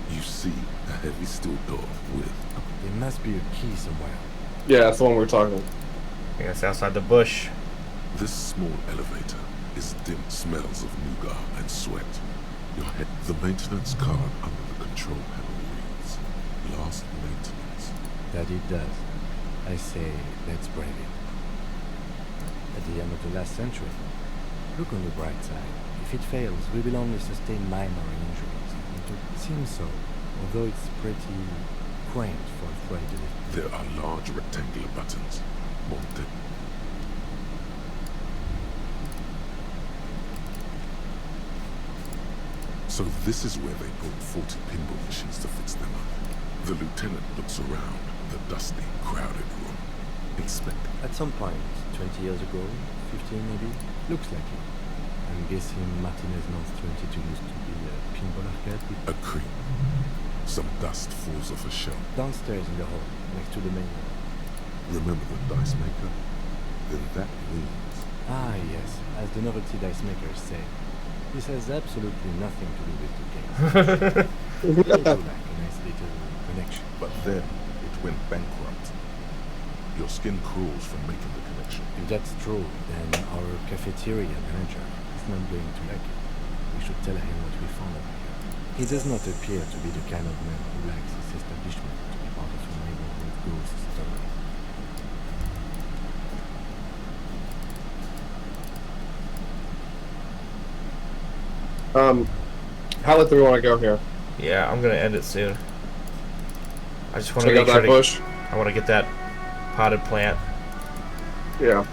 Speaker 3: You see a heavy steel door with.
Speaker 4: There must be a key somewhere.
Speaker 2: Yeah, that's the one we're talking.
Speaker 1: I guess outside the bush.
Speaker 3: This small elevator is dim smells of nougat and sweat. Your head. The maintenance card under the control panel reads last maintenance.
Speaker 4: That it does. I say, let's brave it. At the end of the last century, look on the bright side. If it fails, we will only sustain minor injuries. It seems so, although it's pretty quaint for a freight delivery.
Speaker 3: There are large rectangular buttons. Monted. So this is where they brought 40 pinball machines to fix them up. The lieutenant looks around the dusty, crowded room. Inspecting.
Speaker 4: At some point, 20 years ago, 15 maybe, looks like it. I'm guessing Martinez North 22 used to be a pinball arcade with
Speaker 3: a creep. Some dust falls off a shelf.
Speaker 4: Downstairs in the hall, next to the main room.
Speaker 3: Remember the dice maker? Then that means...
Speaker 4: Ah, yes, as the novelty dice makers say. This has absolutely nothing to do with the game. Like a nice little connection.
Speaker 3: But then, it went bankrupt. Your skin crawls from making the connection.
Speaker 4: If that's true, then our cafeteria manager is not going to like it. We should tell him what we found out here. He does not appear to be the kind of man who likes his establishment to be part of a neighborhood ghost story.
Speaker 2: How late do we want to go here?
Speaker 1: Yeah, I'm gonna end it soon. I just want to
Speaker 2: check out
Speaker 1: make
Speaker 2: that
Speaker 1: sure
Speaker 2: bush.
Speaker 1: I want to get that potted plant.
Speaker 2: Yeah.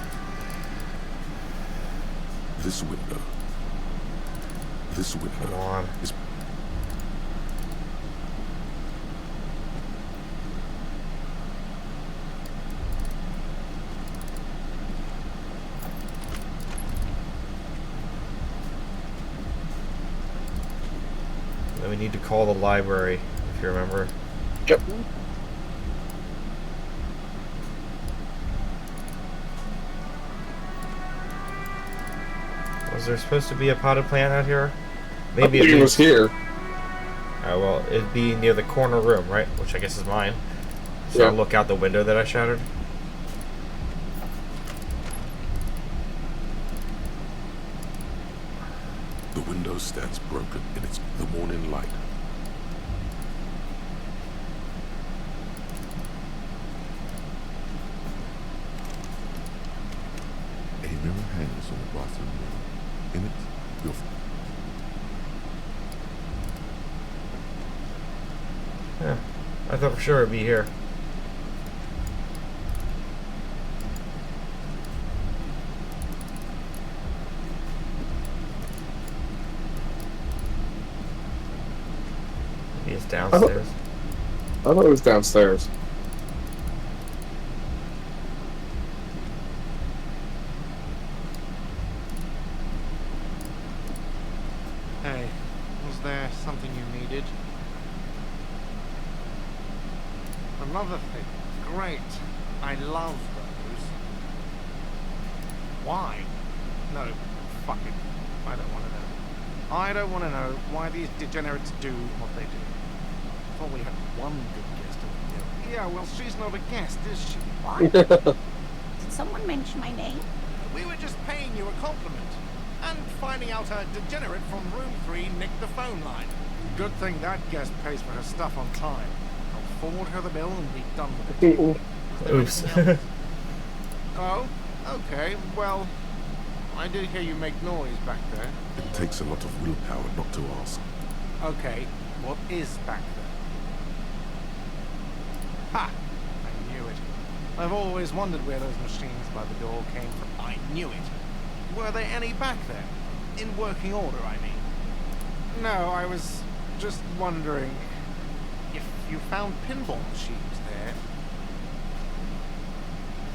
Speaker 3: This window. This window.
Speaker 1: Come on.
Speaker 3: Is
Speaker 1: Then we need to call the library, if you remember.
Speaker 2: Yep.
Speaker 1: Was there supposed to be a potted plant out here?
Speaker 2: Maybe it was here.
Speaker 1: Oh, well, it'd be near the corner room, right? Which I guess is mine. So
Speaker 2: Yeah.
Speaker 1: I'll look out the window that I shattered.
Speaker 3: the window stands broken in its the morning light. A mirror hangs on the bathroom wall. In it, your
Speaker 1: Yeah, I thought for sure it'd be here. Maybe it's downstairs.
Speaker 2: I thought it was downstairs.
Speaker 20: Hey, was there something you needed? Another thing. Great. I love those. Why? No, fuck it. I don't want to know. I don't want to know why these degenerates do what they do. Thought we had one good guest over here. Yeah, well, she's not a guest, is she?
Speaker 5: What? Did someone mention my name?
Speaker 20: We were just paying you a compliment. And finding out a degenerate from room 3 nicked the phone line. Good thing that guest pays for her stuff on time. I'll forward her the bill and be done with it.
Speaker 1: Oops.
Speaker 20: Oh, okay. Well, I did hear you make noise back there.
Speaker 3: It takes a lot of willpower not to ask.
Speaker 20: Okay, what is back there? Ha! I knew it. I've always wondered where those machines by the door came from. I knew it. Were there any back there? In working order, I mean. No, I was just wondering if you found pinball machines there.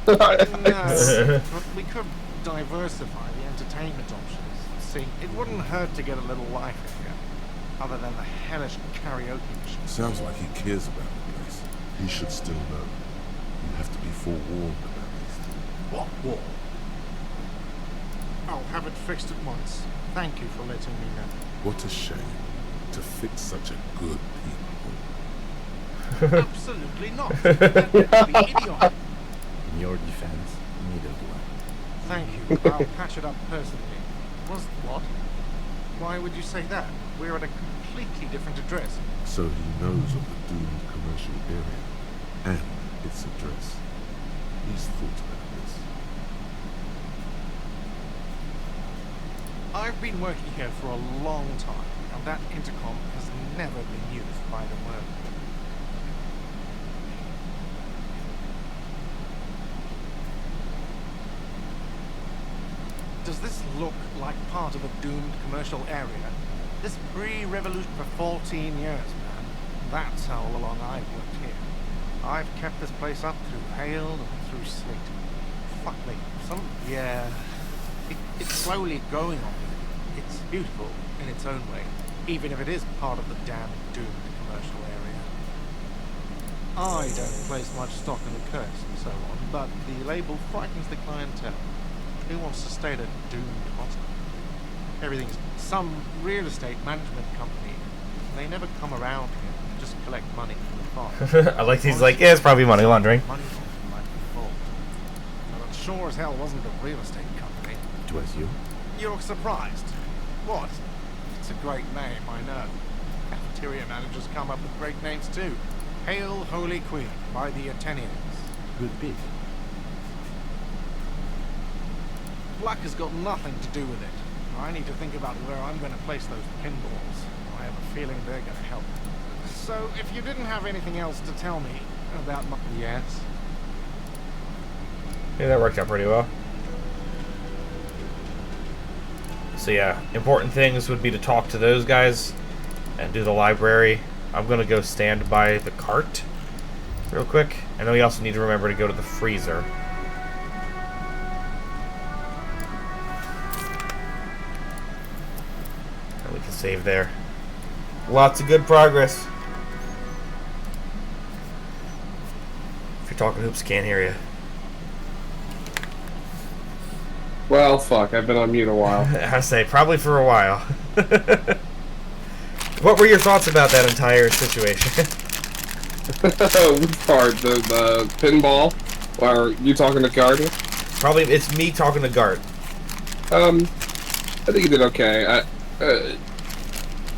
Speaker 20: No, but we could diversify the entertainment options. See, it wouldn't hurt to get a little life in here, other than the hellish karaoke machine.
Speaker 3: Sounds like he cares about the place. He should still know. You have to be forewarned about these things.
Speaker 20: What war? I'll have it fixed at once. Thank you for letting me know.
Speaker 3: What a shame to fix such a good people.
Speaker 20: Absolutely not. That would be idiotic.
Speaker 4: In your defense, neither do I.
Speaker 20: Thank you. I'll patch it up personally. Was what? Why would you say that? We're at a completely different address.
Speaker 3: So he knows of the doomed commercial area and its address. He's thought about this.
Speaker 20: I've been working here for a long time, and that intercom has never been used by the world. Does this look like part of a doomed commercial area? This pre-revolution for 14 years, man. That's how long I've worked here. I've kept this place up through hail and through sleet. Fuck me. It's slowly growing on me. It's beautiful in its own way, even if it is part of the damn doomed commercial area. I don't place much stock in the curse and so on, but the label frightens the clientele. Who wants to stay at a doomed hospital? Everything's some real estate management company. They never come around here, just collect money from the farm.
Speaker 1: I like he's like, yeah, it's probably money laundering.
Speaker 20: Money laundering might be involved. But it sure as hell wasn't a real estate company.
Speaker 4: It was you?
Speaker 20: You're surprised? What? It's a great name, I know. Cafeteria managers come up with great names too. Hail Holy Queen by the Athenians.
Speaker 4: Good pick.
Speaker 20: Luck has got nothing to do with it. I need to think about where I'm going to place those pinballs. I have a feeling they're going to help. So, if you didn't have anything else to tell me about my... Yes?
Speaker 1: Yeah, that worked out pretty well. So yeah, important things would be to talk to those guys and do the library. I'm going to go stand by the cart real quick. I know we also need to remember to go to the freezer. And we can save there. Lots of good progress. If you're talking hoops, can't hear you.
Speaker 2: Well, fuck, I've been on mute a while.
Speaker 1: I say, probably for a while. What were your thoughts about that entire situation?
Speaker 2: Which part? The pinball? Or are you talking to Gardner?
Speaker 1: Probably, it's me talking to Gart.
Speaker 2: I think you did okay.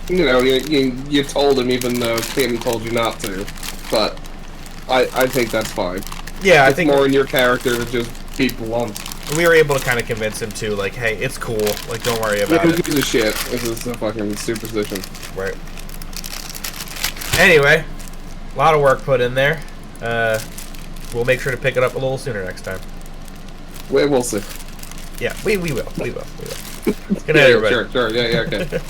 Speaker 2: You know, you told him even though Tim told you not to. But I think that's fine.
Speaker 1: Yeah,
Speaker 2: it's
Speaker 1: I think...
Speaker 2: more in your character to just be blunt.
Speaker 1: We were able to kind of convince him too, like, hey, it's cool, like, don't worry about it.
Speaker 2: Who gives a shit? This is a fucking superstition.
Speaker 1: Right. Anyway, a lot of work put in there. We'll make sure to pick it up a little sooner next time.
Speaker 2: We'll see.
Speaker 1: Yeah, we will. Good night, everybody.
Speaker 2: Sure, yeah, okay.